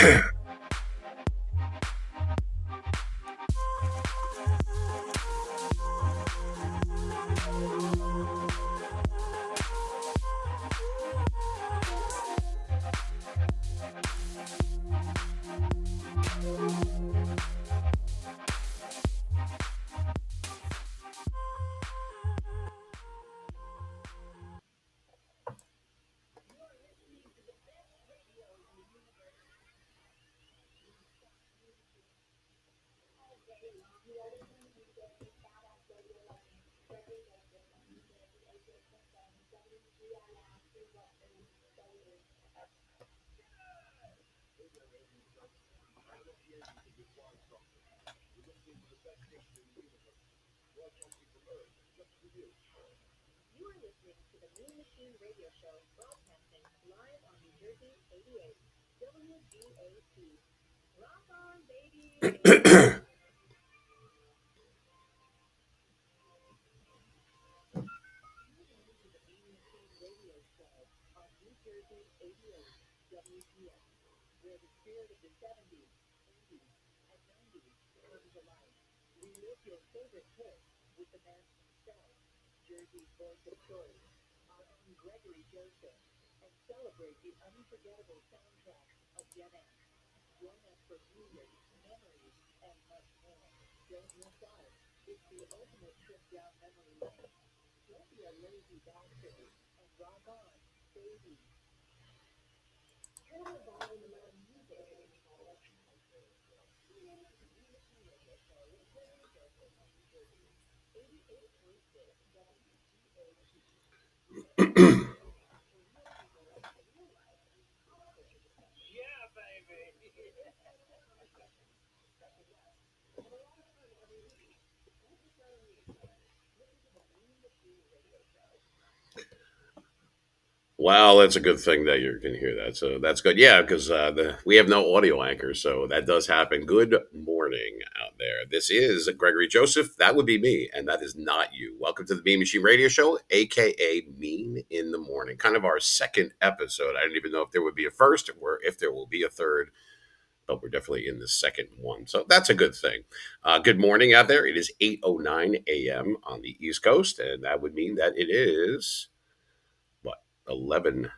You are listening to the Mean Machine Radio Show, broadcasting live on New Jersey 88 WGAT. Rock on, baby! To the Mean Machine Radio Show on New Jersey 88 WGAT, where the spirit of the 70s, 80s, and 90s comes alive. Relive your favorite hits with the man himself, Jersey's voice of choice, our own Gregory Joseph, and celebrate the unforgettable soundtracks of Gen X. Join us for music, memories, and much more. Don't miss out. It's the ultimate trip down memory lane. Don't be a lazy bastard and rock on, baby. Turn the volume on music. Tune in to the New Machine Radio Show with Gregory Joseph on New Jersey. 88.6 WGAT. Yeah, baby. Well, that's a good thing that you can hear that. So that's good. Yeah, because we have no audio anchor, so that does happen. Good morning out there. This is Gregory Joseph. That would be me, and that is not you. Welcome to the Mean Machine Radio Show, aka Mean in the Morning. Kind of our second episode. I don't even know if there would be a first or if there will be a third, but we're definitely in the second one. So that's a good thing. Good morning out there. It is 8:09 a.m. on the East Coast, and that would mean that it is what 11.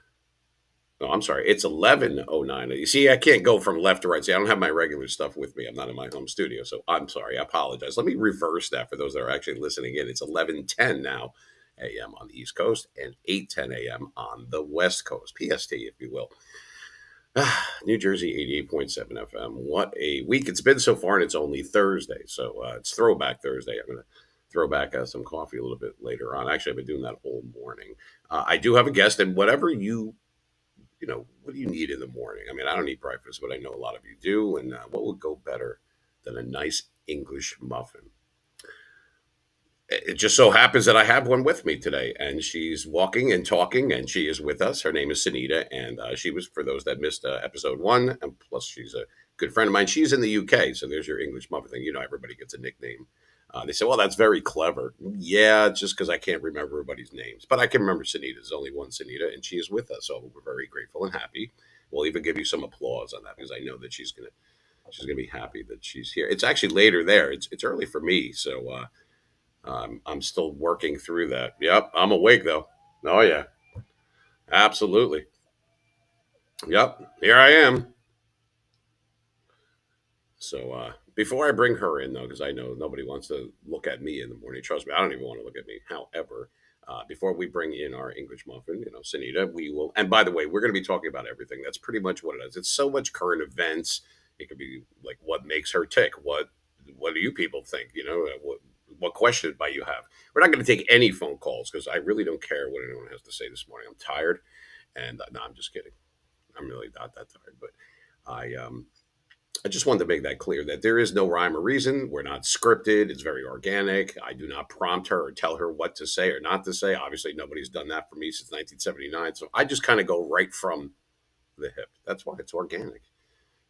Oh, I'm sorry. It's 11:09. You see, I can't go from left to right. See, I don't have my regular stuff with me. I'm not in my home studio, so I'm sorry. I apologize. Let me reverse that for those that are actually listening in. It's 11:10 now a.m. on the East Coast and 8:10 a.m. on the West Coast, PST, if you will. New Jersey 88.7 FM. What a week it's been so far, and it's only Thursday. So it's Throwback Thursday. I'm going to throw back some coffee a little bit later on. Actually, I've been doing that all morning. I do have a guest, and whatever what do you need in the morning? I mean, I don't need breakfast, but I know a lot of you do. And what would go better than a nice English muffin? It just so happens that I have one with me today, and she's walking and talking, and she is with us. Her name is Sunita, and she was, for those that missed episode one, and plus she's a good friend of mine. She's in the UK, so there's your English muffin thing. You know, everybody gets a nickname. They say, well, that's very clever. Yeah, it's just because I can't remember everybody's names. But I can remember Sunita. There's only one Sunita, and she is with us, so we're very grateful and happy. We'll even give you some applause on that because I know that she's gonna be happy that she's here. It's actually later there. It's early for me, so I'm still working through that. Yep, I'm awake though. Oh yeah, absolutely. Yep, here I am. So before I bring her in though, because I know nobody wants to look at me in the morning. Trust me, I don't even want to look at me. However, before we bring in our English muffin, Sunita, we will. And by the way, we're going to be talking about everything. That's pretty much what it is. It's so much current events. It could be like what makes her tick. What do you people think? What question might you have? We're not going to take any phone calls because I really don't care what anyone has to say this morning. I'm tired, and no, I'm just kidding. I'm really not that tired, but I just wanted to make that clear that there is no rhyme or reason. We're not scripted. It's very organic. I do not prompt her or tell her what to say or not to say. Obviously, nobody's done that for me since 1979. So I just kind of go right from the hip. That's why it's organic.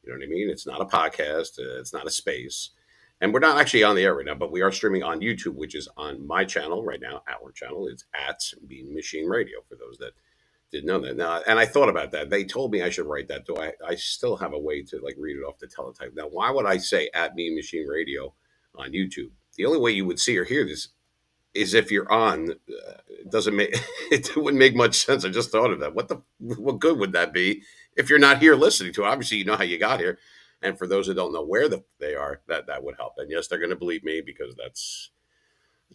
You know what I mean? It's not a podcast. It's not a space. And we're not actually on the air right now, but we are streaming on YouTube, which is on my channel right now. Our channel is at Bean Machine Radio for those that Didn't know that. Now, and I thought about that. They told me I should write that. Do I still have a way to like read it off the teletype. Now, why would I say at Mean Machine Radio on YouTube? The only way you would see or hear this is if you're on. It doesn't make it wouldn't make much sense. I just thought of that. What good would that be if you're not here listening to it? Obviously, you know how you got here. And for those that don't know where they are, that would help. And yes, they're going to believe me because that's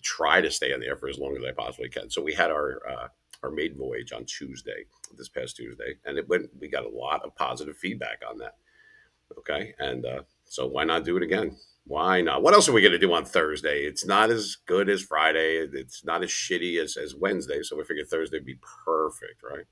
try to stay on the air for as long as I possibly can. So we had our maiden voyage on Tuesday, this past Tuesday, and it went. We got a lot of positive feedback on that. Okay, and so why not do it again? Why not? What else are we going to do on Thursday? It's not as good as Friday. It's not as shitty as Wednesday. So we figured Thursday would be perfect, right?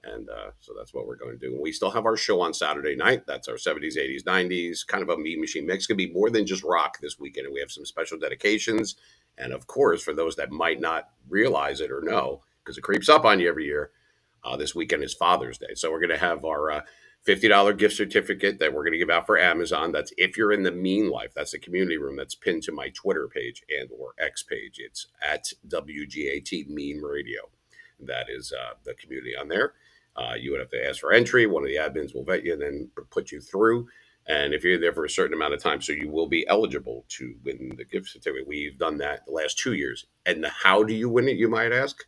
And so that's what we're going to do. And we still have our show on Saturday night. That's our 70s, 80s, 90s, kind of a Mean Machine mix. It's going to be more than just rock this weekend. And we have some special dedications. And of course, for those that might not realize it or know, because it creeps up on you every year, this weekend is Father's Day. So we're going to have our $50 gift certificate that we're going to give out for Amazon. That's if you're in the Mean Life. That's the community room that's pinned to my Twitter page and or X page. It's at WGAT Mean Radio. That is the community on there. You would have to ask for entry. One of the admins will vet you and then put you through. And if you're there for a certain amount of time, so you will be eligible to win the gift certificate. We've done that the last 2 years. And how do you win it, you might ask?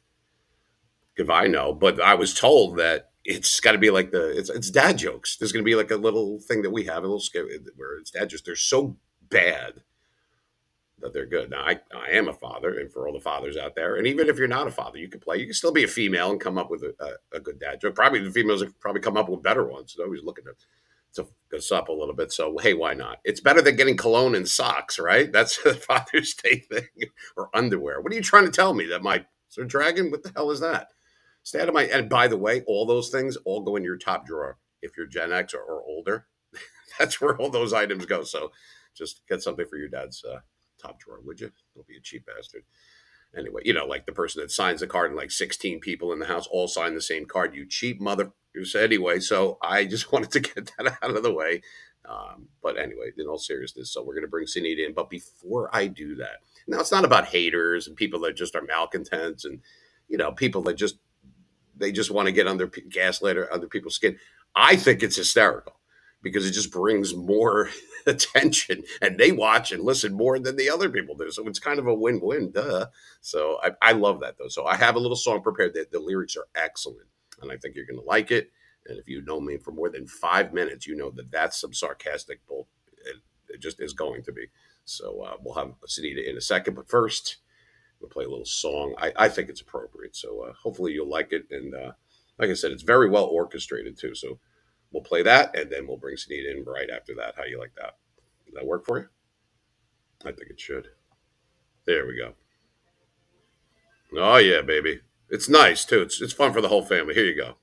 If I know, but I was told that it's got to be like it's dad jokes. There's going to be like a little thing that we have, a little skit where it's dad jokes. They're so bad that they're good. Now, I am a father, and for all the fathers out there, and even if you're not a father, you can play. You can still be a female and come up with a good dad joke. Probably the females have probably come up with better ones. They're always looking to us up a little bit. So hey, why not? It's better than getting cologne and socks, right? That's a Father's Day thing, or underwear. What are you trying to tell me that my so dragon? What the hell is that? Stay out of my. And by the way, all those things all go in your top drawer if you're Gen X or older. That's where all those items go. So just get something for your dad's top drawer, would you? Don't be a cheap bastard. Anyway, like the person that signs the card and like 16 people in the house all sign the same card. You cheap mother. Anyway, so I just wanted to get that out of the way. But anyway, in all seriousness, so we're going to bring Sunita in. But before I do that, now it's not about haters and people that just are malcontents and, people that they just want to get under gaslight or under people's skin. I think it's hysterical because it just brings more attention and they watch and listen more than the other people do. So it's kind of a win-win, duh. So I love that though. So I have a little song prepared that the lyrics are excellent and I think you're going to like it. And if you know me for more than 5 minutes, you know that that's some sarcastic bull. It just is going to be. So we'll have Sunita in a second. But first, we'll play a little song. I think it's appropriate. So hopefully you'll like it. And like I said, it's very well orchestrated too. So we'll play that and then we'll bring Sunita in right after that. How you like that? Does that work for you? I think it should. There we go. Oh yeah, baby. It's nice too. It's fun for the whole family. Here you go.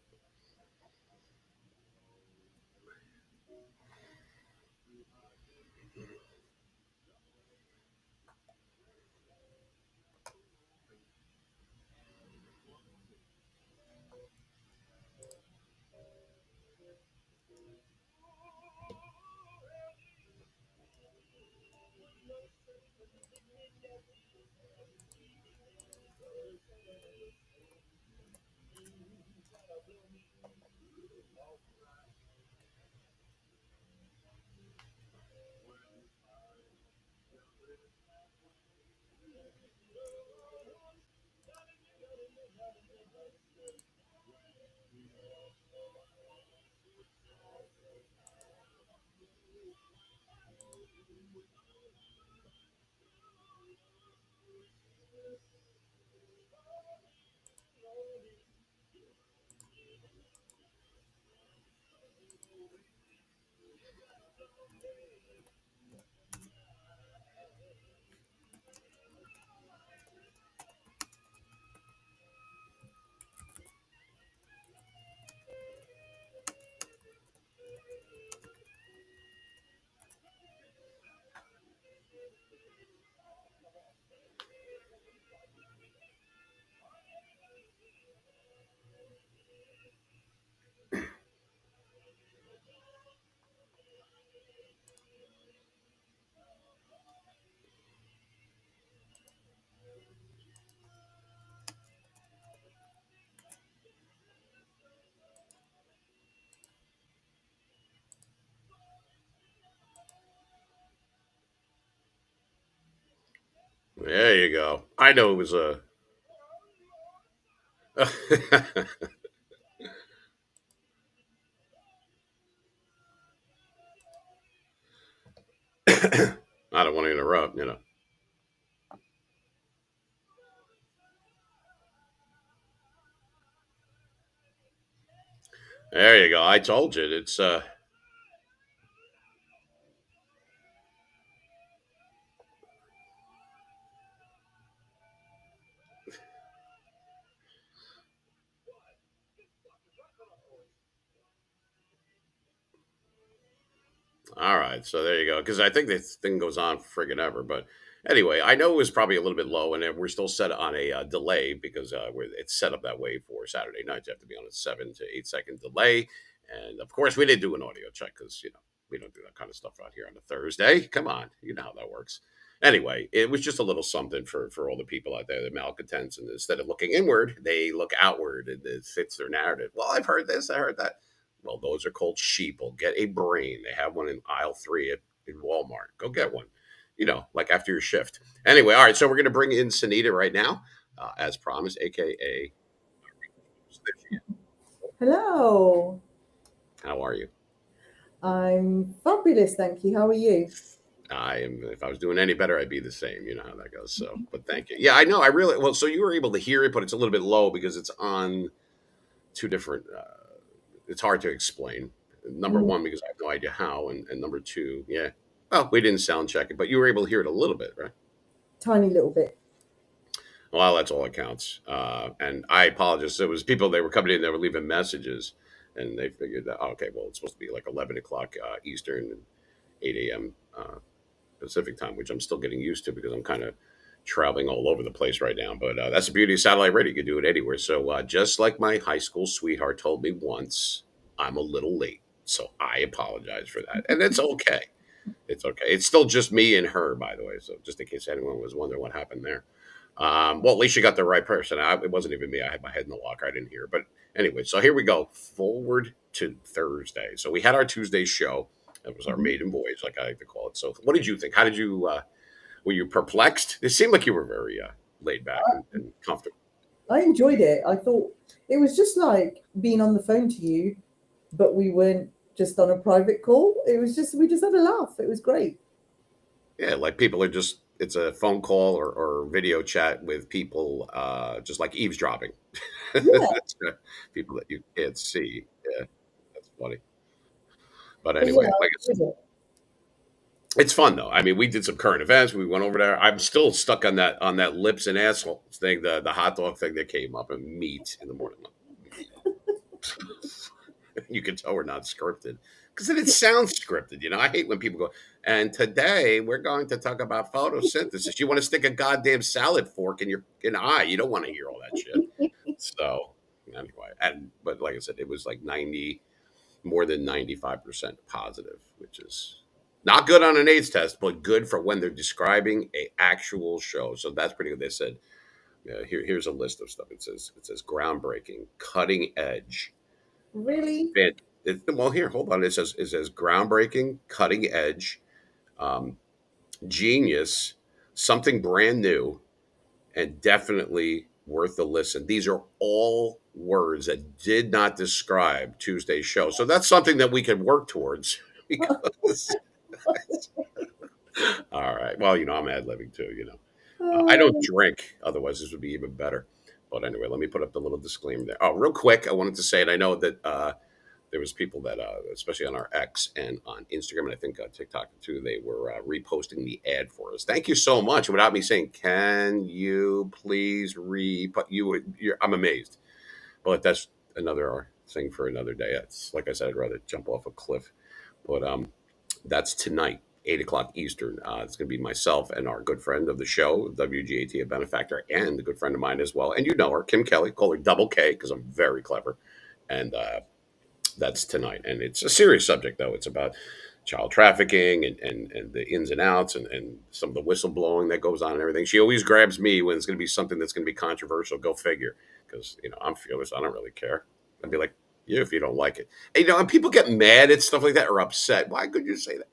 There you go. I know it was a. I don't want to interrupt. There you go. I told you it's all right. So there you go. Because I think this thing goes on friggin' ever. But anyway, I know it was probably a little bit low, and we're still set on a delay because it's set up that way for Saturday nights. You have to be on a 7 to 8 second delay, and of course, we didn't do an audio check because we don't do that kind of stuff out here on a Thursday. Come on, you know how that works. Anyway, it was just a little something for all the people out there, the malcontents, and instead of looking inward, they look outward, and it fits their narrative. Well, I've heard this, I heard that. Well, those are called sheeple. Get a brain. They have one in aisle three in Walmart. Go get one. Like after your shift. Anyway, all right. So we're going to bring in Sunita right now, as promised, aka. Hello. How are you? I'm fabulous, thank you. How are you? I am. If I was doing any better, I'd be the same. You know how that goes. So, but thank you. Yeah, I know. I really well. So you were able to hear it, but it's a little bit low because it's on two different. It's hard to explain. Number Mm, one, because I have no idea how, and number two, yeah. Well, we didn't sound check it, but you were able to hear it a little bit, right? tiny little bit. Well, that's all that counts. And I apologize. There was people that were coming in that were leaving messages, and they figured that okay, well, it's supposed to be like 11 o'clock Eastern and 8 a.m. Pacific time, which I'm still getting used to because I'm kind of traveling all over the place right now. But that's the beauty of satellite radio; you can do it anywhere. So just like my high school sweetheart told me once, I'm a little late, so I apologize for that, and it's okay. It's okay. It's still just me and her, by the way. So just in case anyone was wondering what happened there. Well, at least you got the right person. It wasn't even me. I had my head in the locker. I didn't hear. But anyway, so here we go. Forward to Thursday. So we had our Tuesday show. That was our Mhm. maiden voyage, like I like to call it. So what did you think? How did you? Were you perplexed? It seemed like you were very laid back and comfortable. I enjoyed it. I thought it was just like being on the phone to you, but we weren't just on a private call. It was just, we just had a laugh. It was great. Yeah, like people are just. It's a phone call or video chat with people, just like eavesdropping. Yeah. That's people that you can't see. Yeah, that's funny. But But yeah, anyway, I like enjoyed it. it's fun though. I mean, we did some current events. We went over there. I'm still stuck on that lips and asshole thing, the hot dog thing that came up and meat in the morning. Meat. You can tell we're not scripted because it sounds scripted. I hate when people go. And today we're going to talk about photosynthesis. You want to stick a goddamn salad fork in your eye. You don't want to hear all that shit. So anyway, but like I said, it was like 90 more than 95% positive, which is not good on an AIDS test, but good for when they're describing a actual show. So that's pretty good. They said, here's a list of stuff. It says groundbreaking, cutting edge. Really? Fan- well, here, hold on. It says groundbreaking, cutting edge, um, genius, something brand new, and definitely worth the listen. These are all words that did not describe Tuesday's show. So that's something that we can work towards because, all right. Well, I'm ad libbing too, I don't Oh, drink, otherwise, this would be even better. But anyway, let me put up the little disclaimer there. Oh, real quick, I wanted to say, and I know that there was people that, especially on our X and on Instagram, and I think TikTok too, they were reposting the ad for us. Thank you so much. Without me saying, can you please I'm amazed, but that's another thing for another day. It's like I said, I'd rather jump off a cliff. But that's tonight, 8 o'clock Eastern. It's going to be myself and our good friend of the show, WGAT, a benefactor, and a good friend of mine as well. And you know her, Kim Kelly. Call her Double K because I'm very clever. And that's tonight. And it's a serious subject, though. It's about child trafficking and the ins and outs and some of the whistleblowing that goes on and everything. She always grabs me when it's going to be something that's going to be controversial. Go figure. Because, I'm fearless. I don't really care. I'd be like, you if you don't like it. And people get mad at stuff like that or upset. Why could you say that?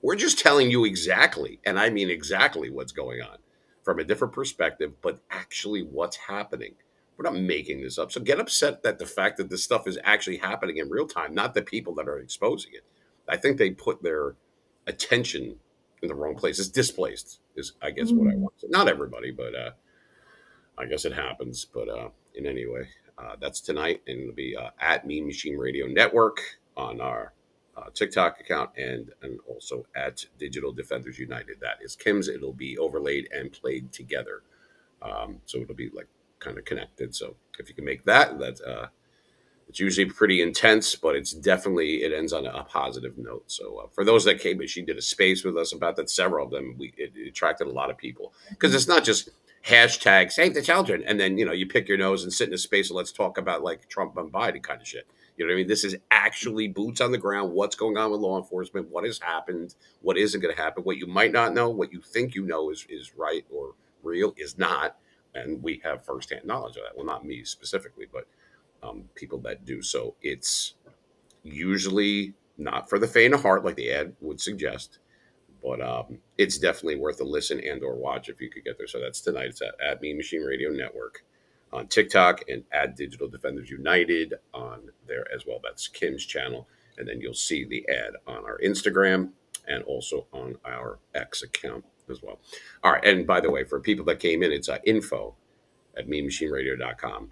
We're just telling you exactly, and I mean exactly what's going on. from a different perspective, but actually what's happening. We're not making this up. So get upset that the fact that this stuff is actually happening in real time, not the people that are exposing it. I think they put their attention in the wrong place. It's displaced, is I guess what I Mm. want to say. Not everybody, but I guess it happens. But in any way, that's tonight, and it'll be at Mean Machine Radio Network on our TikTok account, and also at Digital Defenders United. That is Kim's. It'll be overlaid and played together, so it'll be like kind of connected. So if you can make that, that's it's usually pretty intense, but it's definitely it ends on a positive note. So for those that came, she did a space with us about that. Several of them, it attracted a lot of people because it's not just hashtag save the children and then you pick your nose and sit in a space and let's talk about like Trump and Biden kind of shit. You know what I mean? This is actually boots on the ground. What's going on with law enforcement? What has happened? What isn't going to happen? What you might not know, what you think you know is right or real is not, and we have firsthand knowledge of that. Well, not me specifically, but people that do. So it's usually not for the faint of heart, like the ad would suggest, but it's definitely worth a listen and or watch if you could get there. So that's tonight. It's at Mean Machine Radio Network on TikTok and at Digital Defenders United on there as well. That's Kim's channel. And then you'll see the ad on our Instagram and also on our X account as well. All right. And by the way, for people that came in, it's info at meanmachineradio.com.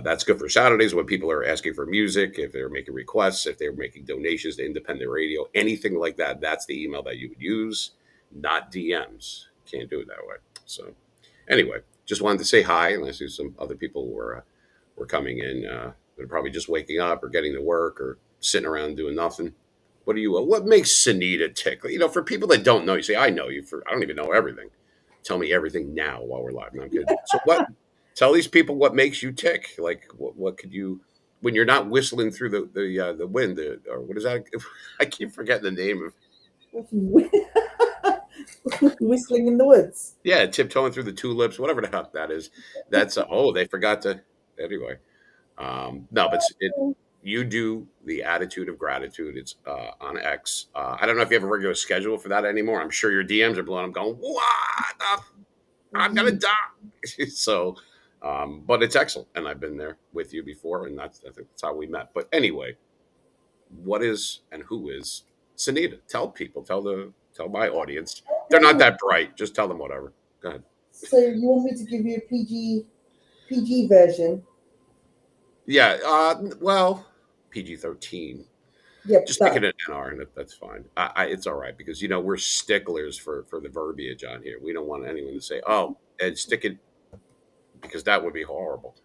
That's good for Saturdays when people are asking for music, if they're making requests, if they're making donations to independent radio, anything like that. That's the email that you would use, not DMs. Can't do it that way. So, anyway, just wanted to say hi. And I see some other people were coming in. They're probably just waking up or getting to work or sitting around doing nothing. What do you? What makes Sunita tick? For people that don't know, you say I know you. I don't even know everything. Tell me everything now while we're live. No, I'm kidding. So what? Tell these people what makes you tick. Like what could you when you're not whistling through the wind or what is that? I keep forgetting the name of. Whistling in the woods. Yeah, tiptoeing through the tulips, whatever the heck that is. That's oh they forgot to anyway. No, but you do the attitude of gratitude. It's on X. I don't know if you have a regular schedule for that anymore. I'm sure your DMs are blowing. I'm going what the I'm gonna Mhm. die. So, but it's excellent, and I've been there with you before, and I think that's how we met. But anyway, what is and who is Sunita? Tell people, tell my audience. They're not Okay. that bright. Just tell them whatever. Go ahead. So you want me to give you a PG version? Yeah. Well, PG-13. Yep, Just make it that. an NR, and that's fine. It's all right because we're sticklers for the verbiage on here. We don't want anyone to say, "Oh, and stick it," because that would be horrible.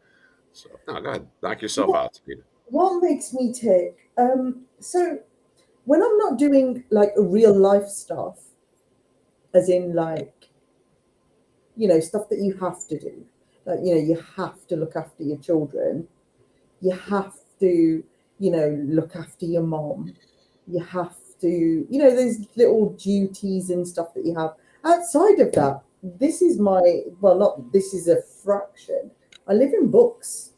So, no, go ahead, knock yourself What out, Sunita. what makes me tick? So when I'm not doing like real life stuff, as in like stuff that you have to do, like you have to look after your children, you have to look after your mom, you have to those little duties and stuff that you have outside of that. This is my well, not this is a fraction. I live in books.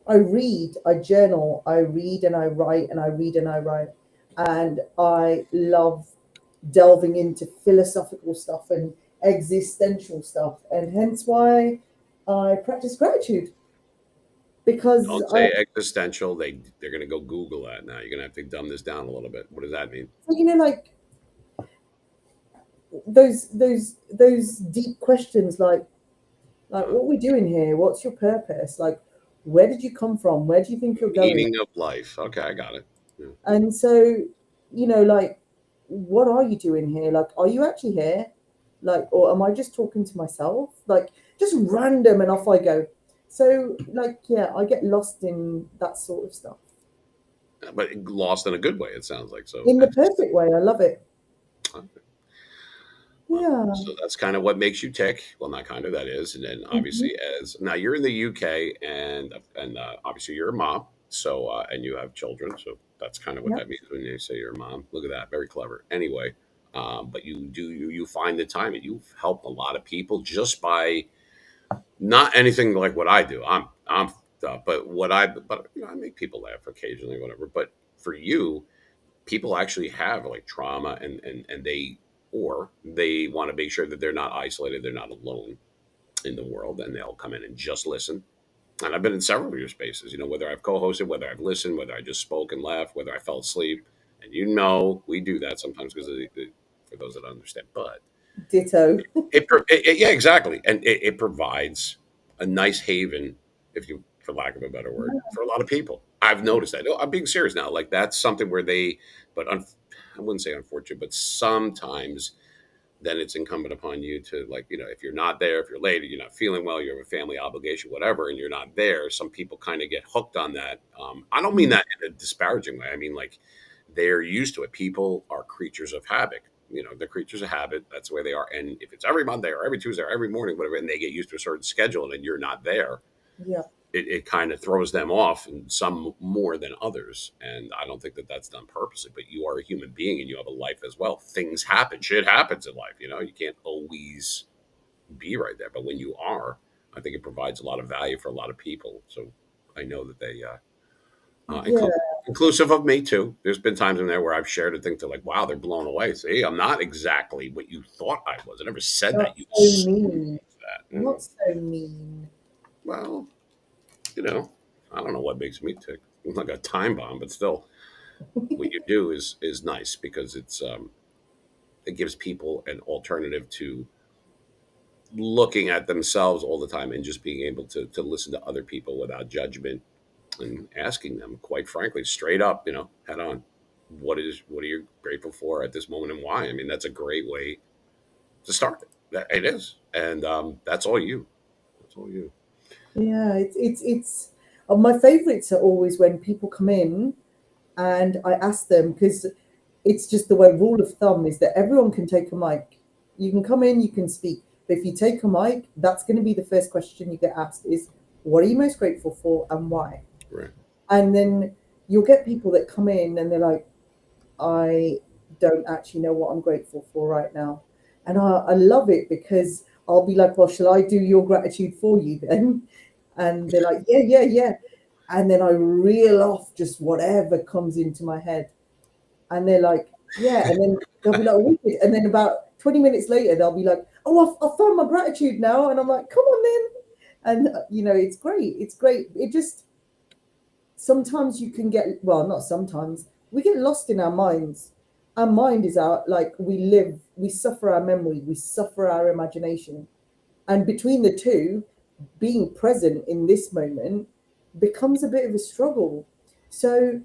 I read, I journal, I read and I write and I read and I write. And I love delving into philosophical stuff and existential stuff. And hence why I practice gratitude because Don't say existential. They're going to go Google that now. You're going to have to dumb this down a little bit. What does that mean? like those deep questions like Uh, what we're doing here, what's your purpose? Like, where did you come from? Where do you think you're going? Meaning of life. Okay, I got it. Yeah. And so, like, what are you doing here? Like, are you actually here? Like, or am I just talking to myself? Like, just random and off I go. So, like, yeah, I get lost in that sort of stuff. But lost in a good way. It sounds like so. In the perfect way. I love it. Okay. Well, Yeah. so that's kind of what makes you tick. Well, not kind of that is, and then Mhm. obviously as now you're in the UK and obviously you're a mom. So and you have children. So that's kind of what Yeah. that means when you say you're a mom. Look at that, very clever. Anyway, but you find the time and you've helped a lot of people just by not anything like what I do. I'm but I make people laugh occasionally, whatever. But for you, people actually have like trauma and they or they want to make sure that they're not isolated, they're not alone in the world, and they'll come in and just listen. And I've been in several of your spaces, whether I've co-hosted, whether I've listened, whether I just spoke and laughed, whether I fell asleep. And we do that sometimes because for those that don't understand. But Ditto. yeah, exactly, and it provides a nice haven, if you, for lack of a better word, for a lot of people. I've noticed that. No, I'm being serious now. Like that's something where I wouldn't say unfortunate, but sometimes then it's incumbent upon you to, like, if you're not there, if you're late, you're not feeling well, you have a family obligation, whatever, and you're not there. Some people kind of get hooked on that. I don't mean that in a disparaging way. I mean, like, they're used to it. People are creatures of habit. They're creatures of habit. That's the way they are. And if it's every Monday or every Tuesday or every morning, whatever, and they get used to a certain schedule and you're not there, Yeah. it kind of throws them off, and some more than others. And I don't think that that's done purposely, but you are a human being and you have a life as well. Things happen, shit happens in life. You can't always be right there, but when you are, I think it provides a lot of value for a lot of people. So I know that they, Yeah. inclusive of me too. There's been times in there where I've shared a thing to, like, wow, they're blown away. See, I'm not exactly what you thought I was. I never said that. Not You so assumed mean. that. Not so mean. Well, you know, I don't know what makes me tick. I'm like a time bomb, but still, what you do is nice because it gives people an alternative to looking at themselves all the time and just being able to listen to other people without judgment and asking them, quite frankly, straight up, head on, what are you grateful for at this moment and why? I mean, that's a great way to start it. It is, and that's all you. That's all you. Yeah, it's my favorites are always when people come in and I ask them, because it's just the way, rule of thumb is that everyone can take a mic. You can come in, you can speak, but if you take a mic, that's going to be the first question you get asked is, what are you most grateful for and why? Right. And then you'll get people that come in and they're like, I don't actually know what I'm grateful for right now. And I love it because I'll be like, well, shall I do your gratitude for you then? And they're like, yeah, yeah, yeah. And then I reel off just whatever comes into my head. And they're like, yeah. And then they'll be like, wicked. And then about 20 minutes later, they'll be like, oh, I've found my gratitude now. And I'm like, come on then. And, it's great. It's great. It just, sometimes you can get, well, not sometimes, we get lost in our minds. Our mind is our, like, we suffer our memory, we suffer our imagination. And between the two, being present in this moment becomes a bit of a struggle. So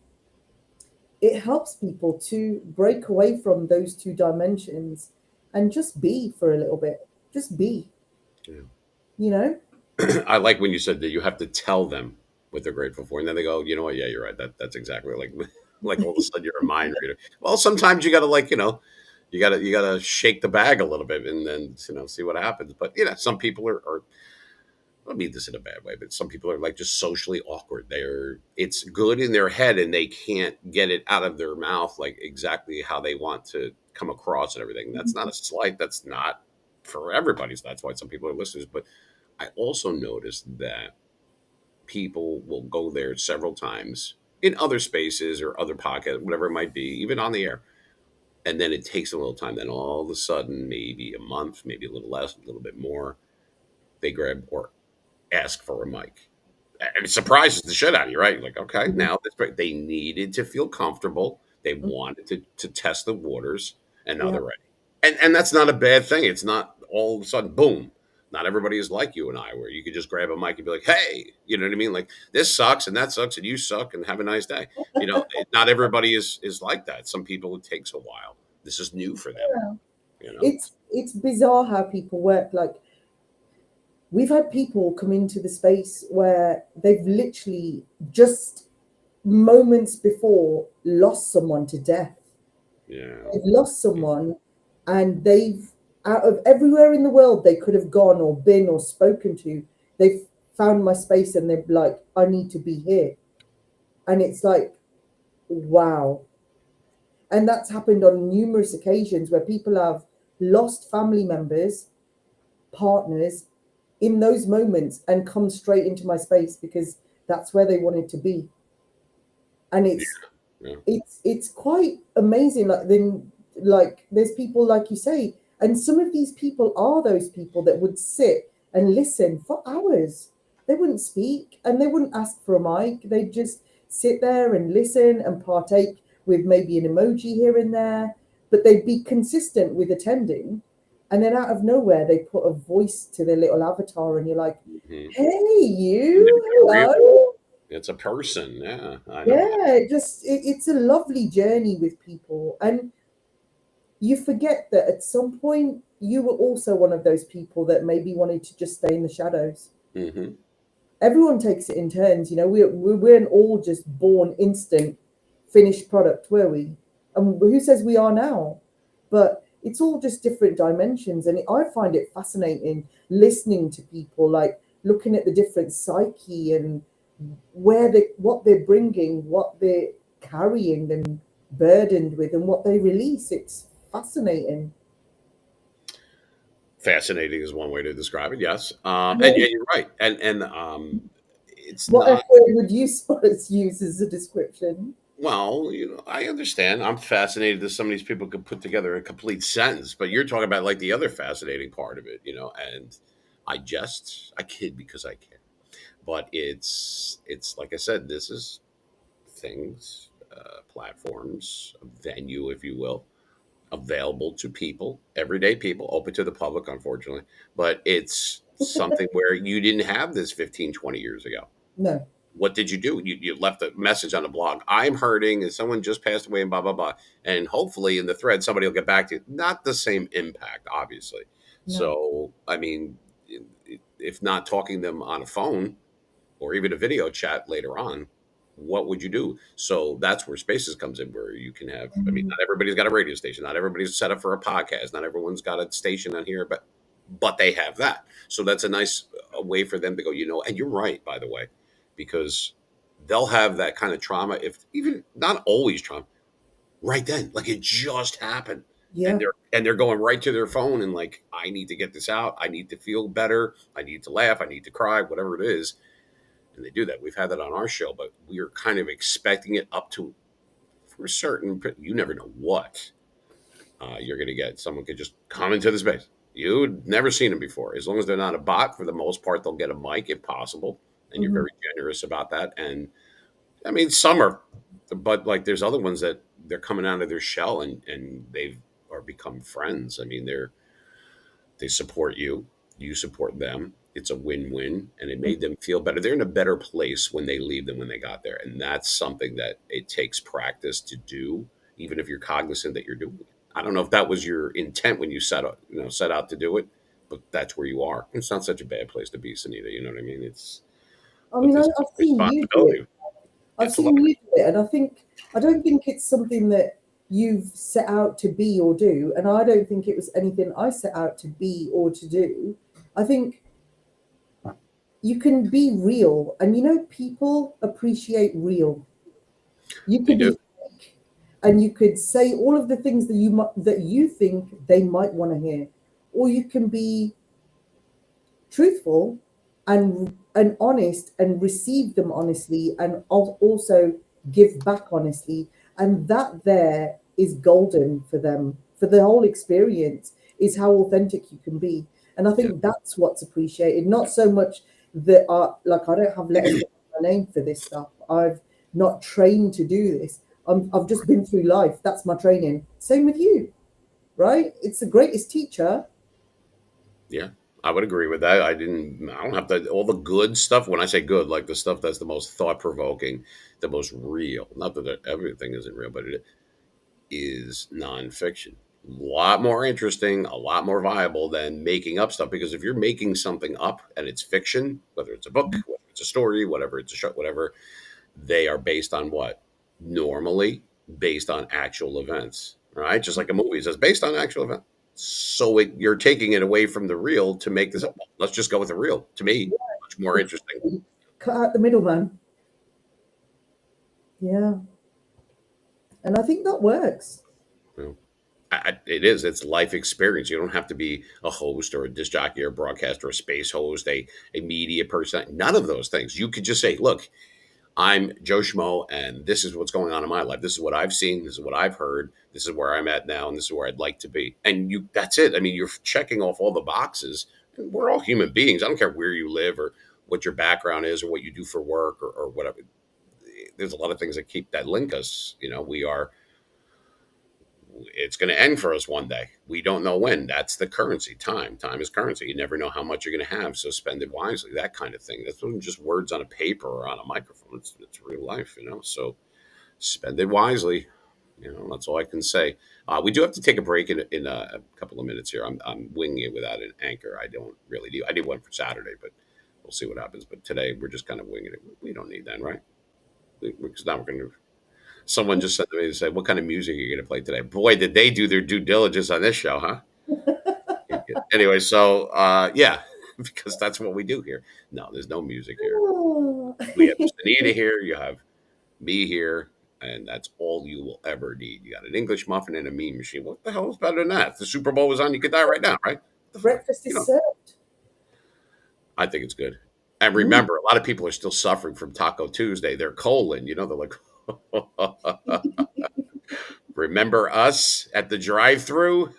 it helps people to break away from those two dimensions and just be for a little bit. Just be, Yeah. you know? I like when you said that you have to tell them what they're grateful for, and then they go, you know what? Yeah, you're right. That's exactly like like all of a sudden you're a mind reader. Well, sometimes you got to, like, you gotta shake the bag a little bit and then see what happens. But some people are I don't mean this in a bad way, but some people are, like, just socially awkward. It's good in their head and they can't get it out of their mouth like exactly how they want to come across and everything. That's not a slight. That's not for everybody. So that's why some people are listeners. But I also noticed that people will go there several times in other spaces or other podcasts, whatever it might be, even on the air. And then it takes a little time. Then all of a sudden, maybe a month, maybe a little less, a little bit more, they grab or ask for a mic. And it surprises the shit out of you, right? Like, okay, now that's right. They needed to feel comfortable. They wanted to test the waters, and now Yeah. they're ready. And that's not a bad thing. It's not all of a sudden, boom. Not everybody is like you and I, where you could just grab a mic and be like, hey, you know what I mean? Like, this sucks and that sucks and you suck and have a nice day. Not everybody is like that. Some people, it takes a while. This is new for them, Yeah. you know? It's bizarre how people work. Like, we've had people come into the space where they've literally just moments before lost someone to death. Yeah. They've lost someone, and they've, out of everywhere in the world they could have gone or been or spoken to, they've found my space and they're like, I need to be here. And it's like, wow. And that's happened on numerous occasions where people have lost family members, partners, in those moments and come straight into my space because that's where they wanted to be. And Yeah. Yeah. it's quite amazing. Like, then like there's people like you say, and some of these people are those people that would sit and listen for hours. They wouldn't speak and they wouldn't ask for a mic. They'd just sit there and listen and partake with maybe an emoji here and there, but they'd be consistent with attending. And then out of nowhere, they put a voice to their little avatar, and you're like, Mhm. "Hey, And you, they're real. hello." It's a person. Yeah, I know. Yeah, it's a lovely journey with people, and you forget that at some point you were also one of those people that maybe wanted to just stay in the shadows. Hmm. Everyone takes it in turns. You know, we weren't all just born instant finished product, were we? And who says we are now? But it's all just different dimensions, and I find it fascinating listening to people, like looking at the different psyche and what they're bringing, what they're carrying and burdened with, and what they release. It's fascinating. Fascinating is one way to describe it. Yes, and yeah, you're right. And it's What not. F word would you suppose use as a description? Well, I understand. I'm fascinated that some of these people could put together a complete sentence, but you're talking about like the other fascinating part of it. And I kid because I can, but it's like I said, this is things, platforms, a venue, if you will, available to people, everyday people, open to the public, unfortunately. But it's something where you didn't have this 15, 20 years ago. No, What did you do? You left a message on the blog. I'm hurting, and someone just passed away, and blah blah blah. And hopefully, in the thread, somebody will get back to you. Not the same impact, obviously. no. So, I mean, if not talking to them on a phone or even a video chat later on, what would you do? So that's where Spaces comes in, where you can have. I mean, Mhm. not everybody's got a radio station. Not everybody's set up for a podcast. Not everyone's got a station on here, but they have that. So that's a nice way for them to go. And you're right, by the way, because they'll have that kind of trauma, if even not always trauma, right then, like it just happened. And Yeah. they're going right to their phone and like, I need to get this out. I need to feel better. I need to laugh. I need to cry, whatever it is. And they do that. We've had that on our show, but we're kind of expecting it up to, for certain, you never know what you're going to get. Someone could just come into the space. You'd never seen them before. As long as they're not a bot, for the most part, they'll get a mic if possible. And you're Mhm. very generous about that. And I mean, some are, but like there's other ones that they're coming out of their shell and they've are become friends. I mean, they support you, you support them. It's a win-win, and it made them feel better. They're in a better place when they leave than when they got there, and that's something that it takes practice to do, even if you're cognizant that you're doing it. I don't know if that was your intent when you set out to do it, but that's where you are. It's not such a bad place to be, Sunita. You know what I mean? I But mean, this I've seen you do it. responsibility. I've It's a seen lot. you do it, and I don't think it's something that you've set out to be or do, and I don't think it was anything I set out to be or to do. I think you can be real, and people appreciate real. You They could do. be fake, and you could say all of the things that you think they might want to hear, or you can be truthful and honest and receive them honestly and also give back honestly, and that there is golden for them for the whole experience, is how authentic you can be. And I Yeah. think that's what's appreciated, not so much that like I don't have letters in my name for this stuff. I've not trained to do this. I've just been through life. That's my training. Same with you, right? It's the greatest teacher. Yeah, I would agree with that. I don't have to, all the good stuff. When I say good, like the stuff that's the most thought provoking, the most real. Not that everything isn't real, but it is nonfiction. A lot more interesting, a lot more viable than making up stuff. Because if you're making something up and it's fiction, whether it's a book, whether it's a story, whatever, it's a show, whatever, they are based on what? Normally based on actual events, right? Just like a movie says based on actual event. So you're taking it away from the real to make this up. Let's just go with the real. To me, much more interesting. Exactly. Cut out the middleman. Yeah. And I think that works. You know, it is. It's life experience. You don't have to be a host or a disc jockey or a broadcaster or a space host, a media person. None of those things. You could just say, look, I'm Joe Schmo, and this is what's going on in my life. This is what I've seen. This is what I've heard. This is where I'm at now, and this is where I'd like to be. And that's it. I mean, you're checking off all the boxes. We're all human beings. I don't care where you live or what your background is or what you do for work or whatever. There's a lot of things that link us. We are it's going to end for us one day. We don't know when. That's the currency. Time is currency. You never know how much you're going to have, so spend it wisely. That kind of thing. That's not just words on a paper or on a microphone. It's real life. So spend it wisely. That's all I can say. We do have to take a break in a couple of minutes here. I'm winging it without an anchor. I don't really do. I did one for Saturday, but we'll see what happens. But today we're just kind of winging it. We don't need that, right? Because now we're going to. Someone just said to me, they said, "What kind of music are you going to play today?" Boy, did they do their due diligence on this show, huh? Anyway, so yeah, because that's what we do here. No, there's no music here. Oh. We have Anita here. You have me here, and that's all you will ever need. You got an English muffin and a mean machine. What the hell is better than that? If the Super Bowl was on, you could die right now, right? What the fuck? Breakfast is served. I think it's good. And Mm. remember, a lot of people are still suffering from Taco Tuesday. They're colon. They're like, remember us at the drive-through?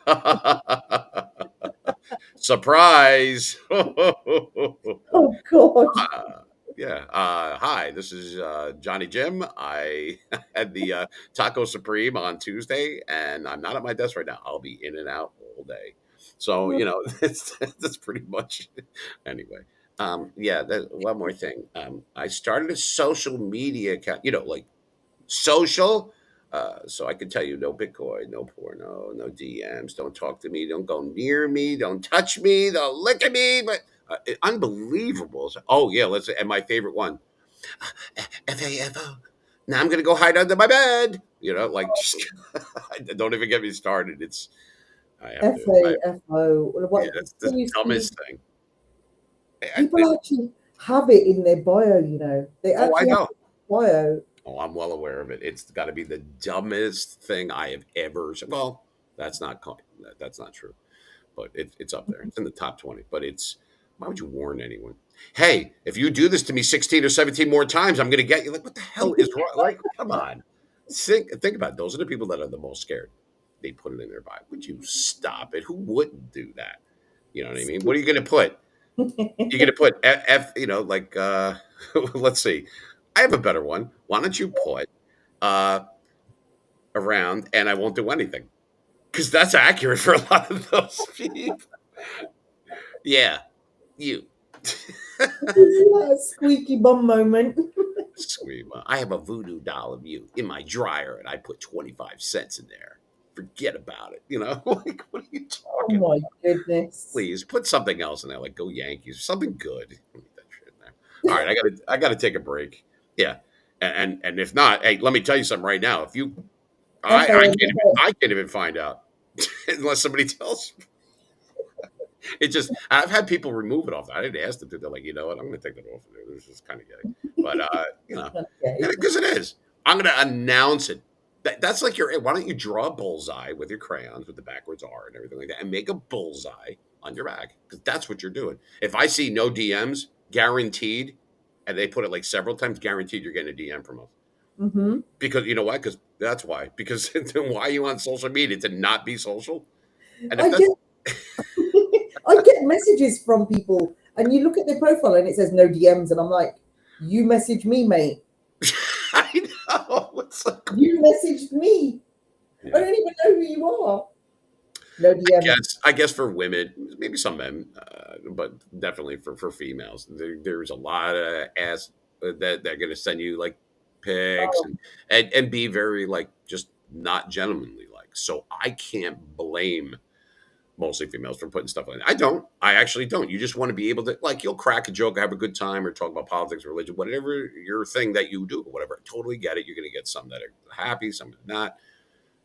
Surprise! Oh God. Yeah. Hi, this is Johnny Jim. I had the Taco Supreme on Tuesday, and I'm not at my desk right now. I'll be in and out all day. So, that's pretty much anyway. Yeah, one more thing. I started a social media account, like social. So I can tell you no Bitcoin, no porno, no DMs. Don't talk to me. Don't go near me. Don't touch me. Don't look at me. But unbelievable. Oh yeah, let's. And my favorite one, FAFO. Now I'm gonna go hide under my bed. Like just don't even get me started. It's I have to. FAFO. Yeah, What? that's the Seriously, dumbest thing. people actually have it in their bio. They Oh, I actually have know. it in their bio. Oh, I'm well aware of it. It's got to be the dumbest thing I have ever. Well, that's not true, but it's up there. It's in the top 20. But why would you warn anyone? Hey, if you do this to me 16 or 17 more times, I'm going to get you. Like, what the hell is wrong? Like, come on. Think about it. Those are the people that are the most scared. They put it in their bio. Would you stop it? Who wouldn't do that? You know what I mean? What are you going to put? You're going to put like, let's see. I have a better one. Why don't you put uh, around and I won't do anything? Because that's accurate for a lot of those people. Yeah, you. Isn't that a squeaky bum moment? Scream. I have a voodoo doll of you in my dryer and I put 25 cents in there. Forget about it. Like, what are you Oh talking my about? goodness. Please put something else in there, like go Yankees, something good. Don't need that shit in there. All right, I gotta take a break. Yeah, and if not, hey, let me tell you something right now. If you, I can't even find out unless somebody tells. It just I've had people remove it off. I didn't ask them to. They're like, you know what? I'm going to take that off of there. This is kind of gay, but Okay. because it is. I'm going to announce it. That's like why don't you draw a bullseye with your crayons with the backwards R and everything like that, and make a bullseye on your bag because that's what you're doing. If I see no DMs, guaranteed, and they put it like several times, guaranteed you're getting a DM from us. Mm-hmm. Because you know why? Because that's why. Because then why are you on social media to not be social? And if I that's get I get messages from people, and you look at their profile and it says no DMs, and I'm like, you messaged me, mate. I know. It's like, You messaged me. I yeah. don't even know who you are. No DMs. I guess for women, maybe some men, but definitely for females, there's a lot of ass that they're going to send you like pics Oh, and be very like just not gentlemanly like. So I can't blame mostly females for putting stuff like that. I don't. I actually don't. You just want to be able to like you'll crack a joke, have a good time, or talk about politics, religion, whatever your thing that you do, whatever. I totally get it. You're going to get some that are happy, some that are not.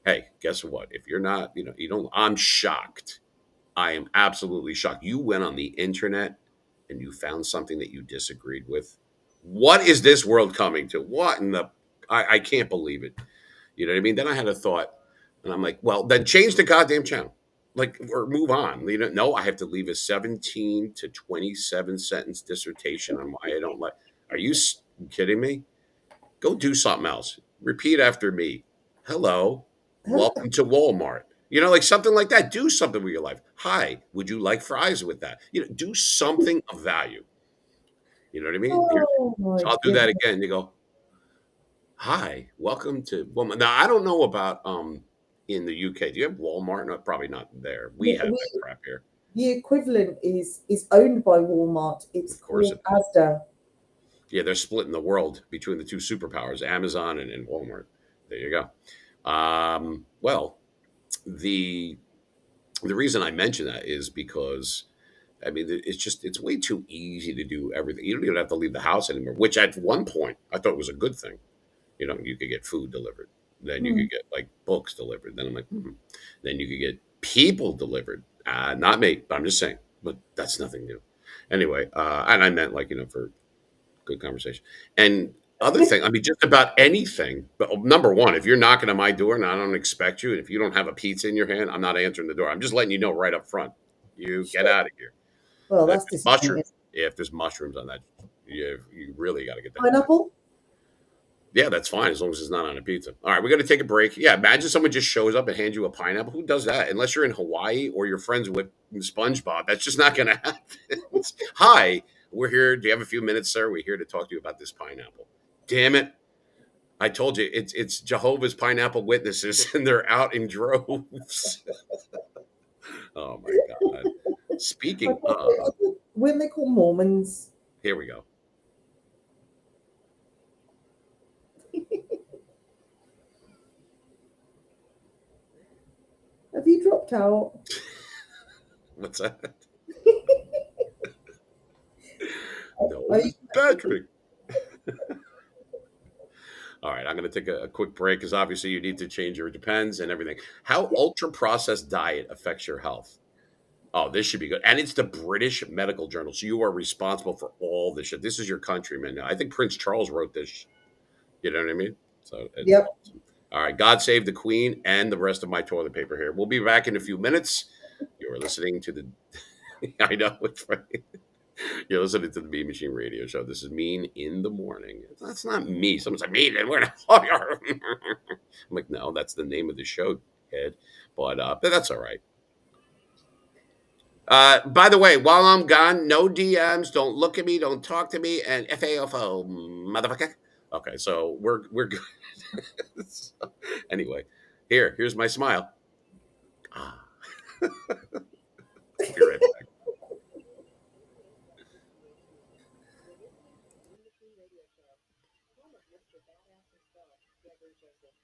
Hey, guess what? If you're not, you don't. I'm shocked. I am absolutely shocked. You went on the internet and you found something that you disagreed with. What is this world coming to? What in the? I can't believe it. You know what I mean? Then I had a thought, and I'm like, well, then change the goddamn channel, like, or move on. No, I have to leave a 17 to 27 sentence dissertation on why I don't like. Are you kidding me? Go do something else. Repeat after me. Hello, Hello. welcome to Walmart. You know, like something like that. Do something with your life. Hi, would you like fries with that? You know, do something of value. You know what I mean? Here, Oh my so I'll do that goodness. again. You go, hi, welcome to Walmart. Now I don't know about in the UK. Do you have Walmart? No, probably not there. We have that We crap here. the equivalent is owned by Walmart. It's Of course called it is. Asda. Yeah, they're splitting the world between the two superpowers, Amazon and Walmart. There you go. Well, the the reason I mention that is because I mean it's way too easy to do everything. You don't even have to leave the house anymore. Which at one point I thought was a good thing. You know, you could get food delivered, then you Hmm. could get like books delivered. Then I'm like, then you could get people delivered. Not me, but I'm just saying. But that's nothing new. Anyway, and I meant like for good conversation. And other thing, I mean, just about anything. But number one, if you're knocking on my door and I don't expect you, and if you don't have a pizza in your hand, I'm not answering the door. I'm just letting you know right up front. You get Sure. out of here. Well, And if that's there's disappointing. mushrooms, if there's mushrooms on that, you really got to get the hell out. Pineapple? Yeah, that's fine as long as it's not on a pizza. All right, we're gonna take a break. Yeah, imagine someone just shows up and hands you a pineapple. Who does that? Unless you're in Hawaii or you're friends with SpongeBob, that's just not gonna happen. Hi, we're here. Do you have a few minutes, sir? We're here to talk to you about this pineapple. Damn it! I told you it's Jehovah's pineapple witnesses, and they're out in droves. Oh my god! Speaking of, When they call Mormons. here we go. Have you dropped out? What's that? No, Are it you, was Patrick. All right, I'm going to take a quick break because obviously you need to change your depends and everything. How ultra processed diet affects your health? Oh, this should be good. And it's the British Medical Journal. So you are responsible for all this shit. This is your countryman. I think Prince Charles wrote this. You know what I mean? So it's yep. awesome. All right. God save the Queen and the rest of my toilet paper here. We'll be back in a few minutes. You are listening to the. I know it's funny. You're listening to the Mean Machine Radio Show. This is Mean in the Morning. That's not me. Someone's like, Mean in the Morning. I'm like, no, that's the name of the show, Ed. But that's all right. By the way, while I'm gone, no DMs. Don't look at me. Don't talk to me. And FAFO, motherfucker. Okay, so we're good. So, anyway, here's my smile. Ah, be right back. Radio Show, home of Mr. Badass himself, Gregory Joseph.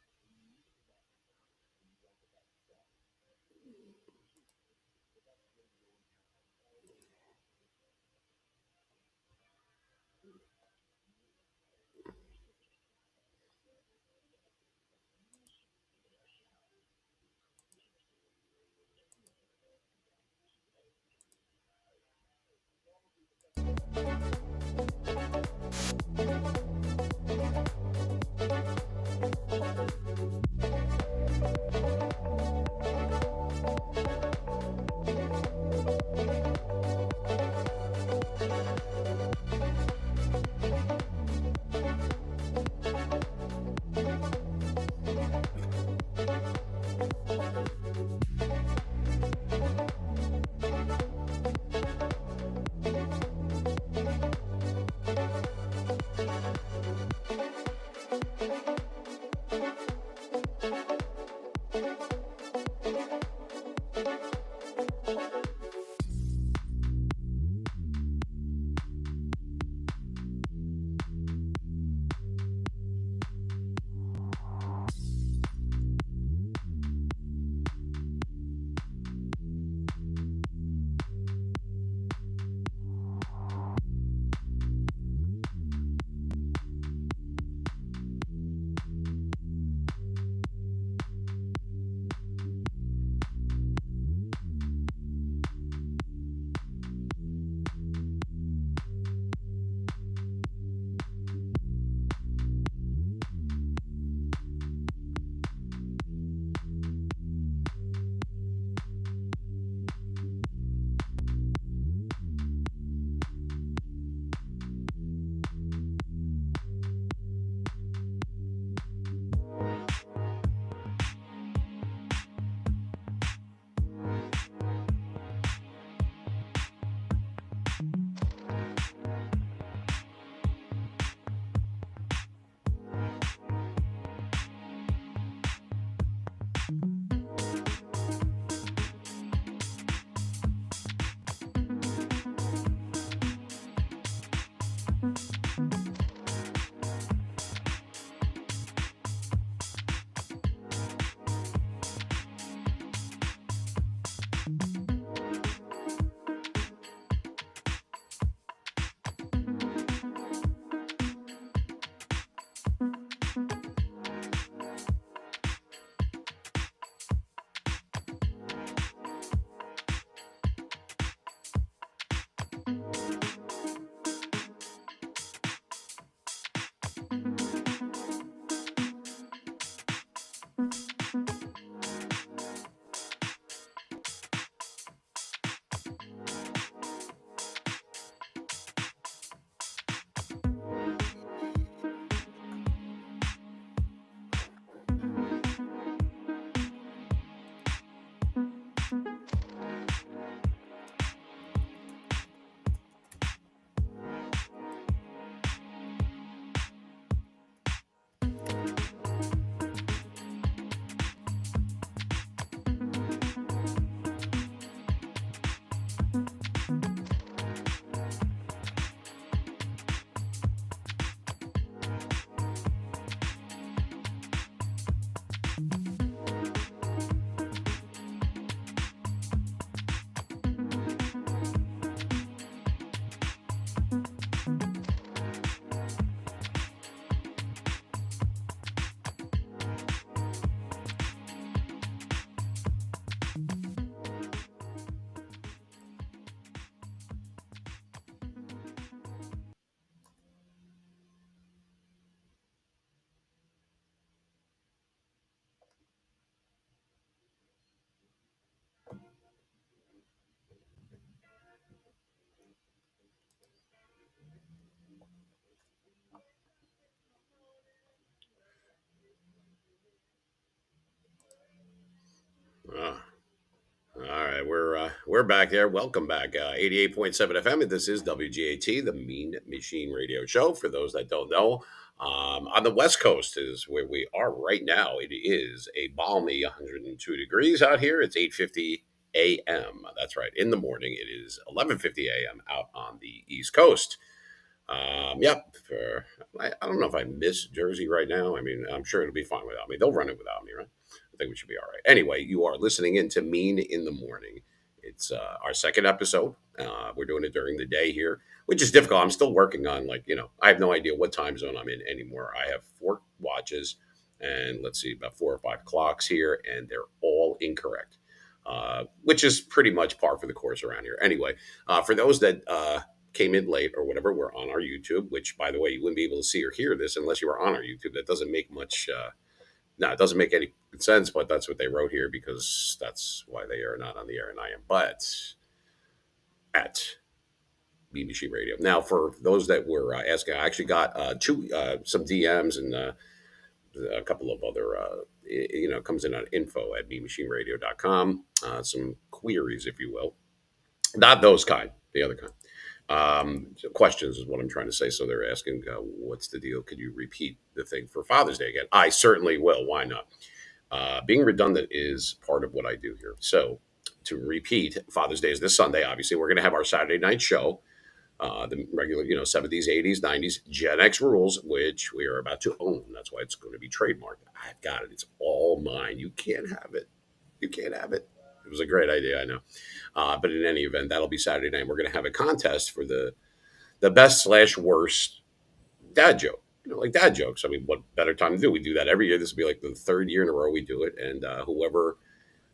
We're back there. Welcome back. 88.7 FM. And this is WGAT, the Mean Machine Radio Show. For those that don't know, on the West Coast is where we are right now. It is a balmy 102 degrees out here. It's 8:50 a.m. That's right. In the morning, it is 11:50 a.m. out on the East Coast. Yep. I don't know if I miss Jersey right now. I mean, I'm sure it'll be fine without me. They'll run it without me, right? I think we should be all right. Anyway, you are listening in to Mean in the Morning. It's our second episode. We're doing it during the day here, which is difficult. I'm still working on, like, I have no idea what time zone I'm in anymore. I have four watches and let's see, about 4 or 5 clocks here, and they're all incorrect, which is pretty much par for the course around here. Anyway, for those that came in late or whatever, we're on our YouTube, which, by the way, you wouldn't be able to see or hear this unless you were on our YouTube. That doesn't make much. No, it doesn't make any sense, but that's what they wrote here because that's why they are not on the air and I am. But at BBC Radio. Now, for those that were asking, I actually got some DMs and a couple of other, comes in on info@bbmacineradio.com. Some queries, if you will. Not those kind, the other kind. So questions is what I'm trying to say. So they're asking, what's the deal? Could you repeat the thing for Father's Day again? I certainly will. Why not? Being redundant is part of what I do here. So to repeat, Father's Day is this Sunday. Obviously, we're going to have our Saturday night show, the regular, 70s, 80s, 90s Gen X rules, which we are about to own. That's why it's going to be trademarked. I've got it. It's all mine. You can't have it. You can't have it. It was a great idea, I know. But in any event, that'll be Saturday night. We're going to have a contest for the best slash worst dad joke. Like dad jokes. I mean, what better time to do? We do that every year. This will be like the third year in a row we do it. And whoever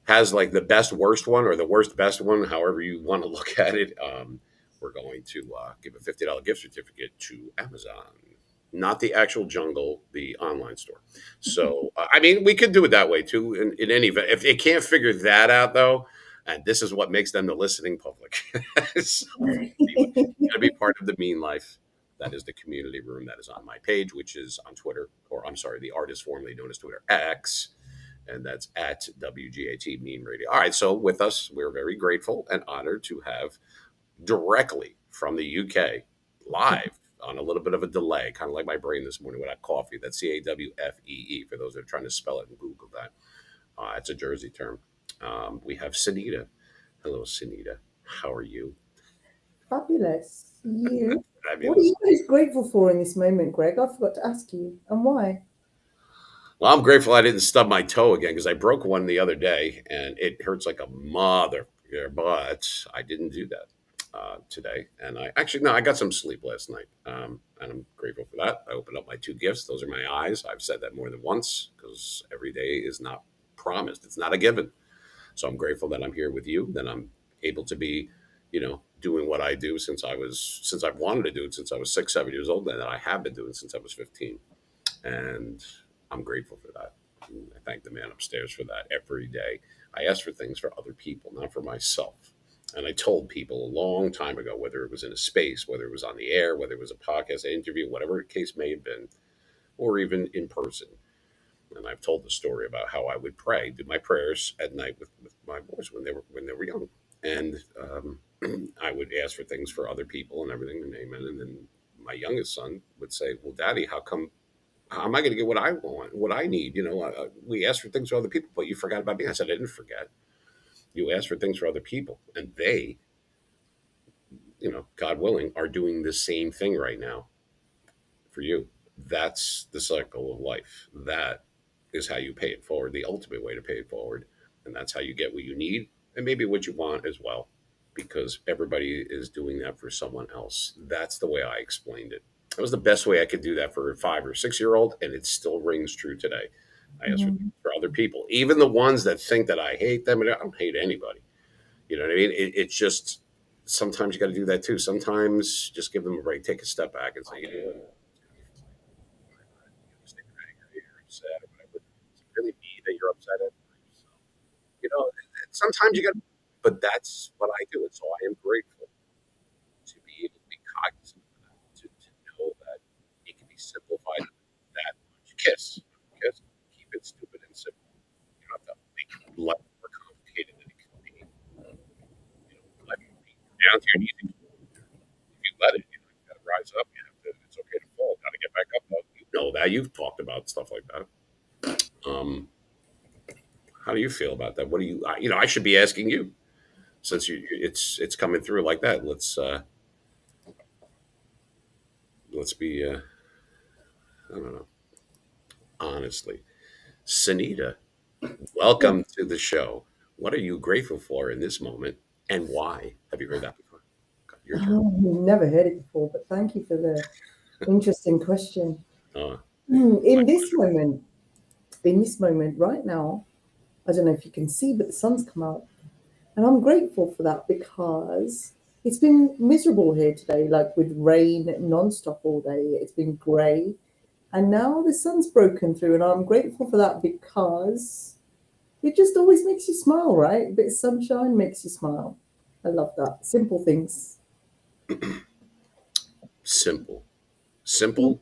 has like the best worst one or the worst best one, however you want to look at it, we're going to give a $50 gift certificate to Amazon. Not the actual jungle, the online store. So, I mean, we could do it that way too. In any event, if they can't figure that out, though, and this is what makes them the listening public. So, anyway, got to be part of the Mean Life. That is the community room that is on my page, which is on Twitter, or I'm sorry, the artist formerly known as Twitter X, and that's at WGAT Mean Radio. All right, so with us, we're very grateful and honored to have directly from the UK, live on a little bit of a delay, kind of like my brain this morning without coffee. That's CAWFEE for those that are trying to spell it and Google that. It's a Jersey term. We have Sunita. Hello, Sunita. How are you? Fabulous. You. What are Fabulous. you most grateful for in this moment, Greg? I forgot to ask you. And why? Well, I'm grateful I didn't stub my toe again because I broke one the other day and it hurts like a mother. Yeah, but I didn't do that today. And I actually, no, I got some sleep last night. And I'm grateful for that. I opened up my two gifts. Those are my eyes. I've said that more than once because every day is not promised, it's not a given. So I'm grateful that I'm here with you, that I'm able to be, doing what I do since I've wanted to do it since I was 6, 7 years old, and that I have been doing since I was 15. And I'm grateful for that. I thank the man upstairs for that every day. I ask for things for other people, not for myself. And I told people a long time ago, whether it was in a space, whether it was on the air, whether it was a podcast, an interview, whatever the case may have been, or even in person. And I've told the story about how I would pray, do my prayers at night with my boys when they were young, and I would ask for things for other people and everything, and amen. And then my youngest son would say, "Well, Daddy, how am I going to get what I want, what I need? We ask for things for other people, but you forgot about me." I said, "I didn't forget. You asked for things for other people, and they, God willing, are doing the same thing right now for you. That's the cycle of life. That is how you pay it forward, the ultimate way to pay it forward. And that's how you get what you need and maybe what you want as well, because everybody is doing that for someone else. That's the way I explained it. That was the best way I could do that for a 5 or 6 year old, and it still rings true today. I ask Mhm. for other people, even the ones that think that I hate them, and I don't hate anybody. You know what I mean? It's just sometimes you got to do that too. Sometimes just give them a break, take a step back, and say, you know what? Stick your anger, you're upset or whatever. Is it really me that you're upset at? So, sometimes you got, but that's what I do, and so I am grateful to be able to be cognizant of that, to know that it can be simplified that much. Kiss, keep it stupid and simple. You don't have to make life more complicated than it can be. down to your knees. If you let it, you got to rise up. It's okay to fall. Got to get back up. Though. You know that. You've talked about stuff like that. Um, how do you feel about that? What do you? I should be asking you since it's coming through like that. Let's be. I don't know. Honestly, Sunita, Yeah. welcome to the show. What are you grateful for in this moment, and why? Have you heard that before? God, your turn. Oh, never heard it before, but thank you for the interesting question. Uh, my In this pleasure. moment, in this moment right now, I don't know if you can see, but the sun's come out. And I'm grateful for that because it's been miserable here today, like with rain nonstop all day. It's been grey. And now the sun's broken through, and I'm grateful for that because it just always makes you smile, right? A bit of sunshine makes you smile. I love that. Simple things. Simple, simple,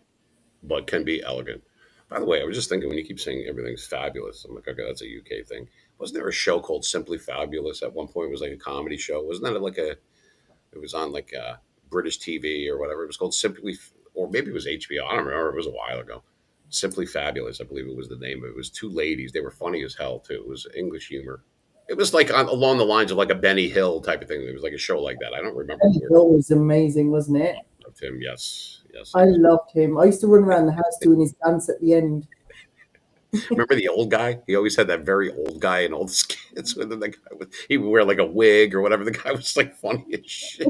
but can be elegant. By the way, I was just thinking when you keep saying everything's fabulous, I'm like, okay, that's a UK thing. Wasn't there a show called Simply Fabulous at one point? It was like a comedy show. Wasn't that like a? It was on like British TV or whatever. It was called Simply, or maybe it was HBO. I don't remember. It was a while ago. Simply Fabulous, I believe it was the name. It was two ladies. They were funny as hell too. It was English humor. It was like along the lines of like a Benny Hill type of thing. It was like a show like that. I don't remember Benny where. Hill was amazing, wasn't it? Of him, yes, yes, I yes. loved him. I used to run around the house doing his dance at the end. Remember the old guy? He always had that very old guy in all the skits with him. The guy he would wear like a wig or whatever. The guy was like funny as shit.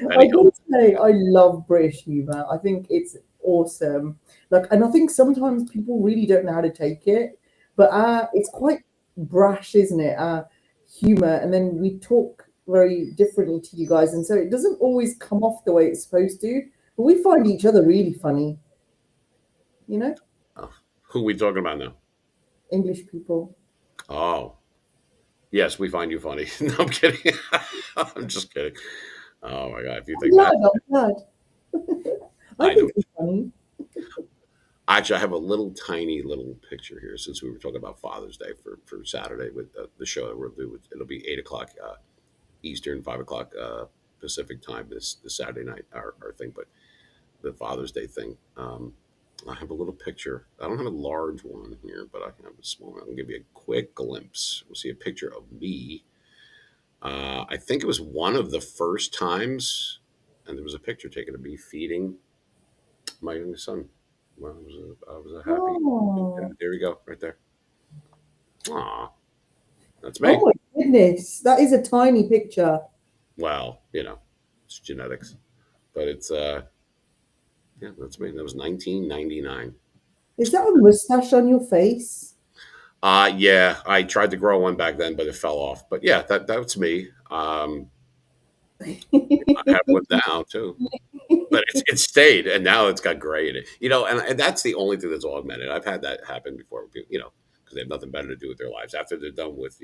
I Benny Hill. gotta say, I love British humor. I think it's awesome. Like, and I think sometimes people really don't know how to take it, but it's quite brash, isn't it? Humor, and then we talk very differently to you guys, and so it doesn't always come off the way it's supposed to. But we find each other really funny, you know, Oh, who are we talking about now? English people. Oh, yes, we find you funny. No, I'm kidding. I'm just kidding. Oh my god, if you I'm think glad. that, I'm glad. I I know. think it's funny. Actually, I have a little tiny little picture here since we were talking about Father's Day for Saturday with the show that we'll do. It'll be 8 o'clock Eastern, 5 o'clock Pacific time this Saturday night. Our thing, but the Father's Day thing. I have a little picture. I don't have a large one here, but I can have a small one. I'll give you a quick glimpse. We'll see a picture of me. I think it was one of the first times, and there was a picture taken of me feeding my youngest son. Well, I was a happy. Yeah, Oh, there we go, right there. Aw, that's oh me. my goodness, that is a tiny picture. Well, it's genetics, but it's yeah, that's me. That was 1999. Is that a mustache on your face? Yeah, I tried to grow one back then, but it fell off. But yeah, that's me. I have one now too, but it stayed, and now it's got gray in it. And that's the only thing that's augmented. I've had that happen before. Because they have nothing better to do with their lives after they're done with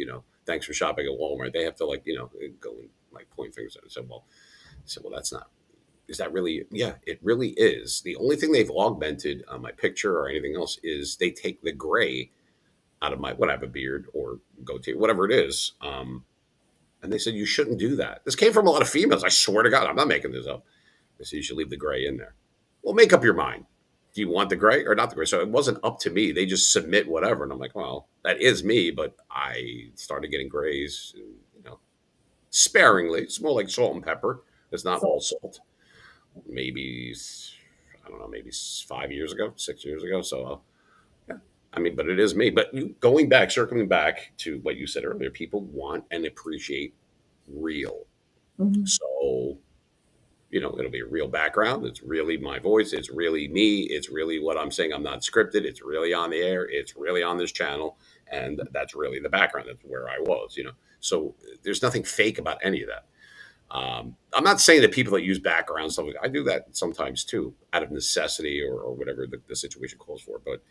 thanks for shopping at Walmart. They have to go and like point fingers at it. I said, well, that's not. Is that really? Yeah, it really is. The only thing they've augmented on my picture or anything else is they take the gray out of my when I have a beard or goatee, whatever it is. And they said you shouldn't do that. This came from a lot of females. I swear to God, I'm not making this up. They said you should leave the gray in there. Well, make up your mind. Do you want the gray or not the gray? So it wasn't up to me. They just submit whatever, and I'm like, well, that is me. But I started getting grays, sparingly. It's more like salt and pepper. It's not all So, salt. Maybe I don't know, maybe 5 years ago, 6 years ago. So yeah, I mean, but it is me. But going back, circling back to what you said earlier, people want and appreciate real. mhm. So, it'll be a real background. It's really my voice. It's really me. It's really what I'm saying. I'm not scripted. It's really on the air. It's really on this channel. And that's really the background. That's where I was. So there's nothing fake about any of that. I'm not saying that people that use background stuff, I do that sometimes too, out of necessity or whatever the situation calls for. But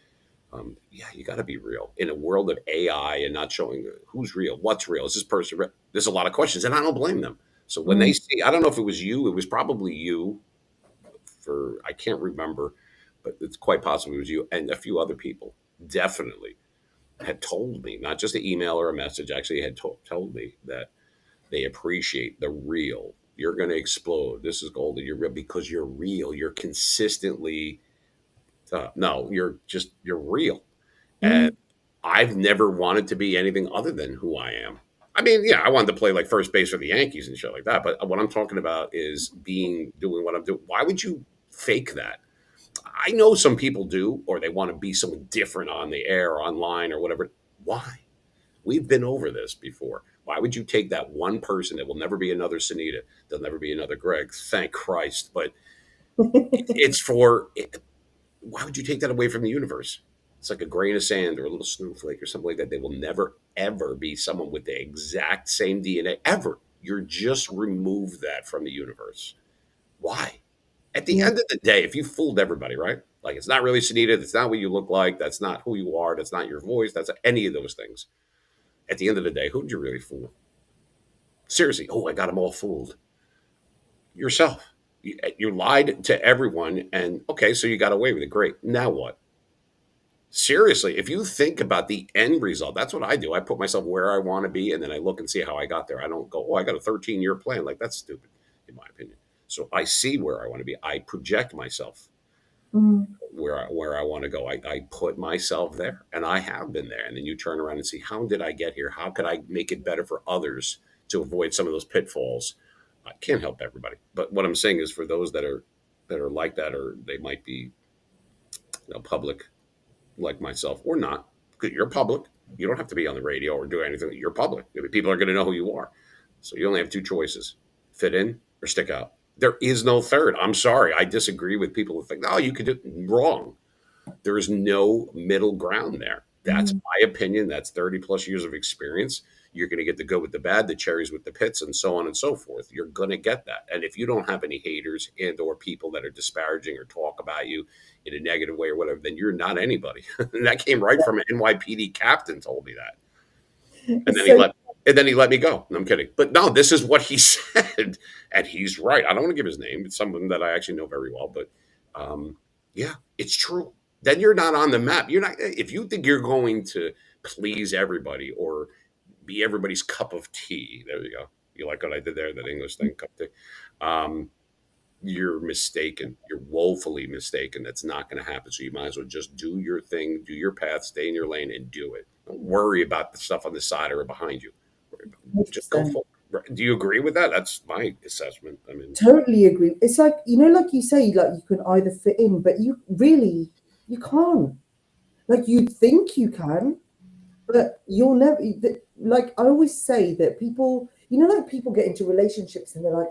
yeah, you got to be real in a world of AI and not showing who's real, what's real. Is this person real? There's a lot of questions, and I don't blame them. So when they Mm. see, I don't know if it was you, it was probably you. I can't remember, but it's quite possible it was you and a few other people. Definitely had told me, not just an email or a message, actually had told me that. They appreciate the real. You're going to explode. This is golden. You're real because you're real. You're consistently, no, you're real. And Mm. I've never wanted to be anything other than who I am. I mean, yeah, I wanted to play like first base for the Yankees and shit like that. But what I'm talking about is doing what I'm doing. Why would you fake that? I know some people do, or they want to be someone different on the air or online or whatever. Why? We've been over this before. Why would you take that one person that will never be another Sunita? There'll never be another Greg. Thank Christ. But it's for, why would you take that away from the universe? It's like a grain of sand or a little snowflake or something like that. They will never, ever be someone with the exact same DNA ever. You're just remove that from the universe. Why? At the Yeah. end of the day, if you fooled everybody, right? Like it's not really Sunita, that's not what you look like, that's not who you are, that's not your voice, that's any of those things. At the end of the day, who did you really fool? Seriously, oh, I got them all fooled. Yourself. You lied to everyone, and okay, so you got away with it. Great. Now what? Seriously, if you think about the end result, that's what I do. I put myself where I want to be, and then I look and see how I got there. I don't go, oh, I got a 13-year plan. Like, that's stupid, in my opinion. So I see where I want to be. I project myself Mm. where I want to go. I put myself there, and I have been there. And then you turn around and see, how did I get here? How could I make it better for others to avoid some of those pitfalls? I can't help everybody, but what I'm saying is for those that are like that, or they might be, public like myself or not, because you're public. You don't have to be on the radio or do anything. You're public. I mean, people are going to know who you are. So you only have two choices: fit in or stick out. There is no third. I'm sorry. I disagree with people who think, no, you could do wrong. There is no middle ground there. That's Mm. my opinion. That's 30 plus years of experience. You're going to get the good with the bad, the cherries with the pits, and so on and so forth. You're going to get that. And if you don't have any haters and or people that are disparaging or talk about you in a negative way or whatever, then you're not anybody. And that came right from an NYPD captain told me that. And then he So let and then he let me go. No, I'm kidding. But no, this is what he said, and he's right. I don't want to give his name. It's someone that I actually know very well, but yeah, it's true. Then you're not on the map. You're not if you think you're going to please everybody or be everybody's cup of tea. There you go. You like what I did there? That English thing, cup of tea. Um, you're mistaken. You're woefully mistaken. That's not going to happen. So you might as well just do your thing, do your path, stay in your lane, and do it. Don't worry about the stuff on the side or behind you. Just go 100%. for it. Do you agree with that? That's my assessment. I mean, Totally agree. It's like, like you say, like you can either fit in, but you can't. Like you think you can, but you'll never. Like I always say that people, like people get into relationships and they're like,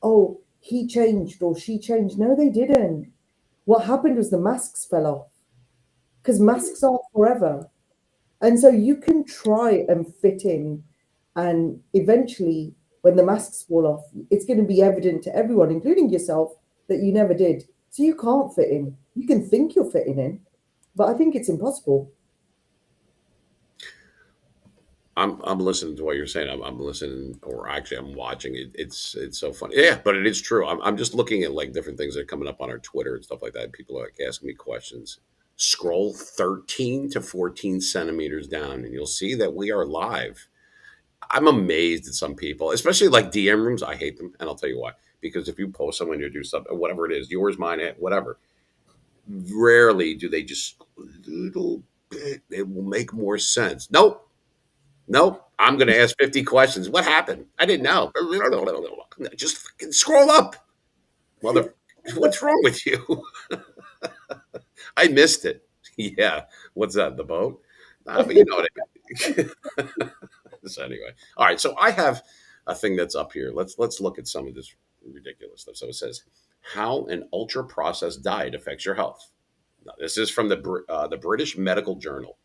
oh, he changed or she changed. No, they didn't. What happened was the masks fell off because masks aren't forever. And so you can try and fit in, and eventually, when the masks fall off, it's going to be evident to everyone, including yourself, that you never did. So you can't fit in. You can think you're fitting in, but I think it's impossible. I'm listening to what you're saying. I'm listening, or actually, I'm watching it. It's so funny. Yeah, but it is true. I'm just looking at like different things that are coming up on our Twitter and stuff like that. People are like asking me questions. Scroll 13 to 14 centimeters down, and you'll see that we are live. I'm amazed at some people, especially like DM rooms. I hate them, and I'll tell you why. Because if you post someone to do something, whatever it is, yours, mine, whatever, rarely do they just a little bit. It will make more sense. Nope, nope. I'm going to ask 50 questions. What happened? I didn't know. Just fucking scroll up, mother. What's wrong with you? I missed it. Yeah. What's that? The boat? But you know what I mean. So anyway, all right. So I have a thing that's up here. Let's look at some of this ridiculous stuff. So it says how an ultra processed diet affects your health. Now, this is from the British Medical Journal.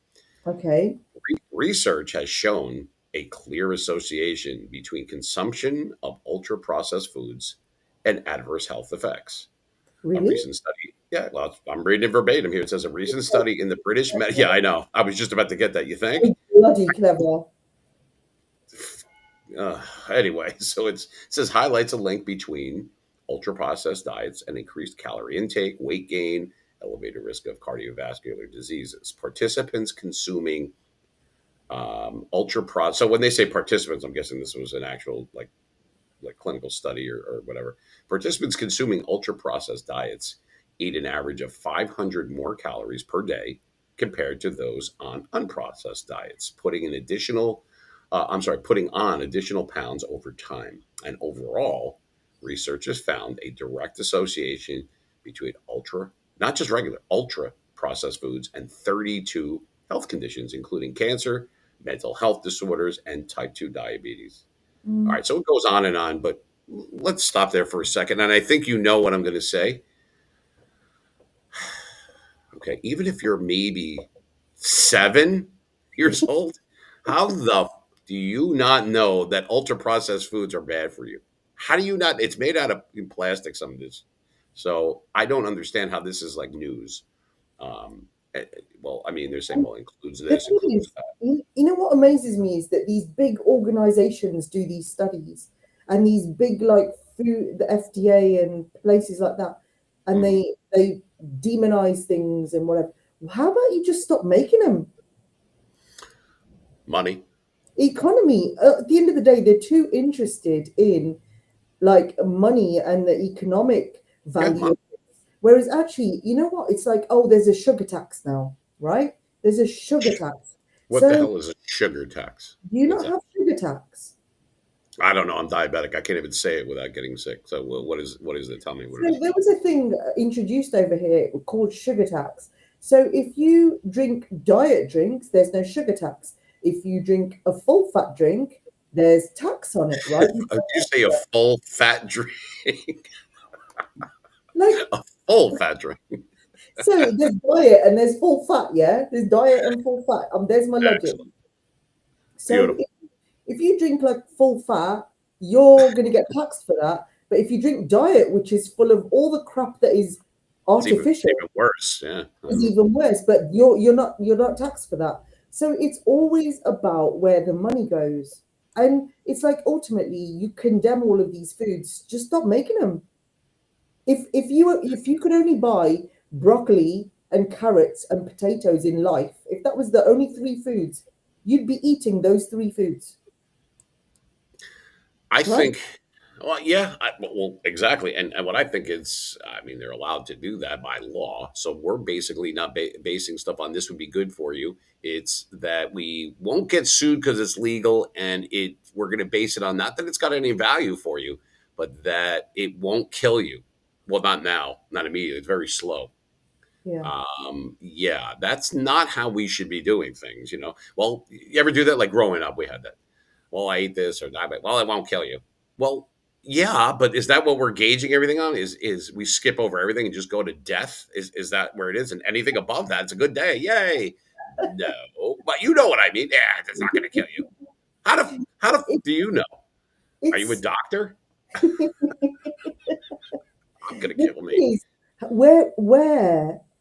Okay. Research has shown a clear association between consumption of ultra processed foods and adverse health effects. A Really? recent study, yeah, well, I'm reading it verbatim here. It says a recent study in the yeah, I know. I was just about to get that. You think? Bloody clever. Uh, anyway, so it says highlights a link between ultra processed diets and increased calorie intake, weight gain, elevated risk of cardiovascular diseases. Participants consuming Ultra pro. So when they say participants, I'm guessing this was an actual like clinical study or whatever. Participants consuming ultra processed diets eat an average of 500 more calories per day compared to those on unprocessed diets, putting on additional pounds over time. And overall, research has found a direct association between not just regular, ultra processed foods and 32 health conditions, including cancer, mental health disorders, and type 2 diabetes. All Mm. right, so it goes on and on, but let's stop there for a second. And I think you know what I'm going to say. Okay, even if you're maybe 7 years old, how the do you not know that ultra processed foods are bad for you? How do you not? It's made out of plastic. Some of this, so I don't understand how this is like news. Well, I mean, they're saying And well includes the this, thing includes is, that. you know what amazes me is that these big organizations do these studies, and these big like food, the FDA and places like that, and Mhm. they demonize things and whatever. How about you just stop making them? Money. Economy. At the end of the day, they're too interested in like money and the economic Yeah, value. money. Whereas actually, you know what? It's like, oh, there's a sugar tax now, right? There's a sugar tax. What the So hell is a sugar tax? do you What's not that? have sugar tax? I don't know. I'm diabetic. I can't even say it without getting sick. So what is it? Tell me what it So is. there was a thing introduced over here called sugar tax. So if you drink diet drinks, there's no sugar tax. If you drink a full fat drink, there's tax on it, right? Did you say a full fat drink? Like, A full fat drink. so there's diet and there's full fat, yeah? There's diet and full fat. There's my logic. Excellent. So Beautiful. if you drink like full fat, you're going to get taxed for that. But if you drink diet, which is full of all the crap that is It's even artificial, worse. Yeah. I is don't know. even worse. But you're not taxed for that. So it's always about where the money goes. And it's like ultimately you condemn all of these foods. Just stop making them. If you could only buy broccoli and carrots and potatoes in life, if that was the only three foods, you'd be eating those three foods, I right? think, well, yeah, well, exactly. And what I think is, I mean, they're allowed to do that by law. So we're basically not basing stuff on this would be good for you. It's that we won't get sued because it's legal, and we're going to base it on not that it's got any value for you, but that it won't kill you. Well, not now, not immediately. It's very slow. Yeah. Yeah, that's not how we should be doing things. Well, you ever do that? Like growing up, we had that. Well, I eat this or that, but well, it won't kill you. Well, yeah, but is that what we're gauging everything on? Is we skip over everything and just go to death? Is that where it is? And anything above that, it's a good day. Yay. No, but you know what I mean. Yeah, it's not going to kill you. How It, do you know? Are you a it's doctor? I'm going to the kill me. thing is,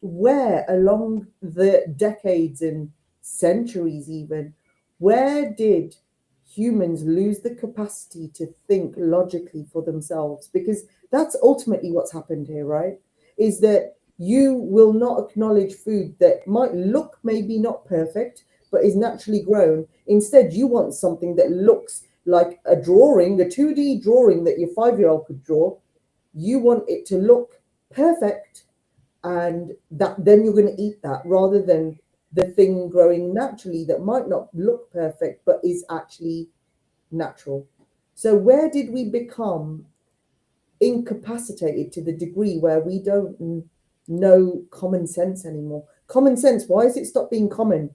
where along the decades and centuries even, where did humans lose the capacity to think logically for themselves? Because that's ultimately what's happened here, right? Is that you will not acknowledge food that might look maybe not perfect, but is naturally grown. Instead, you want something that looks like a drawing, a 2D drawing that your 5-year-old could draw. You want it to look perfect, and that then you're going to eat that rather than the thing growing naturally that might not look perfect but is actually natural. So where did we become incapacitated to the degree where we don't know common sense anymore? Common sense, why has it stopped being common?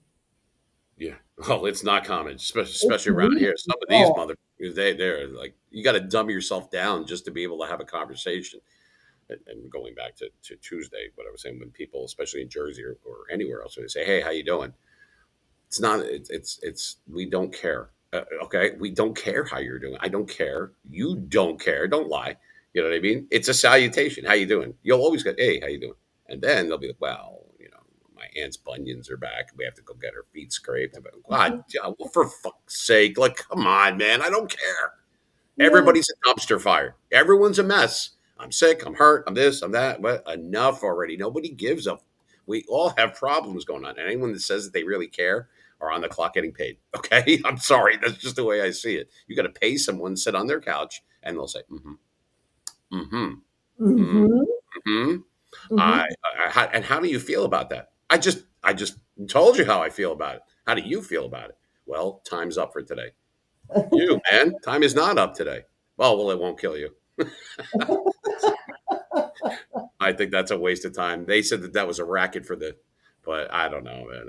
Yeah. Well, it's not common, It's especially around really here. Some of these not. motherfuckers, they're like, you got to dumb yourself down just to be able to have a conversation. And going back to Tuesday, what I was saying, when people, especially in Jersey or anywhere else, when they say, "Hey, how you doing?" It's not. It's. We don't care. Okay, we don't care how you're doing. I don't care. You don't care. Don't lie. You know what I mean? It's a salutation. How you doing? You'll always go, "Hey, how you doing?" And then they'll be like, "Well, my aunt's bunions are back. We have to go get her feet scraped." I'm like, God, yeah, well, for fuck's sake! Like, come on, man. I don't care. Yeah. Everybody's a dumpster fire. Everyone's a mess. I'm sick. I'm hurt. I'm this. I'm that. But enough already. Nobody gives a. We all have problems going on. And anyone that says that they really care, are on the clock getting paid. Okay, I'm sorry, that's just the way I see it. You got to pay someone to sit on their couch, and they'll say, mm-hmm, mm-hmm, Mm-hmm. mm-hmm. Mm-hmm. And how do you feel about that? I just told you how I feel about it. How do you feel about it? Well, time's up for today. You, man, time is not up today. Well, it won't kill you. I think that's a waste of time. They said that that was a racket for the, but I don't know, man.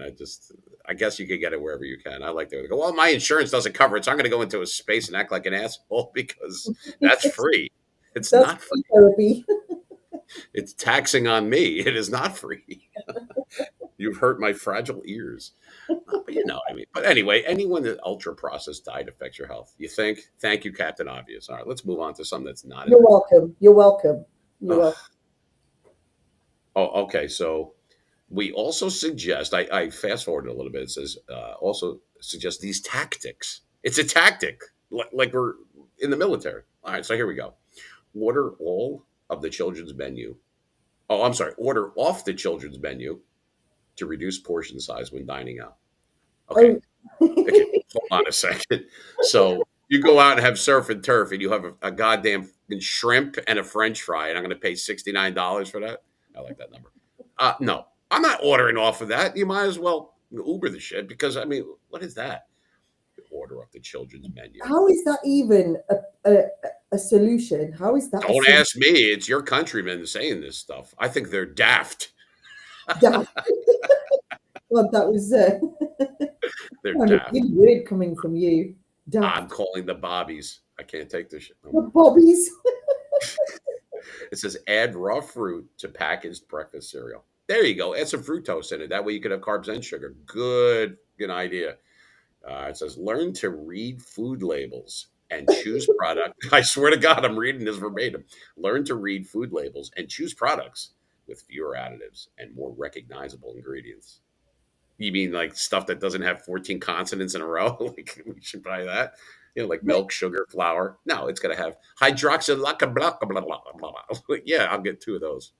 I guess you could get it wherever you can. I like to go, well, my insurance doesn't cover it, so I'm going to go into a space and act like an asshole because that's free. It's That's not free. free therapy. It's taxing on me. It is not free. You've hurt my fragile ears. But you know what I mean. But anyway, anyone that ultra processed diet affects your health. You think? Thank you, Captain Obvious. All right, let's move on to something that's not as You're bad. welcome. You're welcome. You're Ugh. welcome. Oh, okay. So we also suggest, I fast forwarded a little bit. It says, also suggest these tactics. It's a tactic, like we're in the military. All right, so here we go. Order all of the children's menu. Oh, I'm sorry. Order off the children's menu to reduce portion size when dining out. Okay. Oh, Okay. Hold on a second. So you go out and have surf and turf and you have a goddamn fucking shrimp and a French fry, and I'm going to pay $69 for that. I like that number. No, I'm not ordering off of that. You might as well Uber the shit because, I mean, what is that? Order off the children's menu. how is that even a solution? How is that a Don't solution? ask me. It's your countrymen saying this stuff. I think they're daft. God, that was They're kind of daft. really weird coming from you. I'm Daft. calling the bobbies. I can't take this shit no The more. bobbies. It says add raw fruit to packaged breakfast cereal. There you go. Add some fructose in it. That way you could have carbs and sugar. Good idea. It says learn to read food labels and choose product. I swear to God, I'm reading this verbatim. Learn to read food labels and choose products with fewer additives and more recognizable ingredients. You mean like stuff that doesn't have 14 consonants in a row? Like we should buy that? You know, like But milk, sugar, flour. No, it's going to have hydroxyl, blah, blah, blah, blah, blah, blah. Yeah, I'll get two of those.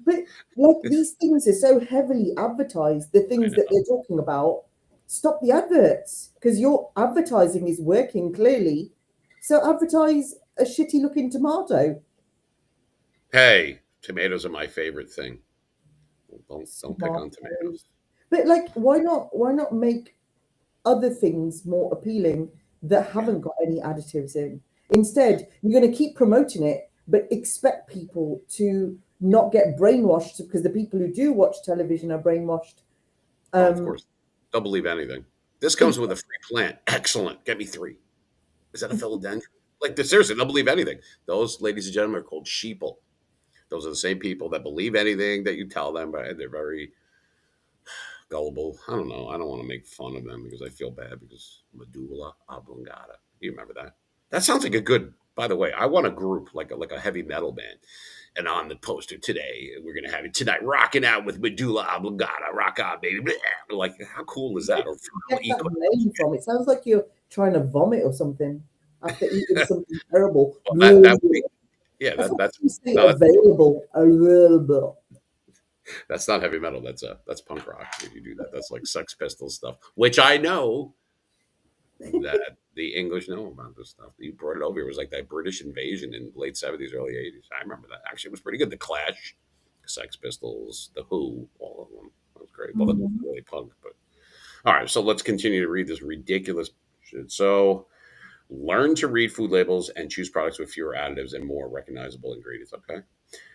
but like these things are so heavily advertised, the I things that know. they're talking about, stop the adverts because your advertising is working clearly. So advertise a shitty looking tomato. Hey, tomatoes are my favorite thing. Don't pick on Tomatoes. tomatoes. But like why not make other things more appealing that Yeah. haven't got any additives in? Instead, you're going to keep promoting it, but expect people to not get brainwashed because the people who do watch television are brainwashed. Oh, of Um, course. Don't believe anything. This comes ex- with a free plant. Excellent. Get me three. Is that a philodendron? Like, seriously, don't believe anything. Those, ladies and gentlemen, are called sheeple. Those are the same people that believe anything that you tell them, but they're very gullible. I don't know. I don't want to make fun of them because I feel bad because medulla oblongata. You remember that? That sounds like a good. By the way, I want a group like a heavy metal band, and on the poster today, we're gonna have it tonight, rocking out with medulla oblongata. Rock on, baby. Blah. Like, how cool is where that? did Or you feral get that equinox. name from? It sounds like you're trying to vomit or something after eating something terrible. Well, that would be yeah. I thought That's you say no, available, available. that's not heavy metal. That's punk rock. If you do that, that's like Sex Pistols stuff, which I know that the English know about this stuff. You brought it over. It was like that British invasion in the late 70s, early 80s. I remember that. Actually, it was pretty good. The Clash, the Sex Pistols, the Who, all of them. That was great. Well, that was Mhm. really punk. But all right, so let's continue to read this ridiculous shit. So learn to read food labels and choose products with fewer additives and more recognizable ingredients. Okay.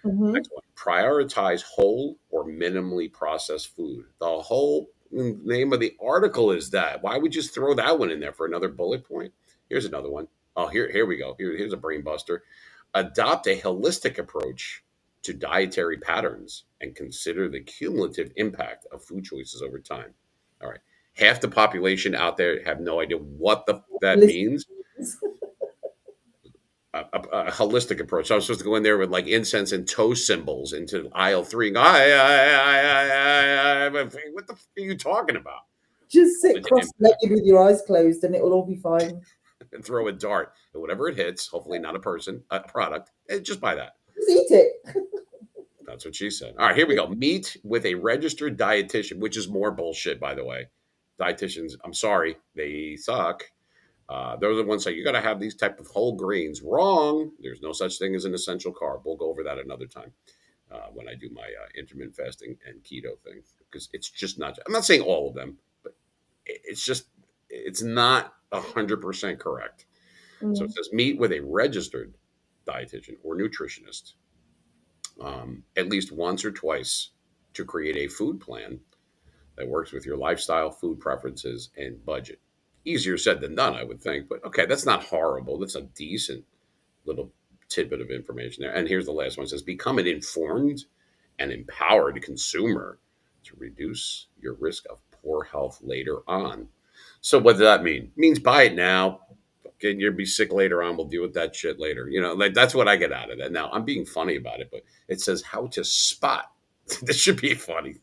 Mhm. Next one. Prioritize whole or minimally processed food. The whole name of the article is that. Why would you just throw that one in there for another bullet point? Here's another one. Oh, here we go. Here's a brain buster. Adopt a holistic approach to dietary patterns and consider the cumulative impact of food choices over time. All right. Half the population out there have no idea what that Listen, means. A holistic approach. So I was supposed to go in there with like incense and toast symbols into aisle three and go, what the f- are you talking about? just sit Cumulative impact cross-legged with your eyes closed, and it'll all be fine. and throw a dart and whatever it hits, hopefully not a person, a product, just buy that. Just eat it. That's what she said. All right, here we go. Meet with a registered dietitian, which is more bullshit, by the way. Dietitians, I'm sorry, they suck. They're the ones say you got to have these type of whole grains. Wrong. There's no such thing as an essential carb. We'll go over that another time when I do my intermittent fasting and keto thing because it's just not. I'm not saying all of them, but it's just it's not 100% correct. So it Mm. says meet with a registered dietitian or nutritionist at least once or twice to create a food plan that works with your lifestyle, food preferences, and budget. Easier said than done, I would think, but okay, that's not horrible. That's a decent little tidbit of information there. And here's the last one: it says become an informed and empowered consumer to reduce your risk of poor health later on. So what does that mean? It means buy it now. Okay, you'll be sick later on. We'll deal with that shit later. Like that's what I get out of that. Now I'm being funny about it, but it says how to spot. This should be funny.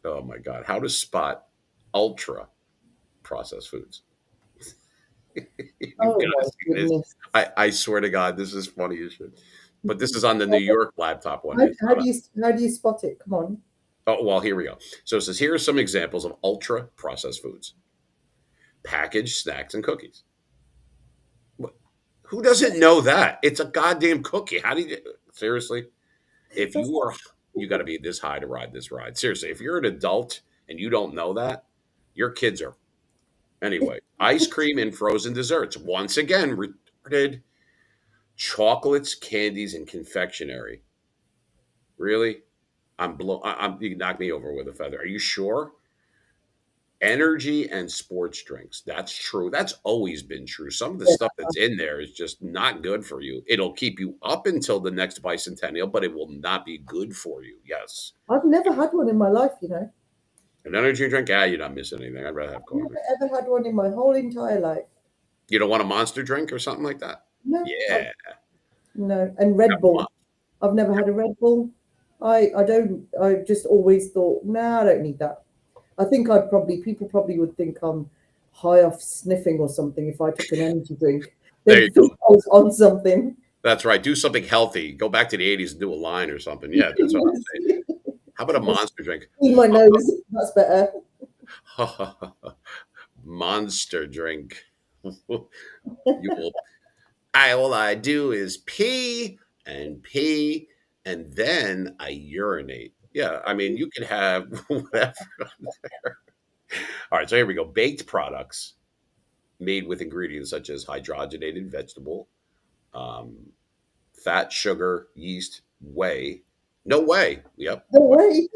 Oh my god, how to spot ultra processed foods. You've Oh got to my see this. goodness. I swear to God, this is funny as shit. But this is on the New York laptop one. How, It's how not do you how do you spot it? Come on. oh, well, here we go. So it says here are some examples of ultra processed foods: packaged snacks and cookies. What- Who doesn't know that? It's a goddamn cookie. How do you seriously? If That's you are, not, you got to be this high to ride this ride. Seriously, if you're an adult and you don't know that, your kids are. Anyway, ice cream and frozen desserts. Once again, retarded chocolates, candies, and confectionery. Really? You can knock me over with a feather. Are you sure? Energy and sports drinks. That's true. That's always been true. Some of the stuff that's in there is just not good for you. It'll keep you up until the next bicentennial, but it will not be good for you. Yes. I've never had one in my life, you know. An energy drink, you're not missing anything. I'd rather have I've never coffee. ever had one in my whole entire life. You don't want a monster drink or something like that? No, Yeah. no. And Red Bull. I've never had a Red Bull. I don't. I just always thought, nah, I don't need that. I think I'd probably people probably would think I'm high off sniffing or something if I took an energy drink. There They'd you go. think I was on something. That's right. Do something healthy. Go back to the 80s and do a line or something. Yeah, that's what I'm saying. How about a monster drink? In my nose. That's better. Monster drink. You will. All I do is pee and pee, and then I urinate. Yeah, I mean, you can have whatever. All right, so here we go. Baked products made with ingredients such as hydrogenated vegetable, um, fat, sugar, yeast, whey. No way. Yep. No way.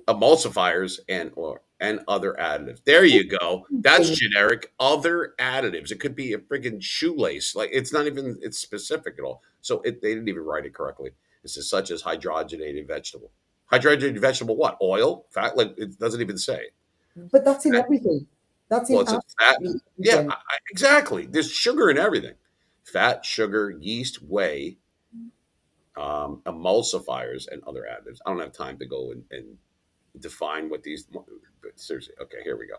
Emulsifiers and other additives. There you go. That's generic. Other additives. It could be a friggin' shoelace. Like it's not even it's specific at all. So they didn't even write it correctly. This is such as hydrogenated vegetable. Hydrogenated vegetable what? Oil? Fat? Like it doesn't even say. But that's in Fat. everything. That's Well, in it says fat. absolutely Yeah, everything. exactly. There's sugar in everything. Fat, sugar, yeast, whey, emulsifiers, and other additives. I don't have time to go and define what these. But seriously, okay, here we go.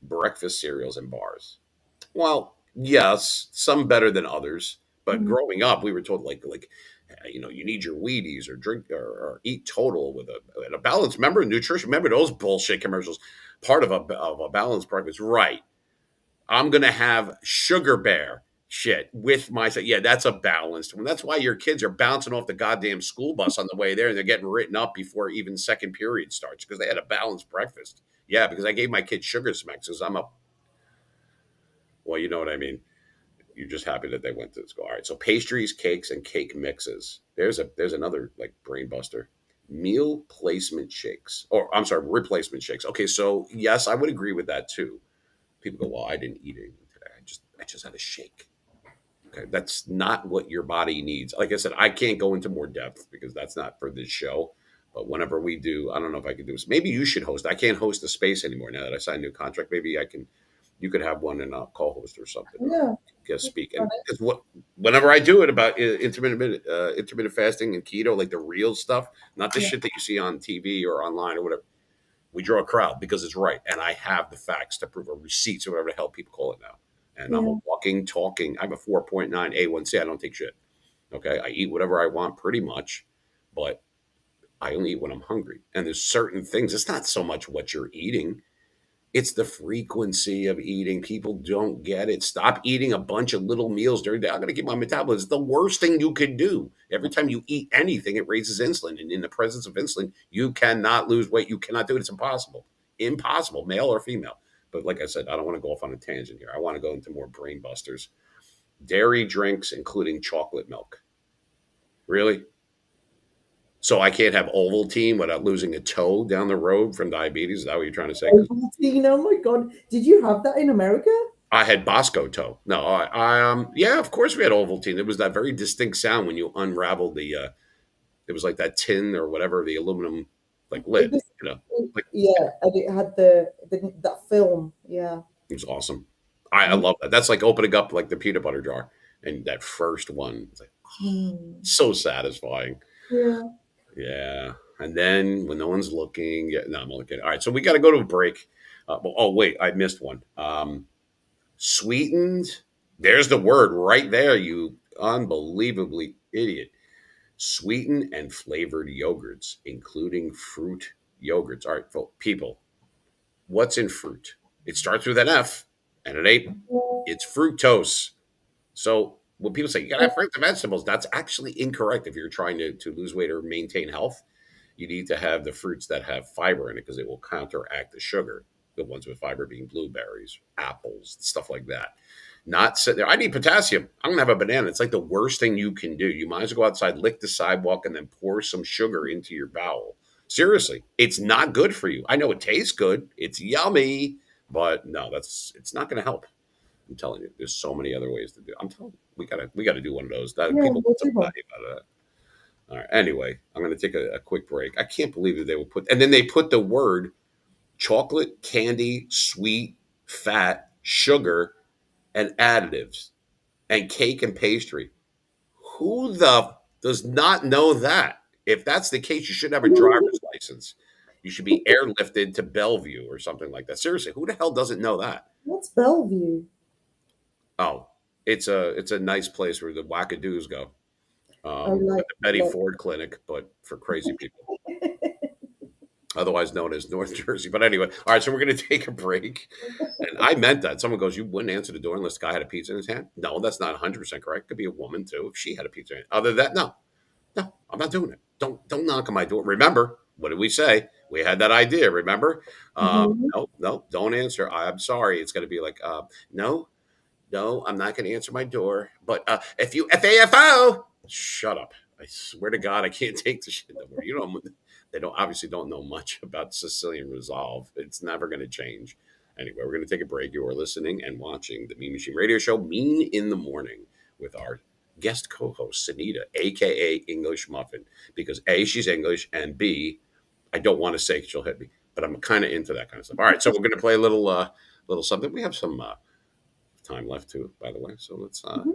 Breakfast cereals and bars. Well, yes, some better than others. But Mhm. growing up, we were told you need your Wheaties or drink or eat total with a balanced. Remember nutrition. Remember those bullshit commercials. Part of a balanced breakfast, right? I'm gonna have sugar bear shit with my yeah, that's a balanced one. That's why your kids are bouncing off the goddamn school bus on the way there and they're getting written up before even second period starts because they had a balanced breakfast. Yeah, because I gave my kids sugar smacks because I'm a well, you know what I mean. You're just happy that they went to school. All right. So pastries, cakes, and cake mixes. There's another like brain buster. Meal placement shakes. Or I'm sorry, replacement shakes. Okay, so yes, I would agree with that too. People go, well, I didn't eat anything today. I just had a shake. Okay, that's not what your body needs. Like I said, I can't go into more depth because that's not for this show. But whenever we do, I don't know if I can do this. Maybe you should host. I can't host the space anymore now that I signed a new contract. Maybe I can. You could have one and I'll co-host or something or Yeah. guest speak. And because whenever I do it about intermittent fasting and keto, like the real stuff, not the Yeah. shit that you see on TV or online or whatever, we draw a crowd because it's right, and I have the facts to prove or receipts or whatever the hell people call it now. And I'm a Yeah. walking, talking. I'm a 4.9 A1C. I don't take shit. Okay, I eat whatever I want pretty much, but I only eat when I'm hungry. And there's certain things. It's not so much what you're eating. It's the frequency of eating. People don't get it. Stop eating a bunch of little meals during the day. I'm going to keep my metabolism. It's the worst thing you could do. Every time you eat anything, it raises insulin. And in the presence of insulin, you cannot lose weight. You cannot do it. It's impossible. Impossible, male or female. But like I said, I don't want to go off on a tangent here. I want to go into more brain busters. Dairy drinks, including chocolate milk. Really? So I can't have Ovaltine without losing a toe down the road from diabetes? Is that what you're trying to say? Because Ovaltine, oh my God. Did you have that in America? I had Bosco toe. No, yeah, of course we had Ovaltine. It was that very distinct sound when you unraveled the, it was like that tin or whatever, the aluminum like It lid, was, like yeah, and it had that film. Yeah. it was awesome. I love that. That's like opening up like the peanut butter jar and that first one. It's like Mm. so satisfying. Yeah. Yeah. And then when no one's looking, yeah, no, I'm only kidding. All right, so we got to go to a break. Oh wait, I missed one. Sweetened. There's the word right there, you unbelievably idiot. Sweetened and flavored yogurts, including fruit yogurts. All right, people, what's in fruit? It starts with an F and an ain't. It's fructose. So when people say you gotta have fruits and vegetables, that's actually incorrect if you're trying to lose weight or maintain health. You need to have the fruits that have fiber in it because it will counteract the sugar. The ones with fiber being blueberries, apples, stuff like that. Not sit there. I need potassium. I'm gonna have a banana. It's like the worst thing you can do. You might as well go outside, lick the sidewalk, and then pour some sugar into your bowel. Seriously, it's not good for you. I know it tastes good. It's yummy, but no, it's not gonna help. I'm telling you, there's so many other ways to do it. I'm telling you, we gotta do one of those. That Yeah, people we'll want do some one. value out of that. All right. Anyway, I'm going to take a quick break. I can't believe that they would put, and then they put the word chocolate, candy, sweet, fat, sugar, and additives, and cake and pastry. Who the does not know that? If that's the case, you should have a driver's license. You should be airlifted to Bellevue or something like that. Seriously, who the hell doesn't know that? What's Bellevue? Oh, it's a nice place where the wackadoos go. Oh, At the Betty like Ford Clinic, but for crazy people, otherwise known as North Jersey. But anyway, all right, so we're going to take a break. And I meant that. Someone goes, you wouldn't answer the door unless the guy had a pizza in his hand? No, that's not 100% correct. Could be a woman too if she had a pizza in it. Other than that, no, no, I'm not doing it. Don't knock on my door. Remember, what did we say? We had that idea, remember? Mhm. No, no, don't answer. I'm sorry. It's going to be like, no, no, I'm not going to answer my door. But if you FAFO, shut up. I swear to God, I can't take the shit no more. You don't. They don't obviously don't know much about Sicilian resolve. It's never going to change. Anyway, we're going to take a break. You are listening and watching the Mean Machine Radio Show, Mean in the Morning, with our guest co-host Sunita, aka English Muffin, because A, she's English, and B, I don't want to say she'll hit me, but I'm kind of into that kind of stuff. All right, so we're going to play a little something. We have some time left too, by the way. So Mhm.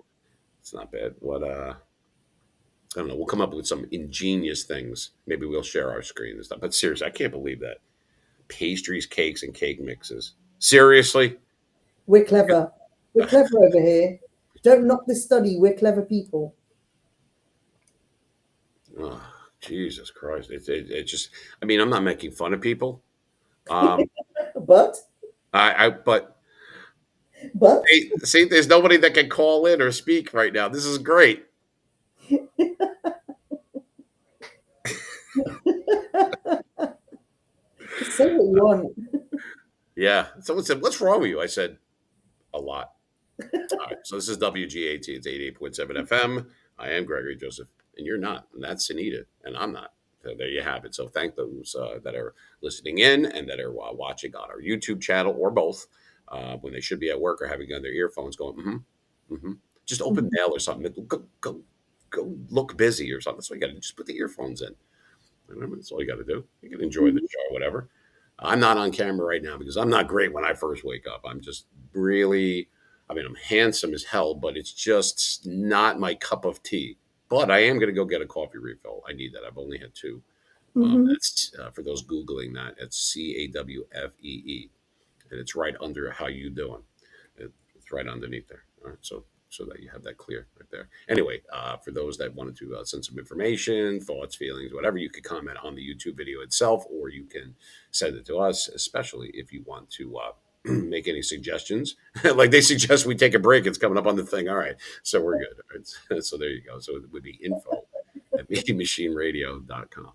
it's not bad. What I don't know. We'll come up with some ingenious things. Maybe we'll share our screen and stuff. But seriously, I can't believe that pastries, cakes, and cake mixes. Seriously, We're clever. We're clever over here. Don't knock this study. We're clever people. oh, Jesus Christ! It just. I mean, I'm not making fun of people. Um, But, but but, see, there's nobody that can call in or speak right now. This is great. just say what you want. Yeah. Someone said, "What's wrong with you?" I said, "A lot." All right, so this is WGAT. It's 88.7 FM. I am Gregory Joseph, and you're not. And that's Sunita, and I'm not. So there you have it. So thank those that are listening in and that are watching on our YouTube channel or both when they should be at work or having on their earphones going, mm-hmm. Just open mail or something. Go look busy or something. That's what you got to just put the earphones in. Remember, that's all you got to do. You can enjoy the Mhm. show or whatever. I'm not on camera right now because I'm not great when I first wake up. I'm just really, I mean, I'm handsome as hell, but it's just not my cup of tea. But I am going to go get a coffee refill. I need that. I've only had two. Mhm. That's for those Googling that. It's CAWFEE. And it's right under how you doing. It's right underneath there. All right. So so that you have that clear right there. Anyway, for those that wanted to send some information, thoughts, feelings, whatever, you could comment on the YouTube video itself, or you can send it to us, especially if you want to make any suggestions. Like they suggest we take a break. It's coming up on the thing. All right. So we're good. All right. So there you go. So it would be info@machineradio.com.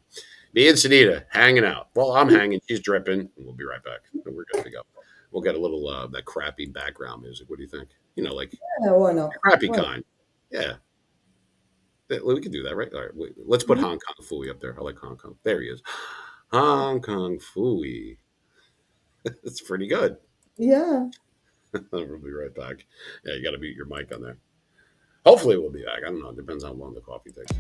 Me and Sunita hanging out. Well, I'm hanging. She's dripping. And we'll be right back. And we're good to go. We'll get a little that crappy background music. What do you think? Like Yeah, why not? crappy Why kind. Yeah. We can do that, right? All right. Let's put not? Hong Kong Fooey up there. I like Hong Kong. There he is. Hong Kong Fooey. That's pretty good. Yeah. We'll be right back. Yeah, you got to mute your mic on there. Hopefully, we'll be back. I don't know. It depends how long the coffee takes.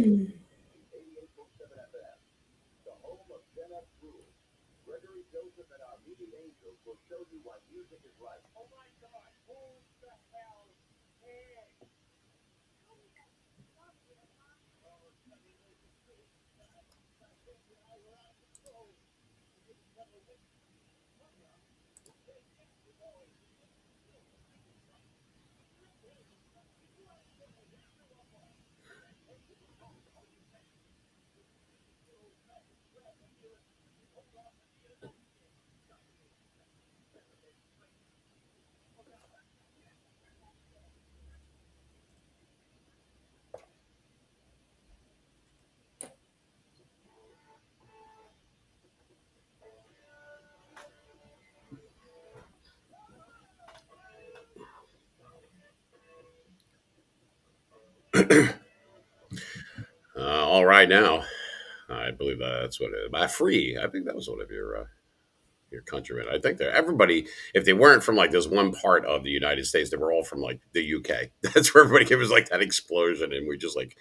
88.7 FM, the home of Gen X rules. Gregory Joseph and our meeting angels will show you why music is right. Oh my God, who the hell cares? All right now, I believe that's what it is. Free. I think that was one of your countrymen. I think they're everybody. If they weren't from like this one part of the United States, they were all from like the UK. That's where everybody. It was like that explosion, and we just like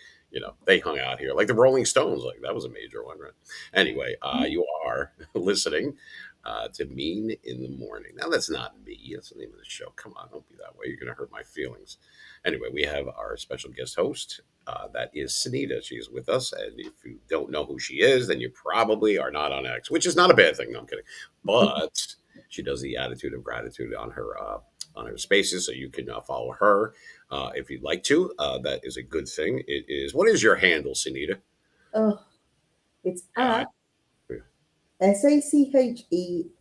they hung out here, like the Rolling Stones. Like that was a major one, right? Anyway, you are listening to Mean in the Morning. Now that's not me. That's the name of the show. Come on, don't be that way. You're gonna hurt my feelings. Anyway, we have our special guest host. That is Sunita. She's with us, and if you don't know who she is, then you probably are not on X, which is not a bad thing. No, I'm kidding, but she does the attitude of gratitude on her spaces, so you can follow her if you'd like to. That is a good thing. It is. What is your handle, Sunita? Oh, it's Yeah, at SACHE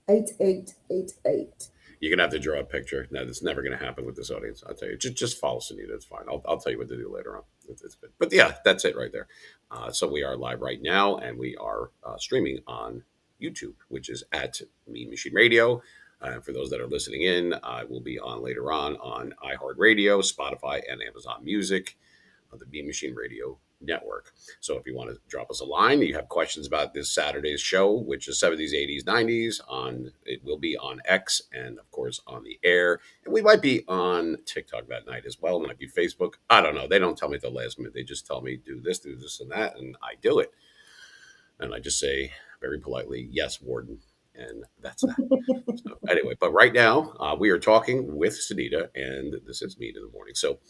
8888. you're gonna have to draw a picture. No, that's never gonna happen with this audience. I'll tell you. Just follow Sunita. It's fine. I'll tell you what to do later on. It's good. But yeah, that's it right there. So we are live right now, and we are streaming on YouTube, which is at Mean Machine Radio. For those that are listening in, I will be on later on iHeartRadio, Spotify, and Amazon Music of the Beam Machine Radio Network. So if you want to drop us a line, you have questions about this Saturday's show, which is 70s, 80s, 90s, it will be on X and of course on the air. And we might be on TikTok that night as well. It might be Facebook. I don't know. They don't tell me at the last minute. They just tell me do this, and that, and I do it. And I just say very politely, yes, Warden. And that's that. So anyway, but right now we are talking with Sunita, and this is Meet in the Morning. So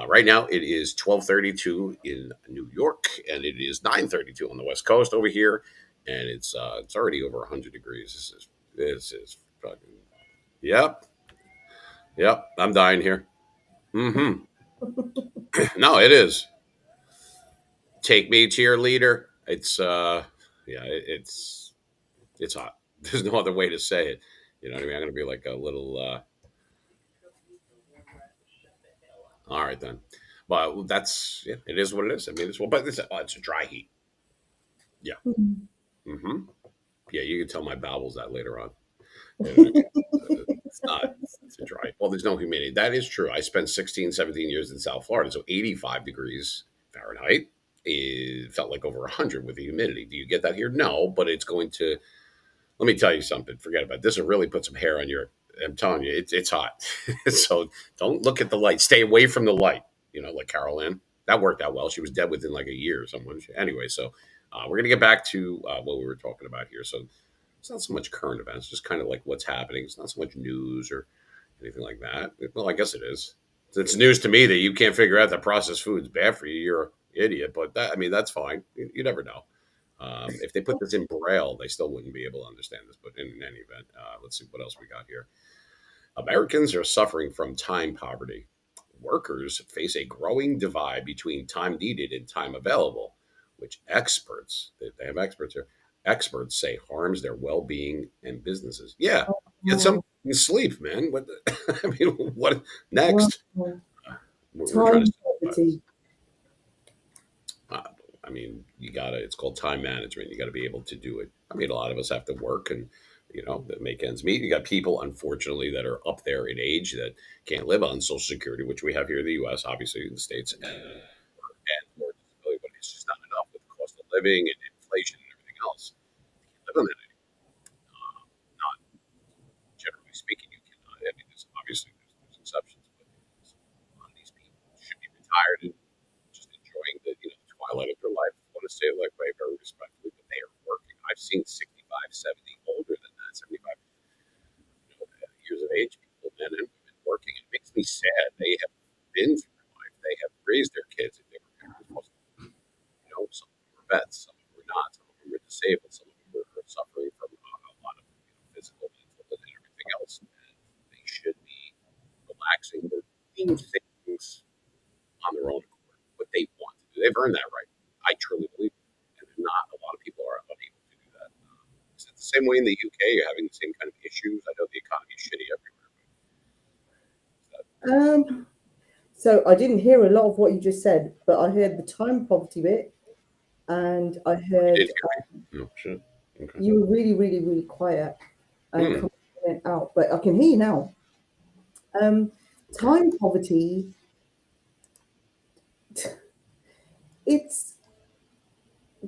right now it is 12:32 in New York, and it is 9:32 on the West Coast over here, and it's already over 100 degrees. This is fucking yep, yep. I'm dying here. Mm-hmm. No, it is. Take me to your leader. Yeah, it's hot. There's no other way to say it. You know what I mean? I'm gonna be like a little. All right then. Well, that's yeah, it is what it is. I mean, it's a dry heat. Yeah. Hmm. Yeah, you can tell my bowels that later on. You know what I mean? It's not. It's a dry. Well, there's no humidity. That is true. I spent 16, 17 years in South Florida, so 85 degrees Fahrenheit. It felt like over 100 with the humidity. Do you get that here? No, but it's going to. Let me tell you something. Forget about it. This will really put some hair on your. I'm telling you, it's hot. So don't look at the light. Stay away from the light. You know, like Carol Ann. That worked out well. She was dead within like a year or someone. Anyway, so we're gonna get back to what we were talking about here. So it's not so much current events, just kind of like what's happening. It's not so much news or anything like that. Well, I guess it is. It's news to me that you can't figure out that processed food is bad for you. You're an idiot. But that, I mean, that's fine. You never know. If they put this in Braille, they still wouldn't be able to understand this. But in any event, let's see what else we got here. Americans are suffering from time poverty. Workers face a growing divide between time needed and time available, which they have experts here, experts say harms their well being and businesses. Yeah, get some Oh, sleep, man. What the, I mean, what wow. next? We're trying to Time simplify this. poverty. Uh, I mean, it's called time management. You got to be able to do it. I mean, a lot of us have to work and, that make ends meet. You got people, unfortunately, that are up there in age that can't live on Social Security, which we have here in the U.S., obviously in the States, and more disability, but it's just not enough with the cost of living and inflation and everything else. You can't live on that anymore. Not generally speaking, you cannot. I mean, there's exceptions, but a lot of these people should be retired and just enjoying the twilight of their say it like very respectfully, but they are working. I've seen 65, 70, older than that, 75 years of age people, men and women, working. It makes me sad. They have been through life. They have raised their kids, and they were parents. Some of them were vets, some of them were not, some of them were disabled, some of them were suffering from a lot of physical, mental, and everything else. And they should be relaxing. They're doing things on their own accord, what they want to do. They've earned that right. I truly believe it. And they're not, a lot of people are unable to do that. Is it the same way in the UK? You're having the same kind of issues? I know the economy is shitty everywhere, but Um, so I didn't hear a lot of what you just said, but I heard the time poverty bit, and I you heard did hear me. No, shit. Okay. you were really, really, really quiet and Hmm. coming in and out, but I can hear you now. Um, Okay. Time poverty, it's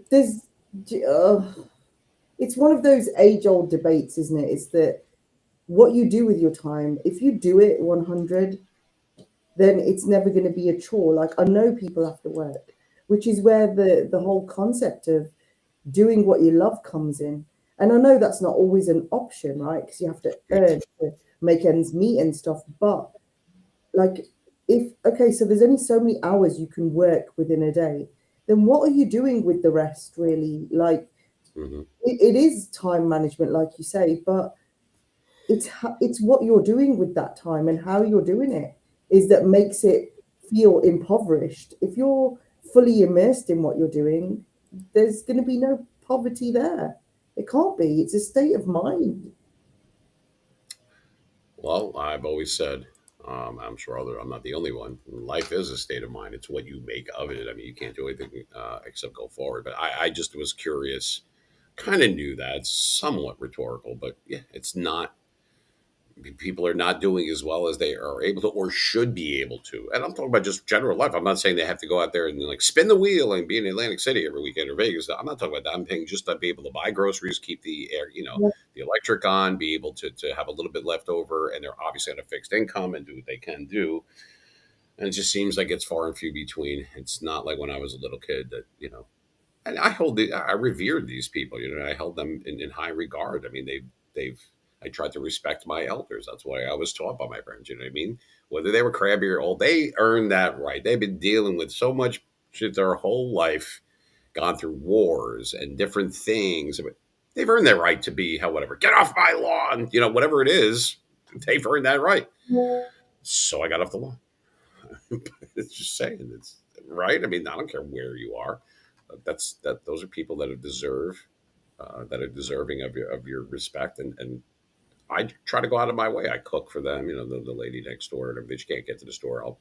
there's uh, it's one of those age-old debates, isn't it? It's that what you do with your time. If you do it 100, then it's never going to be a chore. Like I know people have to work, which is where the whole concept of doing what you love comes in. And I know that's not always an option, right? Because you have to earn to make ends meet and stuff. But like, if okay, so there's only so many hours you can work within a day. Then what are you doing with the rest, really? Like, Mm-hmm. it is time management, like you say, but it's what you're doing with that time and how you're doing it is that makes it feel impoverished. If you're fully immersed in what you're doing, there's going to be no poverty there. It can't be. It's a state of mind. Well, I've always said, I'm sure I'm not the only one. Life is a state of mind. It's what you make of it. I mean, you can't do anything except go forward. But I just was curious, kind of knew that. It's somewhat rhetorical, but yeah, it's not. People are not doing as well as they are able to or should be able to. And I'm talking about just general life. I'm not saying they have to go out there and like spin the wheel and be in Atlantic City every weekend or Vegas. I'm not talking about that. I'm paying just to be able to buy groceries, keep the air, Yeah. the electric on, be able to have a little bit left over. And they're obviously on a fixed income and do what they can do. And it just seems like it's far and few between. It's not like when I was a little kid that, and I revered these people. I held them in high regard. I mean, I tried to respect my elders. That's why I was taught by my parents. You know what I mean? Whether they were crabby or old, they earned that right. They've been dealing with so much shit their whole life, gone through wars and different things. But they've earned their right to be, whatever, get off my lawn, whatever it is, they've earned that right. So I got off the lawn. It's just saying, it's right. I mean, I don't care where you are. Those are people that are deserving of your respect, and I try to go out of my way. I cook for them. The lady next door, and if she can't get to the store, I'll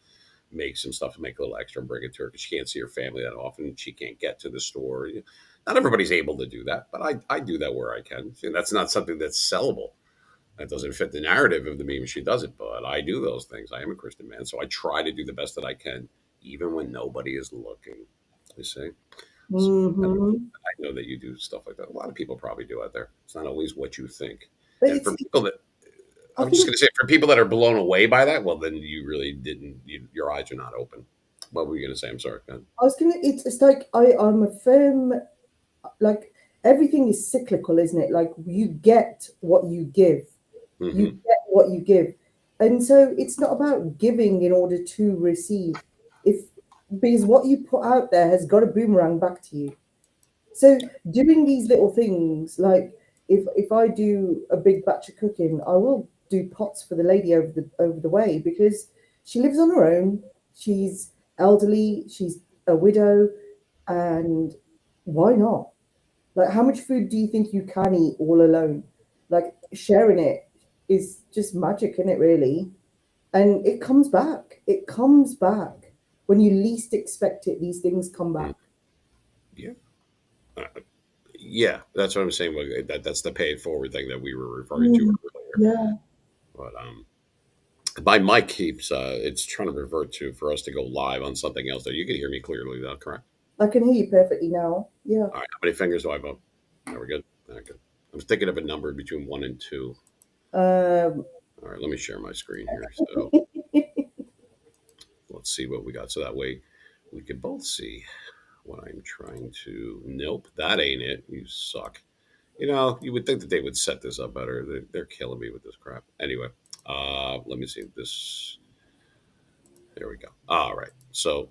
make some stuff and make a little extra and bring it to her because she can't see her family that often. She can't get to the store. Not everybody's able to do that, but I do that where I can. See, that's not something that's sellable. That doesn't fit the narrative of the meme. She does it, but I do those things. I am a Christian man, so I try to do the best that I can, even when nobody is looking. You see, so Hmm. I know that you do stuff like that. A lot of people probably do out there. It's not always what you think. But And for people that I I'm just think going to say, for people that are blown away by that, well, then you really didn't. Your eyes are not open. What were you going to say? I'm sorry. Go I was gonna. It's like I'm a firm, like everything is cyclical, isn't it? Like you get what you give. You Mm-hmm. get what you give. And so it's not about giving in order to receive. If Because what you put out there has got a boomerang back to you. So doing these little things, like if I do a big batch of cooking, I will do pots for the lady over the way because she lives on her own. She's elderly, she's a widow, and why not? Like, how much food do you think you can eat all alone? Like, sharing it is just magic, isn't it, really? And it comes back. It comes back. When you least expect it, these things come Mm. back. Yeah. Uh, yeah, that's what I'm saying. That's the pay it forward thing that we were referring to Mm, earlier. yeah, But my mic keeps it's trying to revert to for us to go live on something else. That you can hear me clearly, though, correct? I can hear you perfectly now. Yeah. All right. How many fingers do I have up? Are we good? Okay. I'm thinking of a number between one and two. Um, All right. Let me share my screen here. So let's see what we got. So that way we can both see. what I'm trying to. Nope, that ain't it. You suck. You know, you would think that they would set this up better. They're killing me with this crap. Anyway, let me see this. There we go. All right. So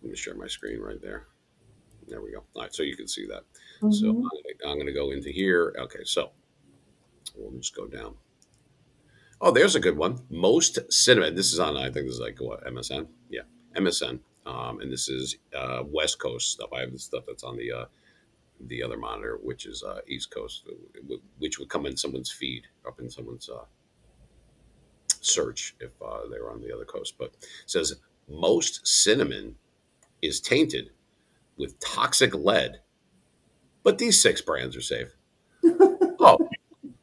let me share my screen right there. There we go. All right, so you can see that. So Hmm. I'm going to go into here. Okay, so we'll just go down. Oh, there's a good one. Most cinnamon. This is on. I think this is like what, MSN. Yeah, MSN. And this is West Coast stuff. I have the stuff that's on the other monitor, which is East Coast, which would come in someone's feed, up in someone's search if they were on the other coast. But it says most cinnamon is tainted with toxic lead, but these six brands are safe. Oh,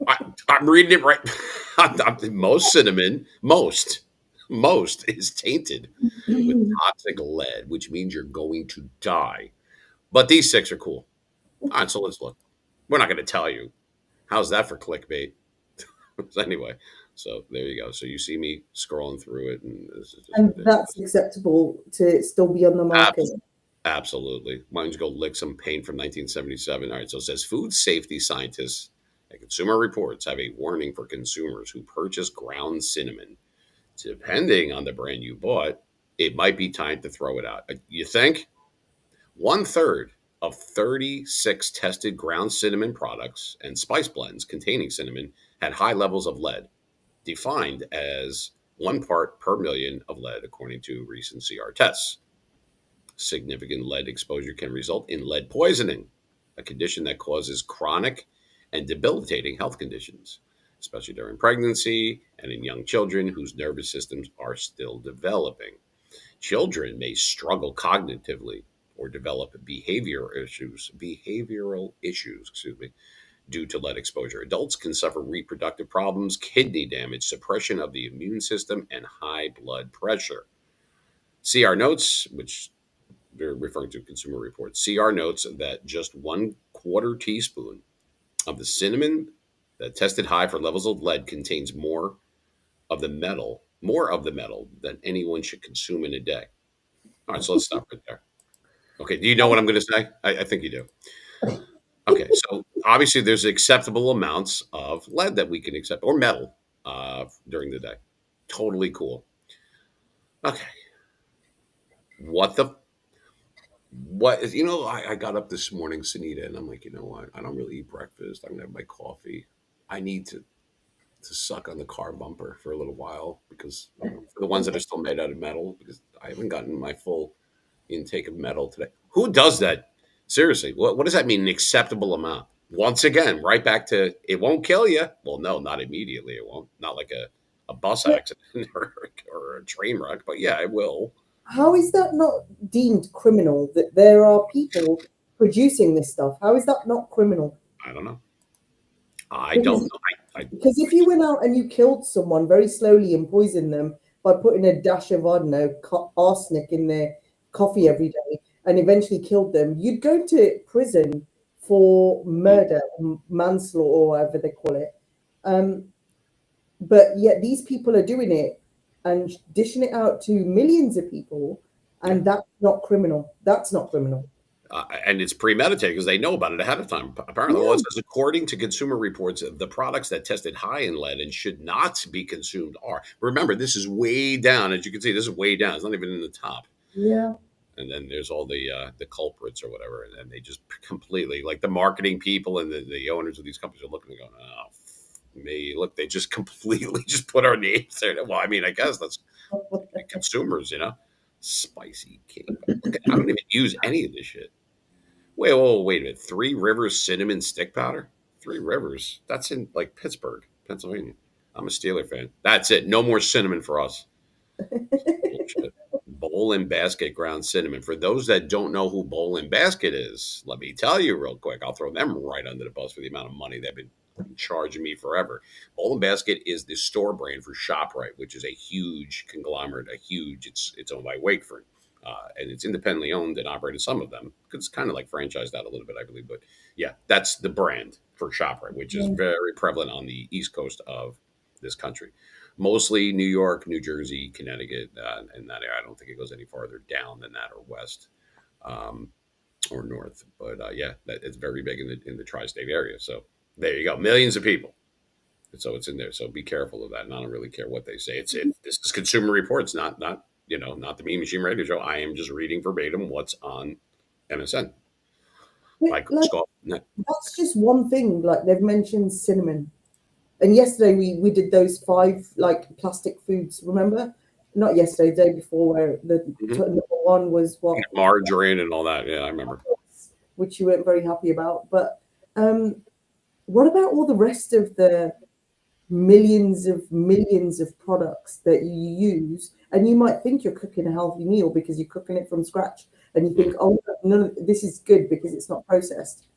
I, I'm reading it right. Most cinnamon, most is tainted with toxic lead, which means you're going to die. But these six are cool. All right, so let's look. We're not going to tell you. How's that for clickbait? Anyway, so there you go. So you see me scrolling through it, and this is just And ridiculous. that's acceptable to still be on the market. Abs- Absolutely. Why don't you go lick some paint from 1977? All right, so it says food safety scientists and Consumer Reports have a warning for consumers who purchase ground cinnamon. Depending on the brand you bought, it might be time to throw it out. You think? One third of 36 tested ground cinnamon products and spice blends containing cinnamon had high levels of lead, defined as 1 part per million of lead, according to recent CR tests. Significant lead exposure can result in lead poisoning, a condition that causes chronic and debilitating health conditions, especially during pregnancy and in young children whose nervous systems are still developing. Children may struggle cognitively or develop behavioral issues, excuse me, due to lead exposure. Adults can suffer reproductive problems, kidney damage, suppression of the immune system, and high blood pressure. CR notes, which they're referring to Consumer Reports, CR notes that just 1/4 teaspoon of the cinnamon that tested high for levels of lead contains more of the metal than anyone should consume in a day. All right, so let's stop right there. Okay, do you know what I'm going to say? I think you do. Okay, so obviously there's acceptable amounts of lead that we can accept or metal during the day. Totally cool. Okay, what the what is I got up this morning, Sunita, and I'm like, you know what? I don't really eat breakfast. I'm gonna have my coffee. I need to suck on the car bumper for a little while because for the ones that are still made out of metal, because I haven't gotten my full intake of metal today. Who does that? Seriously, what does that mean? An acceptable amount? Once again, right back to it won't kill you. Well, no, not immediately. It won't. Not like a bus But accident or a train wreck, but yeah, it will. how is that not deemed criminal that there are people producing this stuff? How is that not criminal? I don't know. I don't Because know. because if you went out and you killed someone very slowly and poisoned them by putting a dash of, I don't know, arsenic in their coffee every day and eventually killed them, you'd go to prison for murder, manslaughter, or whatever they call it. Um, but yet these people are doing it and dishing it out to millions of people, Yeah. and that's not criminal. That's not criminal. And it's premeditated because they know about it ahead of time. Apparently, well, it Yeah, says according to Consumer Reports, the products that tested high in lead and should not be consumed are. Remember, this is way down, as you can see. This is way down. It's not even in the top. yeah. And then there's all the culprits or whatever, and they just completely like the marketing people and the owners of these companies are looking and going, oh, me, look, they just completely just put our names there. Well, I mean, I guess that's consumers, spicy king. But look, I don't even use any of this shit. Wait a minute. Three Rivers cinnamon stick powder? Three Rivers? That's in like Pittsburgh, Pennsylvania. I'm a Steeler fan. That's it. No more cinnamon for us. Bullshit. Bowl and Basket ground cinnamon. For those that don't know who Bowl and Basket is, let me tell you real quick. I'll throw them right under the bus for the amount of money they've been charging me forever. Bowl and Basket is the store brand for ShopRite, which is a huge conglomerate. It's owned by Wakeford. And it's independently owned and operated, some of them. It's kind of like franchised out a little bit, I believe. But yeah, that's the brand for ShopRite, which is very prevalent on the East Coast of this country, mostly New York, New Jersey, Connecticut, and that area. I don't think it goes any farther down than that or west. Um, or north. But yeah, it's very big in the tri-state area. So there you go, millions of people. So it's in there. So be careful of that. And I don't really care what they say. This is Consumer Reports, not not the Mean Machine Radio Show. I am just reading verbatim what's on MSN But by Chris like Goff. that's just one thing. Like they've mentioned cinnamon. And yesterday we did those five like plastic foods, remember? Not yesterday, the day before, where the Mhm. number one was what, Margarine and all that. Yeah, I remember. which you weren't very happy about. But um, what about all the rest of the millions of products that you use? And you might think you're cooking a healthy meal because you're cooking it from scratch, and you Mm. think, oh, no, this is good because it's not processed,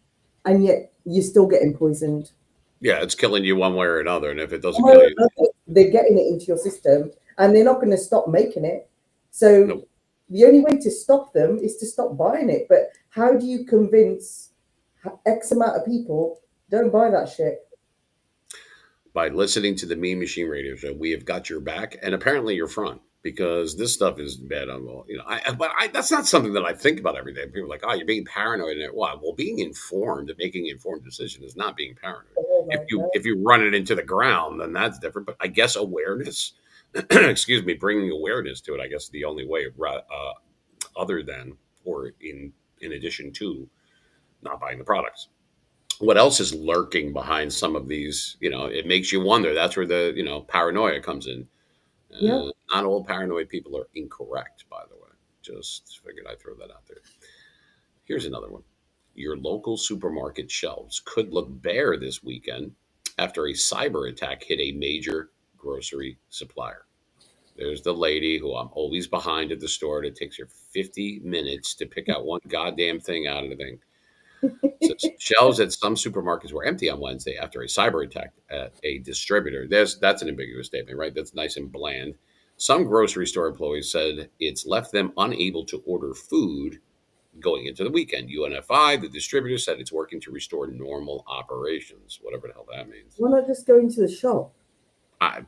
and yet you're still getting poisoned. Yeah, it's killing you one way or another. And if it doesn't One way kill or you, another, they're getting it into your system and they're not going to stop making it. no. So the only way to stop them is to stop buying it. But how do you convince X amount of people don't buy that shit? By listening to the Mean Machine Radio Show, we have got your back and apparently your front because this stuff is bad on all. But that's not something that I think about every day. People are like, oh, you're being paranoid. And why? Well, being informed and making an informed decision is not being paranoid. Oh If my you God. if you run it into the ground, then that's different. But I guess awareness, excuse me, bringing awareness to it, I guess the only way, other than or in addition to not buying the products. What else is lurking behind some of these? It makes you wonder. That's where the paranoia comes in. Yeah. Not all paranoid people are incorrect, by the way. Just figured I'd throw that out there. Here's another one. Your local supermarket shelves could look bare this weekend after a cyber attack hit a major grocery supplier. There's the lady who I'm always behind at the store. It takes her 50 minutes to pick out one goddamn thing out of the thing. Says shelves at some supermarkets were empty on Wednesday after a cyber attack at a distributor. That's an ambiguous statement, right? That's nice and bland. Some grocery store employees said it's left them unable to order food going into the weekend. UNFI, the distributor, said it's working to restore normal operations, whatever the hell that means. Why not just go into the shop? I,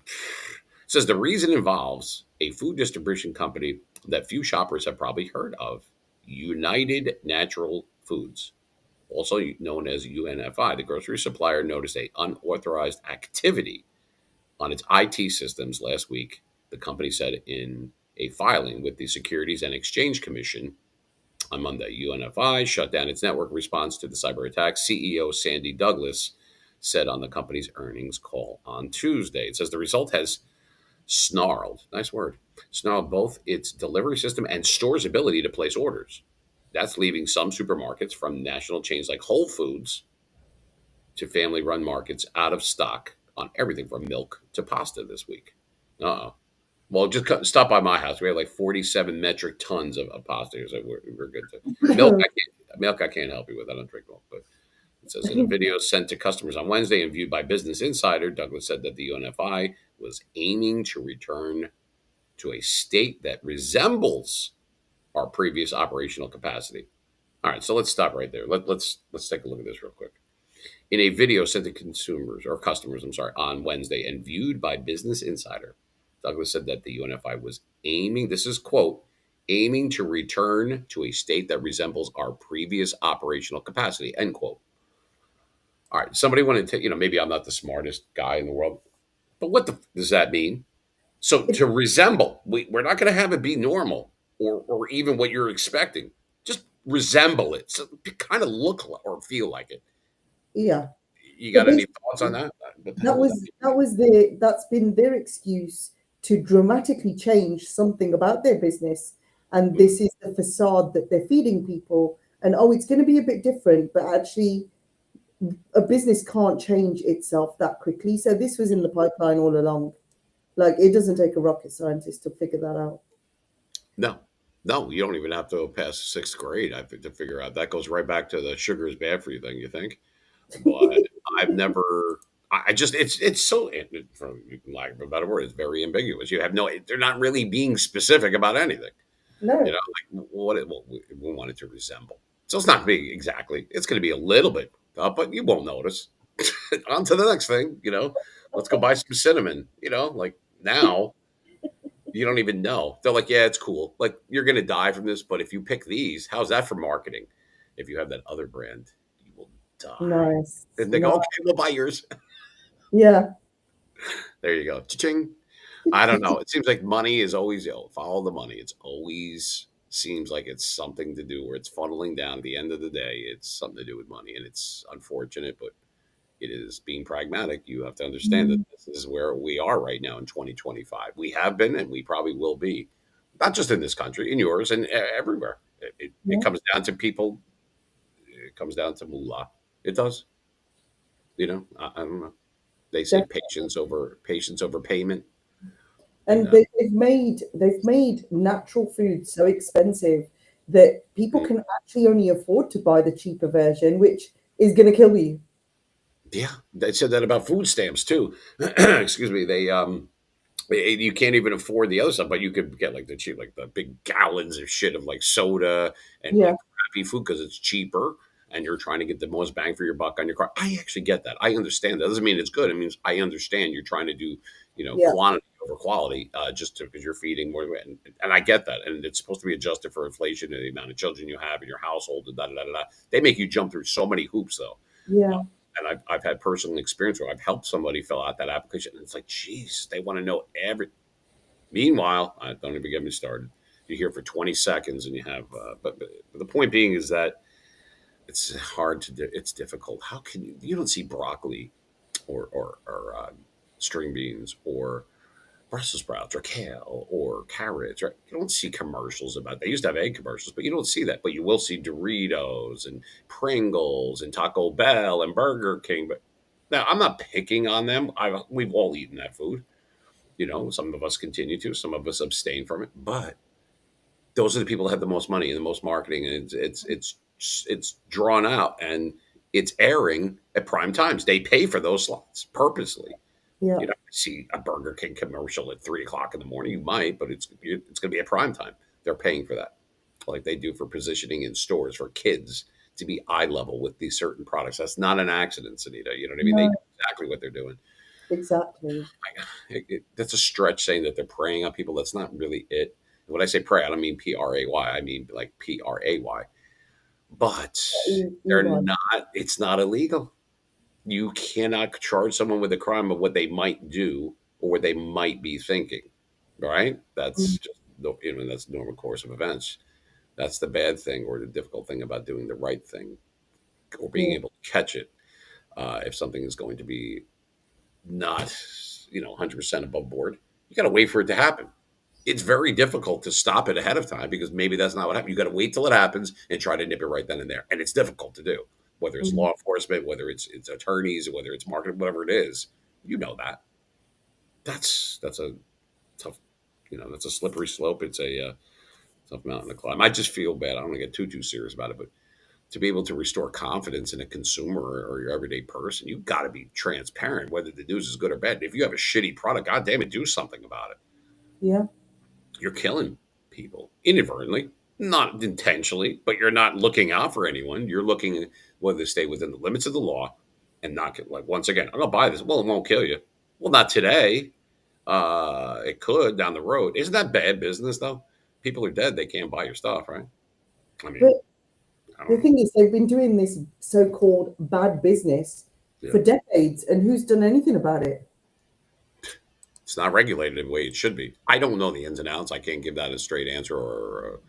says the reason involves a food distribution company that few shoppers have probably heard of, United Natural Foods, also known as UNFI. The grocery supplier noticed a unauthorized activity on its IT systems last week, the company said in a filing with the Securities and Exchange Commission on Monday. UNFI shut down its network response to the cyber attack. CEO Sandy Douglas said on the company's earnings call on Tuesday. It says the result has snarled, nice word, snarled both its delivery system and store's ability to place orders. That's leaving some supermarkets, from national chains like Whole Foods to family run markets, out of stock on everything from milk to pasta this week. Uh oh. Well, just stop by my house. We have like 47 metric tons of pasta here, so we're good to milk. I can't help you with. I don't drink milk, but it says in a video sent to customers on Wednesday and viewed by Business Insider, Douglas said that the UNFI was aiming to return to a state that resembles our previous operational capacity. All right, so let's stop right there. Let's take a look at this real quick. In a video sent to consumers or customers, I'm sorry, on Wednesday and viewed by Business Insider, Douglas said that the UNFI was aiming, this is quote, aiming to return to a state that resembles our previous operational capacity, end quote. All right, somebody wanted to, maybe I'm not the smartest guy in the world, but what does that mean? So to resemble, we're not going to have it be normal or even what you're expecting. Just resemble it. So kind of look or feel like it. Yeah. You So got any thoughts on basically, that? What the hell does that mean? that's been their excuse to dramatically change something about their business. And Mhm. this is the facade that they're feeding people. And oh, it's going to be a bit different, but actually a business can't change itself that quickly. So this was in the pipeline all along. Like it doesn't take a rocket scientist to figure that out. No, no, you don't even have to pass sixth grade, I think, to figure out. That goes right back to the sugar is bad for you thing, you think? But I've never. I just it's so from lack of a better word, it's very ambiguous. You have no. They're not really being specific about anything. No. Like what we want it to resemble. So it's not being exactly. It's going to be a little bit up, but you won't notice. On to the next thing. Let's go buy some cinnamon. Like now you don't even know. They're like, yeah, it's cool. Like you're going to die from this, but if you pick these, how's that for marketing? If you have that other brand, you will die. Nice. And they go, Nice. okay, we'll buy yours. Yeah. There you go. Cha-ching. I don't know. It seems like money is always, follow the money. It's always seems like it's something to do where it's funneling down. At the end of the day, it's something to do with money. And it's unfortunate, but it is being pragmatic. You have to understand that Mm, this is where we are right now in 2025. We have been, and we probably will be, not just in this country, in yours, and everywhere. It yeah, comes down to people. It comes down to moolah. It does. I don't know. They say definitely. patience over payment, and And they've made natural food so expensive that people mm, can actually only afford to buy the cheaper version, which is going to kill you. yeah, they said that about food stamps too. Excuse me. You can't even afford the other stuff, but you could get like the cheap, like the big gallons of shit of like soda and Yeah, like crappy food because it's cheaper, and you're trying to get the most bang for your buck on your car. I actually get that. I understand that. Doesn't mean it's good. It means I understand you're trying to do, yeah, quantity over quality, just because you're feeding more, and I get that. And it's supposed to be adjusted for inflation and the amount of children you have in your household, and da da da da. They make you jump through so many hoops, though. Uh, yeah, and I've had personal experience where I've helped somebody fill out that application, and it's like, geez, they want to know every. Meanwhile, don't even get me started. You're here for 20 seconds, and you have. But the point being is that it's hard to do. It's difficult. How can you don't see broccoli or string beans or Brussels sprouts or kale or carrots, right? You don't see commercials about that. They used to have egg commercials, but you don't see that. But you will see Doritos and Pringles and Taco Bell and Burger King. But now I'm not picking on them. We've all eaten that food. Some of us continue to, some of us abstain from it. But those are the people that have the most money and the most marketing, and it's drawn out and it's airing at prime times. They pay for those slots purposely. yeah, See a Burger King commercial at 3 o'clock in the morning. You might, but it's going to be at prime time. They're paying for that, like they do for positioning in stores for kids to be eye level with these certain products. That's not an accident, Sanita. You know what I mean? They no, know exactly what they're doing. exactly. That's a stretch saying that they're preying on people. That's not really it. And when I say prey, I don't mean PRAY. I mean like PRAY. But they're EY. not. It's not illegal. You cannot charge someone with a crime of what they might do or what they might be thinking. Right? Mm, That's just that's normal course of events. That's the bad thing or the difficult thing about doing the right thing or being yeah, able to catch it if something is going to be not 100% above board. You got to wait for it to happen. It's very difficult to stop it ahead of time because maybe that's not what happened. You got to wait till it happens and try to nip it right then and there, and it's difficult to do. Whether it's mm, law enforcement, whether it's attorneys, whether it's marketing, whatever it is, that. That's a tough, that's a slippery slope. It's a tough mountain to climb. I just feel bad. I don't want to get too serious about it, but to be able to restore confidence in a consumer or your everyday person, you've got to be transparent, whether the news is good or bad. If you have a shitty product, God damn it, do something about it. yeah, You're killing people inadvertently, not intentionally, but you're not looking out for anyone. You're looking at whether to stay within the limits of the law and not get, like, once again, I'm going to buy this. Well, it won't kill you. Well, not today. It could down the road. Isn't that bad business, though? People are dead. They can't buy your stuff, right? I but mean, I the don't know. thing is, they've been doing this so-called bad business Yeah. for decades, and who's done anything about it? It's not regulated the way it should be. I don't know the ins and outs. I can't give that a straight answer, or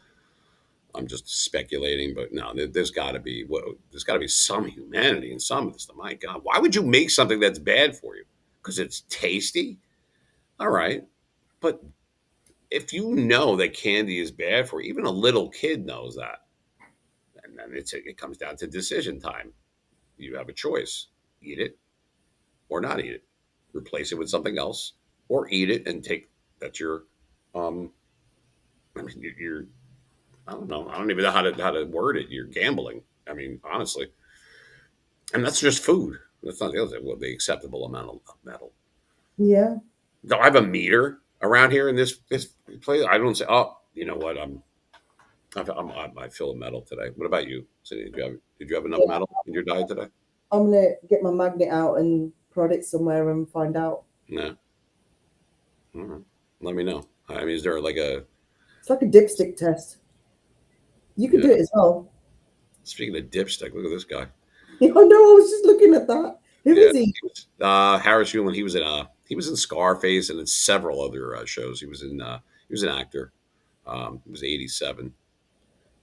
I'm just speculating. But no, there's got to be there's got to be some humanity in some of this. My God, why would you make something that's bad for you? Because it's tasty. All right, but if you know that candy is bad for you, even a little kid knows that, and then it comes down to decision time. You have a choice: eat it or not eat it, replace it with something else, or eat it and take. That's your um, I mean, you're I don't know. I don't even know how to word it. You're gambling. I mean, honestly, and that's just food. That's not the other thing. Well, the acceptable amount of metal. Yeah, Do I have a meter around here in this place? I don't say. Oh, you know what? I feel a metal today. What about you? Cindy, did you have enough yeah. metal in your diet today? I'm gonna get my magnet out and prod it somewhere and find out. No. All right. Let me know. I mean, is there like a It's like a dipstick test. You could yeah? do it as well. Speaking of dipstick, look at this guy. I know. I was just looking at that. Who Yeah, is he? he was, Harris Yulin. He was in Scarface and in several other shows. He was an actor. He was 87.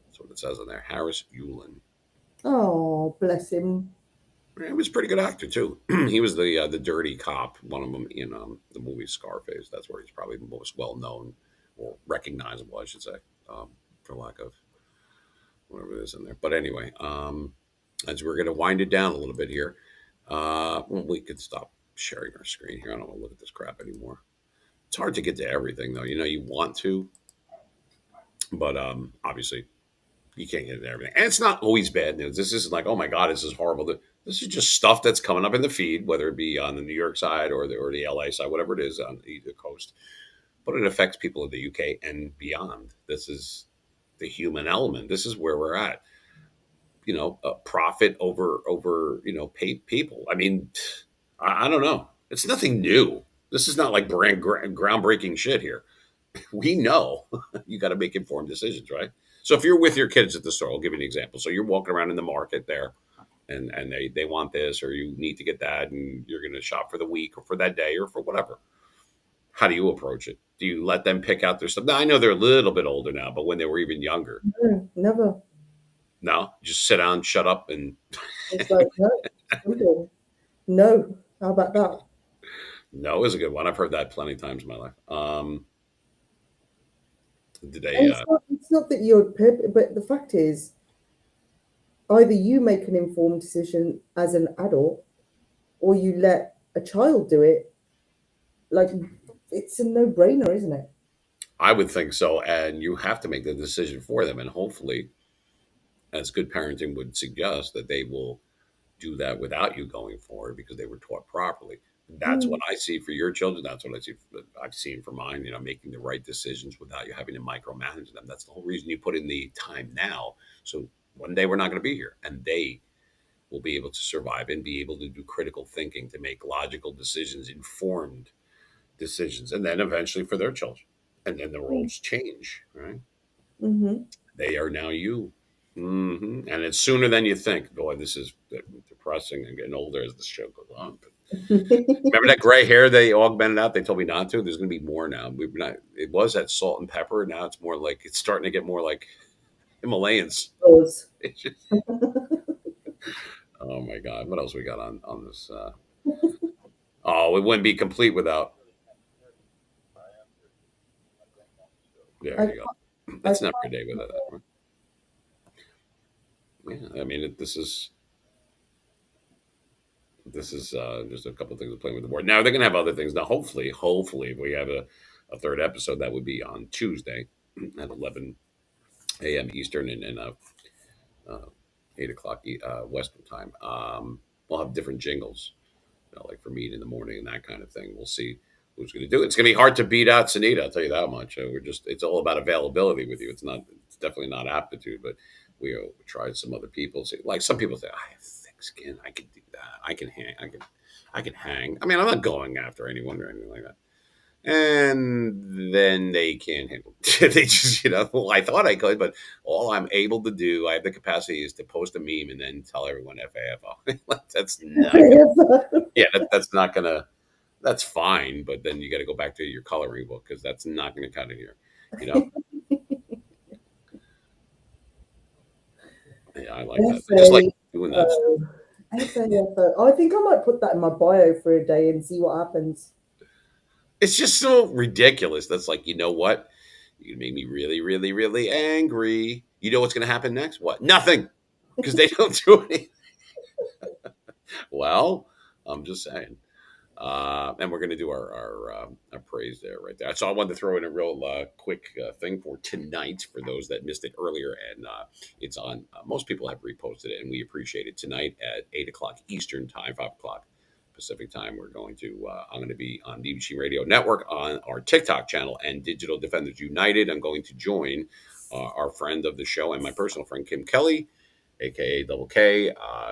That's what it says on there. Harris Yulin. Oh, bless him. Yeah, he was a pretty good actor too. He was the dirty cop, one of them in the movie Scarface. That's where he's probably most well known or recognizable, I should say, for lack of whatever it is in there. But anyway, as we're going to wind it down a little bit here, well, we could stop sharing our screen here. I don't want to look at this crap anymore. It's hard to get to everything though. You know, you want to, but obviously you can't get into everything. And it's not always bad news. This isn't like, oh my God, this is horrible. This is just stuff that's coming up in the feed, whether it be on the New York side or the LA side, whatever it is on either coast. But it affects people in the UK and beyond. This is the human element. This is where we're at. You know, profit over people. I mean, I don't know. It's nothing new. This is not like groundbreaking shit here. We know you got to make informed decisions, right? So if you're with your kids at the store, I'll give you an example. So you're walking around in the market there, and they want this or you need to get that, and you're going to shop for the week or for that day or for whatever. How do you approach it? Do you let them pick out their stuff? Now I know they're a little bit older now, but when they were even younger, No, never. no, just sit down, shut up, and It's like, no, simple. No. How about that? no is a good one. I've heard that plenty of times in my life. Did they? And it's not that you're, but the fact is, either you make an informed decision as an adult or you let a child do it. Like, it's a no-brainer, isn't it? I would think so, and you have to make the decision for them, and hopefully, as good parenting would suggest, that they will do that without you going forward because they were taught properly. That's what Mm. I see for your children. That's what I've seen for mine. You know, making the right decisions without you having to micromanage them. That's the whole reason you put in the time now. So one day we're not going to be here, and they will be able to survive and be able to do critical thinking to make logical decisions, informed decisions, and then eventually for their children. And then the roles change, right? Mm-hmm. They are now you. And it's sooner than you think. Boy, this is depressing and getting older as the show goes on. But remember that gray hair they augmented out? They told me not to. There's going to be more now. We've not. It was that salt and pepper. Now it's more like it's starting to get more like Himalayans. Yours. It's just, oh my God! What else we got on this? Oh, it wouldn't be complete without. I, There you go. I, It's never a day without that. Right? Yeah, I mean, this is just a couple of things to play with the board. Now they're going to have other things. Now, hopefully, if we have a third episode, that would be on Tuesday at 11 a.m. Eastern and uh, 8 o'clock Western time. We'll have different jingles, you know, like for meat in the morning and that kind of thing. We'll see who's going to do it. It's going to be hard to beat out Sunita. I'll tell you that much. It's all about availability with you. It's definitely not aptitude, but we tried some other people. So, like some people say, I have thick skin. I can do that. I can hang. I can hang. I mean, I'm not going after anyone or anything like that. And then they can't handle it. They just, well, I thought I could, but all I'm able to do, I have the capacity is to post a meme and then tell everyone FAFO. That's not, yeah, that's not gonna, that's fine. But then you got to go back to your coloring book because that's not going to cut it here. You know, yeah, I like that. I just like doing that. FAFO. I think I might put that in my bio for a day and see what happens. It's just so ridiculous. That's like, you know what? You make me really, really, really angry. You know what's going to happen next? What? Nothing, because they don't do anything. Well, I'm just saying. And we're going to do our praise there right there. So I wanted to throw in a real quick thing for tonight for those that missed it earlier, and it's on. Most people have reposted it, and we appreciate it tonight at 8 o'clock Eastern time, 5 o'clock Pacific time. I'm going to be on BBC Radio Network on our TikTok channel and Digital Defenders United. I'm going to join our friend of the show and my personal friend Kim Kelly, aka Double K.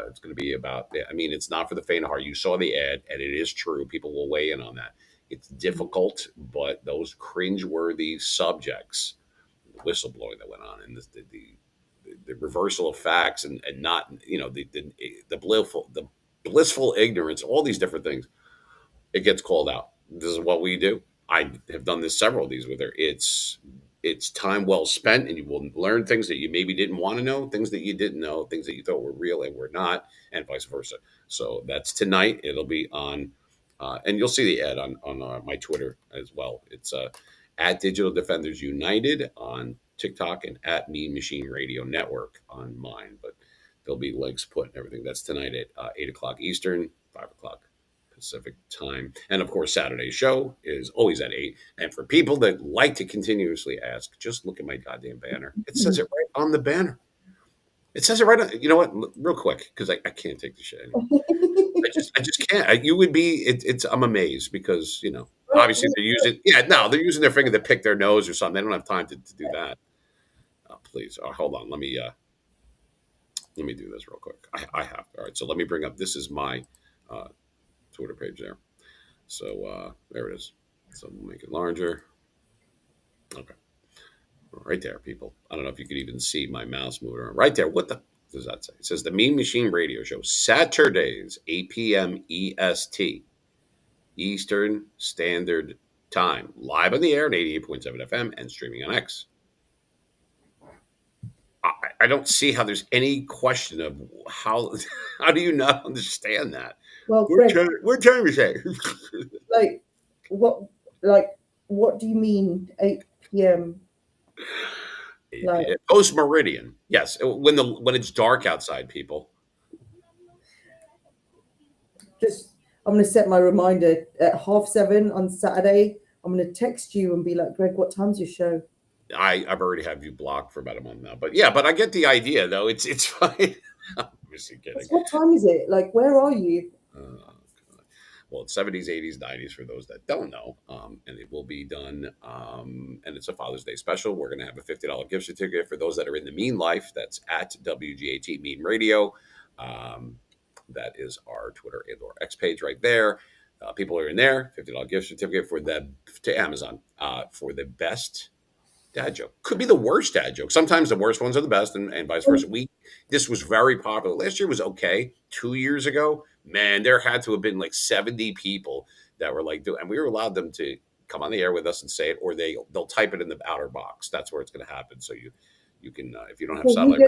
It's going to be about. I mean, it's not for the faint of heart. You saw the ad, and it is true. People will weigh in on that. It's difficult, but those cringeworthy subjects, the whistleblowing that went on, and the reversal of facts, and not, the blissful ignorance, all these different things, it gets called out. This is what we do. I have done this several of these with her. It's time well spent, and you will learn things that you maybe didn't want to know, things that you didn't know, things that you thought were real and were not, and vice versa. So that's tonight. It'll be on, and you'll see the ad on my Twitter as well. It's at Digital Defenders United on TikTok, and at Mean Machine Radio Network on mine. But there'll be links put and everything. That's tonight at 8 o'clock Eastern, 5 o'clock Pacific time. And of course, Saturday's show is always at 8. And for people that like to continuously ask, just look at my goddamn banner. It says it right on the banner. It says it right on. You know what? Real quick, because I can't take the shit anymore. I just can't. You would be. It's. I'm amazed because obviously they're using. Yeah, no, they're using their finger to pick their nose or something. They don't have time to do that. Please, hold on. Let me do this real quick. I have. All right. So let me bring up. This is my uh, Twitter page there. So there it is. So we'll make it larger. Okay. Right there, people. I don't know if you could even see my mouse moving around. Right there. What the does that say? It says the Mean Machine Radio Show, Saturdays, 8 p.m. EST, Eastern Standard Time, live on the air at 88.7 FM and streaming on X. I don't see how there's any question of how. How do you not understand that? Well, What Greg, time is it? like what like what do you mean 8 p.m.? Like Post meridian, yes. When it's dark outside, people. just I'm gonna set my reminder at 7:30 on Saturday. I'm gonna text you and be like, Greg, what time's your show? I've already have you blocked for about a month now, but yeah, but I get the idea though. It's fine. I'm just kidding. What time is it? Like, where are you? Well, it's 70s, 80s, 90s for those that don't know. And it will be done. And it's a Father's Day special. We're going to have a $50 gift certificate for those that are in the Mean Life. That's at WGAT Mean Radio. That is our Twitter and or X page right there. People are in there. $50 gift certificate to Amazon for the best dad joke. Could be the worst dad joke. Sometimes the worst ones are the best, and vice versa. This was very popular. Last year was okay. 2 years ago, man, there had to have been like 70 people that were like and we were allowed them to come on the air with us and say it, or they'll type it in the outer box. That's where it's going to happen. So you can if you don't have Well, satellite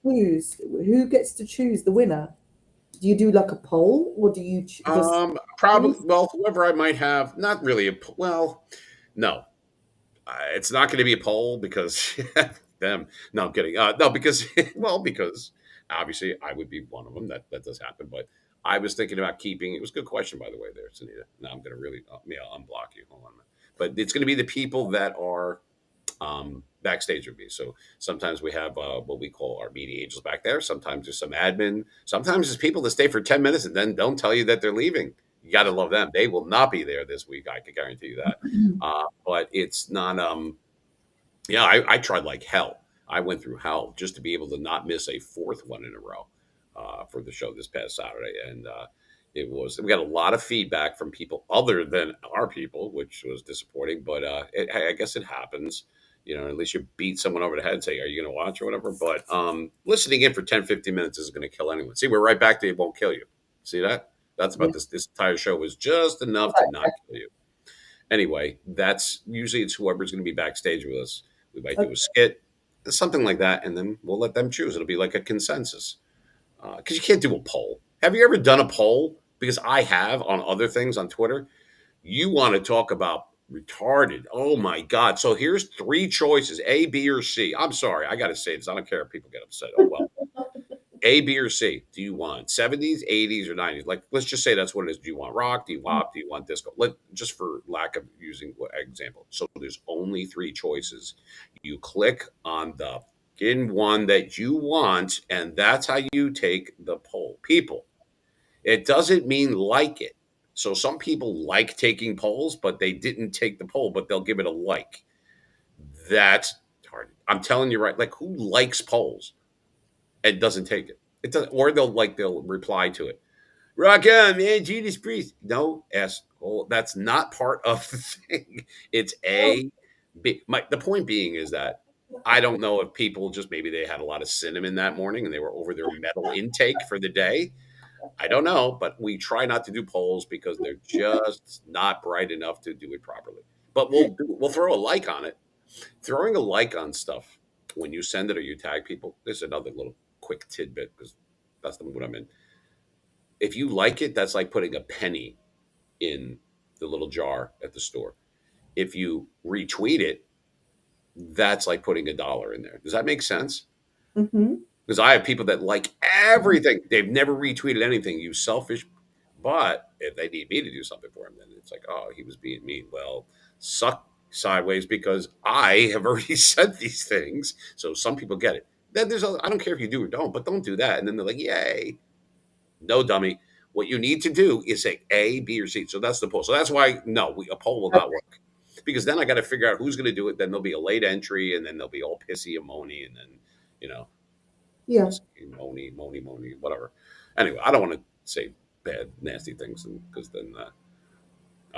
radio. who gets to choose the winner? Do you do like a poll, or do you just Probably choose? well, whoever I might have. Not really no. It's not going to be a poll because them. No, I'm kidding. No, because because obviously I would be one of them. That does happen. But I was thinking about keeping. It was a good question, by the way, there, Sunita. Now I'm going to really, I'll unblock you. Hold on a minute. But it's going to be the people that are backstage with me. So sometimes we have what we call our media angels back there. Sometimes there's some admin. Sometimes there's people that stay for 10 minutes and then don't tell you that they're leaving. You got to love them. They will not be there this week. I can guarantee you that. But it's not. Yeah, I tried like hell. I went through hell just to be able to not miss a fourth one in a row for the show this past Saturday, and we got a lot of feedback from people other than our people, which was disappointing. But I guess it happens. At least you beat someone over the head and say, "Are you going to watch?" or whatever. But listening in for 10, 15 minutes isn't going to kill anyone. See, we're right back to it won't kill you. See that? That's about this. This entire show was just enough to not kill you. Anyway, that's usually it's whoever's going to be backstage with us. We might do a skit, something like that, and then we'll let them choose. It'll be like a consensus because you can't do a poll. Have you ever done a poll? Because I have on other things on Twitter. You want to talk about retarded? Oh my God! So here's three choices: A, B, or C. I'm sorry, I got to say this. I don't care if people get upset. Oh well. A, B, or C? Do you want 70s, 80s, or 90s? Like, let's just say that's what it is. Do you want rock? Do you want? Do you want disco? Just for lack of using example. So there's only three choices. You click on the in one that you want, and that's how you take the poll. People, it doesn't mean like it. So some people like taking polls, but they didn't take the poll, but they'll give it a like. That's hard. I'm telling you right. Like, who likes polls? And doesn't take it. It doesn't, or they'll reply to it. Rock on, man, Judas Priest. No, asshole. That's not part of the thing. It's A, B. The point being is that I don't know if people just maybe they had a lot of cinnamon that morning and they were over their metal intake for the day. I don't know, but we try not to do polls because they're just not bright enough to do it properly. But we'll throw a like on it. Throwing a like on stuff when you send it or you tag people. There's another little quick tidbit because that's the mood I'm in. If you like it, that's like putting a penny in the little jar at the store. If you retweet it, that's like putting $1 in there. Does that make sense? Hmm. Because I have people that like everything. They've never retweeted anything. You selfish. But if they need me to do something for them, then it's like, oh, he was being mean. Well, suck sideways because I have already said these things. So some people get it. Then I don't care if you do or don't, but don't do that. And then they're like, yay. No, dummy. What you need to do is say A, B, or C. So that's the poll. So that's why, no, a poll will not work. Because then I got to figure out who's going to do it. Then there'll be a late entry, and then they'll be all pissy and moany, and then, you know, Yeah. pissy, moany, whatever. Anyway, I don't want to say bad, nasty things because then I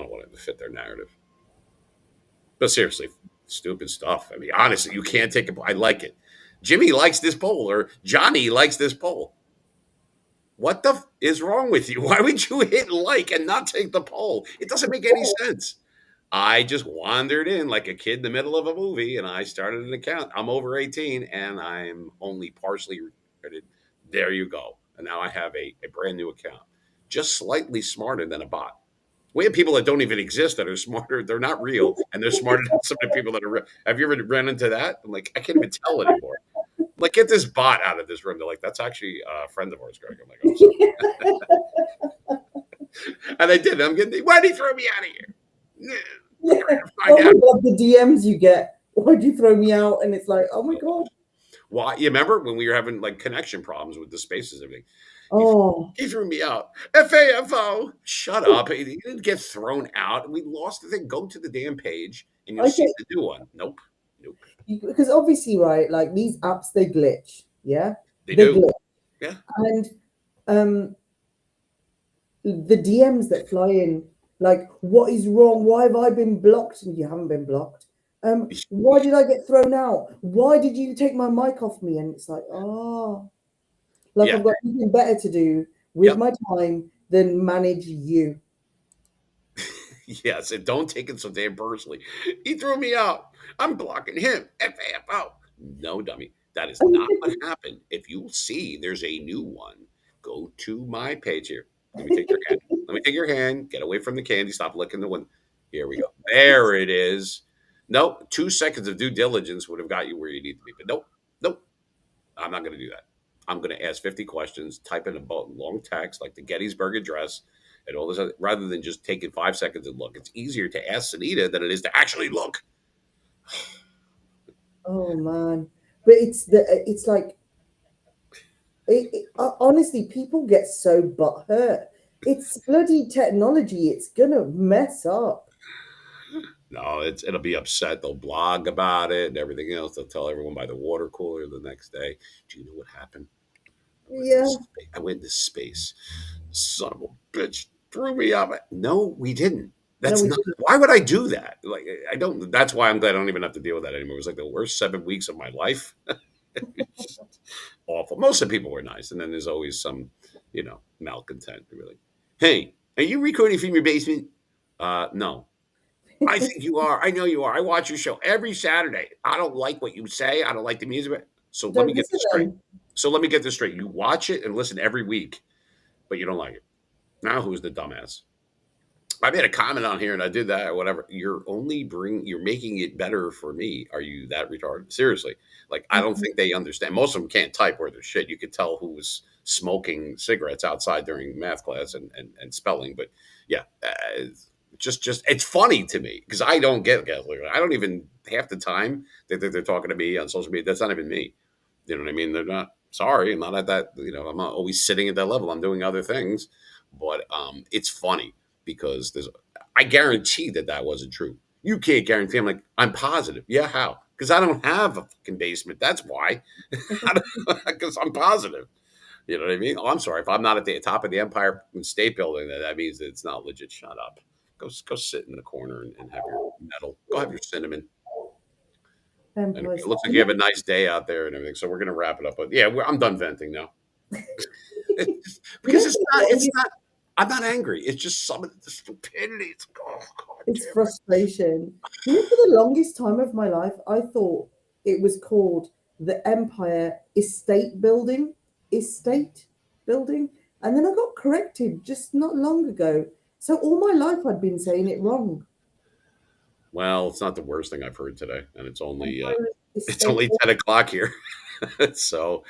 don't want it to fit their narrative. But seriously, stupid stuff. I mean, honestly, you can't take it. I like it. Jimmy likes this poll, or Johnny likes this poll. What the is wrong with you? Why would you hit like and not take the poll? It doesn't make any sense. I just wandered in like a kid in the middle of a movie and I started an account. I'm over 18 and I'm only partially recorded. There you go. And now I have a brand new account, just slightly smarter than a bot. We have people that don't even exist that are smarter. They're not real and they're smarter than some of the people that are real. Have you ever run into that? I'm like, I can't even tell anymore. Like, get this bot out of this room. They're like, that's actually a friend of ours, Greg. I'm like, oh, sorry. And I did. I'm getting, why'd he throw me out of here? Yeah. We're going to Oh find my out. God, the DMs you get. Why'd you throw me out? And it's like, oh my God. Why? You remember when we were having like connection problems with the spaces and everything? He, Oh, he threw me out. FAFO. Shut up. He didn't get thrown out. We lost the thing. Go to the damn page and you'll see okay. the new one. Nope. Nope. Because obviously, right, like these apps, they glitch. Yeah. They They do. glitch. Yeah. And um, the DMs that fly in, like, what is wrong? Why have I been blocked? And you haven't been blocked. Why did I get thrown out? Why did you take my mic off me? And it's like, oh, like Yeah. I've got nothing better to do with Yep. my time than manage you. Yes. And don't take it so damn personally. He threw me out. I'm blocking him. FAFO. No, dummy. That is not what happened. If you'll see there's a new one, go to my page here. Let me take your hand. Let me take your hand. Get away from the candy. Stop licking the one. Here we go. There it is. Nope. 2 seconds of due diligence would have got you where you need to be. But nope. Nope. I'm not going to do that. I'm going to ask 50 questions, type in a long text like the Gettysburg Address and all this other, rather than just taking 5 seconds and look. It's easier to ask Sunita than it is to actually look. Oh man, but it's like honestly, people get so butthurt. It's bloody technology. It's gonna mess up. No, it'll be upset. They'll blog about it and everything else. They'll tell everyone by the water cooler the next day. Do you know what happened? Yeah, I went into space. Son of a bitch threw me up. No, we didn't. no, That's we not. didn't. Why would I do that? Like I don't. That's why I'm glad I don't even have to deal with that anymore. It was like the worst 7 weeks of my life. Awful. Most of the people were nice, and then there's always some, malcontent. Really. Hey, are you recording from your basement? No. I think you are. I know you are. I watch your show every Saturday. I don't like what you say. I don't like the music. So let me Don't get listen this straight. then. So let me get this straight. You watch it and listen every week, but you don't like it. Now who's the dumbass? I made a comment on here and I did that or whatever. You're making it better for me. Are you that retarded? Seriously. Like I don't think they understand. Most of them can't type worth of shit. You could tell who was smoking cigarettes outside during math class and spelling. But yeah, just it's funny to me because I don't get Catholic. I don't even half the time they're talking to me on social media. That's not even me. You know what I mean? They're not sorry. I'm not at that. I'm not always sitting at that level. I'm doing other things, but it's funny because I guarantee that wasn't true. You can't guarantee. I'm like, I'm positive. Yeah, how? Because I don't have a fucking basement. That's why. Because I'm positive. You know what I mean? Oh, I'm sorry. If I'm not at the top of the Empire State Building, that means that it's not legit. Shut up. Go sit in the corner and have your medal. Go have your cinnamon. Anyway, Empire it State. looks like you have a nice day out there and everything. So we're gonna wrap it up. But yeah, I'm done venting now. You know, Because it's for the not. It's longest, not. I'm not angry. It's just some of the stupidity. It's like, oh god it's damn it. frustration. You know, for the longest time of my life, I thought it was called the Empire Estate Building, and then I got corrected just not long ago. So all my life I'd been saying it wrong. Well, it's not the worst thing I've heard today, and Empire it's Estate. only 10 o'clock here. So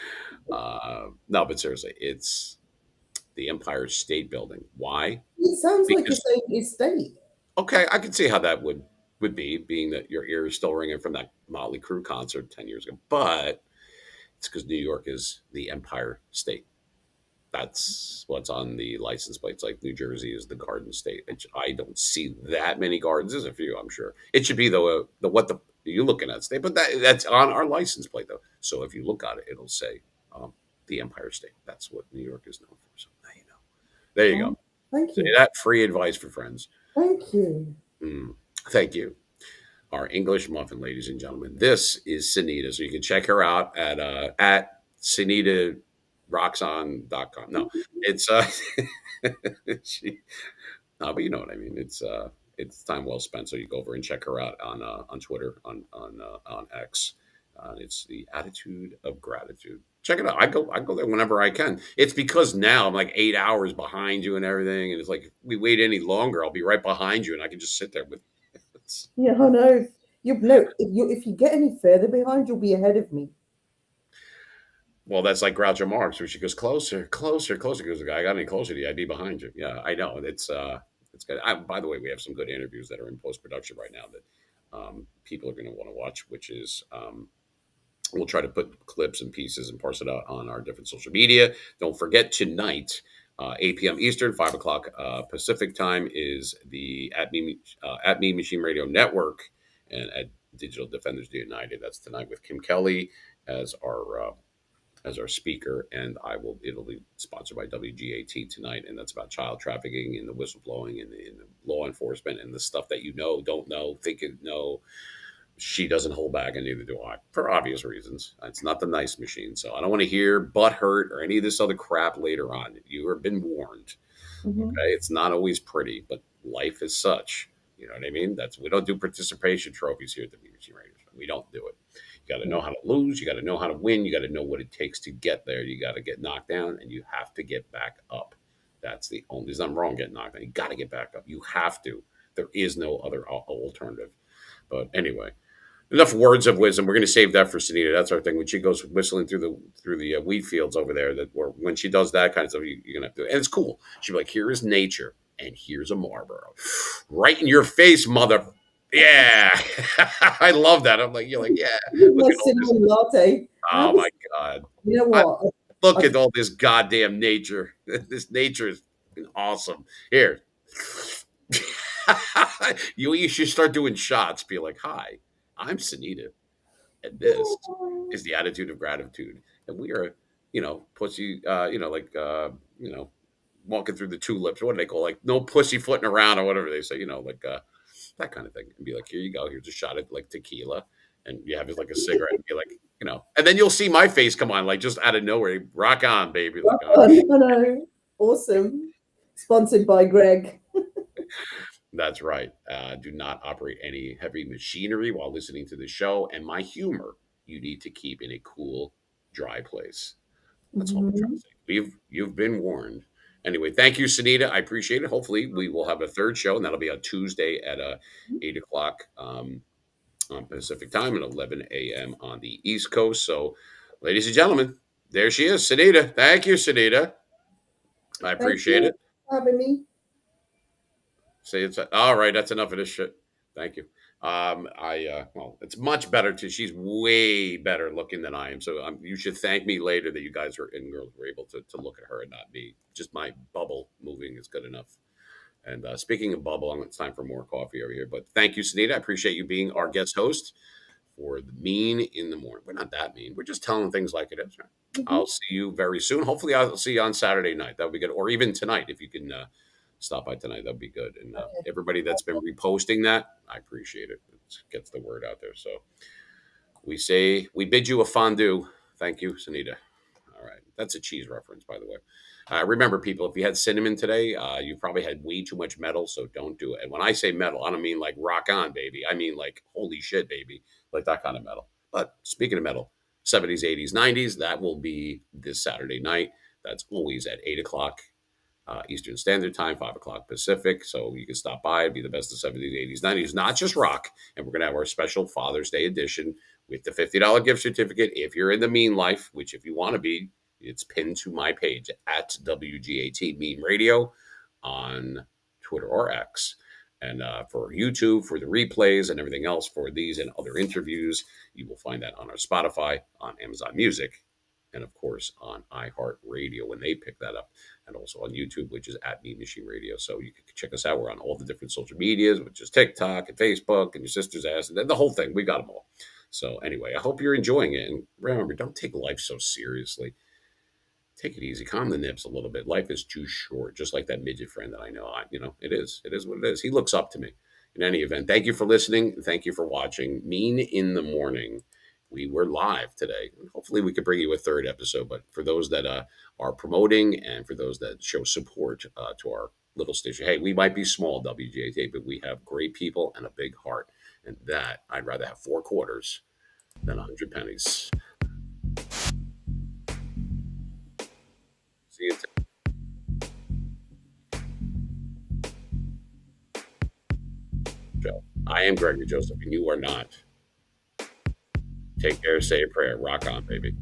no, but seriously, it's the Empire State Building. Why? It sounds like you're Because saying estate. okay, I can see how that would be, being that your ear is still ringing from that Motley Crue concert 10 years ago. But it's because New York is the Empire State. That's what's on the license plates. Like New Jersey is the Garden State. I don't see that many gardens. There's a few, I'm sure. It should be the what the you looking at state, but that's on our license plate though. So if you look at it, it'll say the Empire State. That's what New York is known for. So now you know. There you Oh, go. thank Say you. that free advice for friends. Thank you. Mm. Thank you. Our English muffin, ladies and gentlemen. This is Sunita. So you can check her out at SunitaRocksOn.com. No, it's she, no, but you know what I mean. It's time well spent. So you go over and check her out on Twitter, on X. It's the Attitude of Gratitude. Check it out. I go there whenever I can. It's because now I'm like 8 hours behind you and everything, and it's like if we wait any longer, I'll be right behind you, and I can just sit there with. It's, Yeah, I know. You know, if you get any further behind, you'll be ahead of me. well, that's like Groucho Marx, where she goes closer, closer, closer. Because I got any closer to you, I'd be behind you. Yeah, I know. It's good. By the way, we have some good interviews that are in post production right now that people are going to want to watch, which is we'll try to put clips and pieces and parse it out on our different social media. Don't forget tonight, 8 p.m. Eastern, 5 o'clock Pacific time is the at Me Machine Radio Network and at Digital Defenders United. That's tonight with Kim Kelly as our speaker, and it'll be sponsored by WGAT tonight, and that's about child trafficking and the whistleblowing and the law enforcement and the stuff that you know, don't know, think you know. She doesn't hold back, and neither do I, for obvious reasons. It's not the nice machine, so I don't want to hear butt hurt or any of this other crap later on. You have been warned. Hmm. Okay, it's not always pretty, but life is such. You know what I mean? We don't do participation trophies here at the BBC Radio Show. We don't do it. You got to know how to lose. You got to know how to win. You got to know what it takes to get there. You got to get knocked down, and you have to get back up. That's the only. There's nothing wrong getting knocked down. You got to get back up. You have to. There is no other alternative. But anyway, enough words of wisdom. We're going to save that for Sunita. That's our thing. When she goes whistling through the wheat fields over there, when she does that kind of stuff, you're going to have to. And it's cool. She'll be like, "Here is nature, and here's a Marlboro, right in your face, mother." Yeah, I love that. I'm like, you're like, yeah. With Look my at all this. cinnamon latte. I Oh was, my god. you know I, what? look I, at all this goddamn nature. This nature is awesome. Here. You should start doing shots. Be like, "Hi, I'm Sunita, and this is the attitude of gratitude. And we are, pussy, like, walking through the tulips. What do they call, like, no pussy footing around or whatever they say, like that kind of thing. And be like, here you go. Here's a shot of like tequila. And you have it like a cigarette and be like, and then you'll see my face come on, like just out of nowhere. Rock on, baby. Like, I know. Awesome. Sponsored by Greg. that's right. Do not operate any heavy machinery while listening to the show. And my humor, you need to keep in a cool, dry place. That's all we're trying to Mhm. say. You've been warned. Anyway, thank you, Sunita. I appreciate it. Hopefully, we will have a third show, and that'll be on Tuesday at 8 o'clock on Pacific time and 11 a.m. on the East Coast. So, ladies and gentlemen, there she is, Sunita. Thank you, Sunita. I Thank appreciate you it. for having me. Say it's all right. That's enough of this shit. Thank you. Well, it's much better too. She's way better looking than I am. So you should thank me later that you guys and girls were able to look at her and not me. Just my bubble moving is good enough. And speaking of bubble, it's time for more coffee over here. But thank you, Sunita. I appreciate you being our guest host for the mean in the morning. We're not that mean. We're just telling things like it is. Right? Mhm. I'll see you very soon. Hopefully, I'll see you on Saturday night. That would be good. Or even tonight, if you can stop by tonight, that'd be good. And Okay. everybody that's been reposting that, I appreciate it. It gets the word out there. So We say we bid you a fondue. Thank you, Sunita. All right, that's a cheese reference, by the way. Remember, people, if you had cinnamon today, you probably had way too much metal, so don't do it. And when I say metal, I don't mean like rock on, baby. I mean like holy shit, baby, like that kind of metal. But speaking of metal, 70s, 80s, 90s, that will be this Saturday night. That's always at 8 o'clock Eastern Standard Time, 5 o'clock Pacific. So you can stop by. It'd be the best of 70s, 80s, 90s, not just rock. And we're going to have our special Father's Day edition with the $50 gift certificate. If you're in the mean life, which if you want to be, it's pinned to my page at WGAT Meme Radio on Twitter or X. And for YouTube, for the replays and everything else for these and other interviews, you will find that on our Spotify, on Amazon Music, and of course on iHeartRadio when they pick that up, and also on YouTube, which is at Mean Machine Radio. So you can check us out. We're on all the different social medias, which is TikTok and Facebook and your sister's ass and the whole thing. We got them all. So anyway, I hope you're enjoying it. And remember, don't take life so seriously. Take it easy. Calm the nips a little bit. Life is too short, just like that midget friend that I know. It is. It is what it is. He looks up to me. In any event, thank you for listening. Thank you for watching Mean in the Morning. We were live today. Hopefully, we could bring you a third episode. But for those that are promoting and for those that show support to our little station, hey, we might be small, WGAT, but we have great people and a big heart. And that, I'd rather have 4 quarters than 100 pennies. See you. Joe. I am Gregory Joseph, and you are not. Take care, say a prayer. Rock on, baby.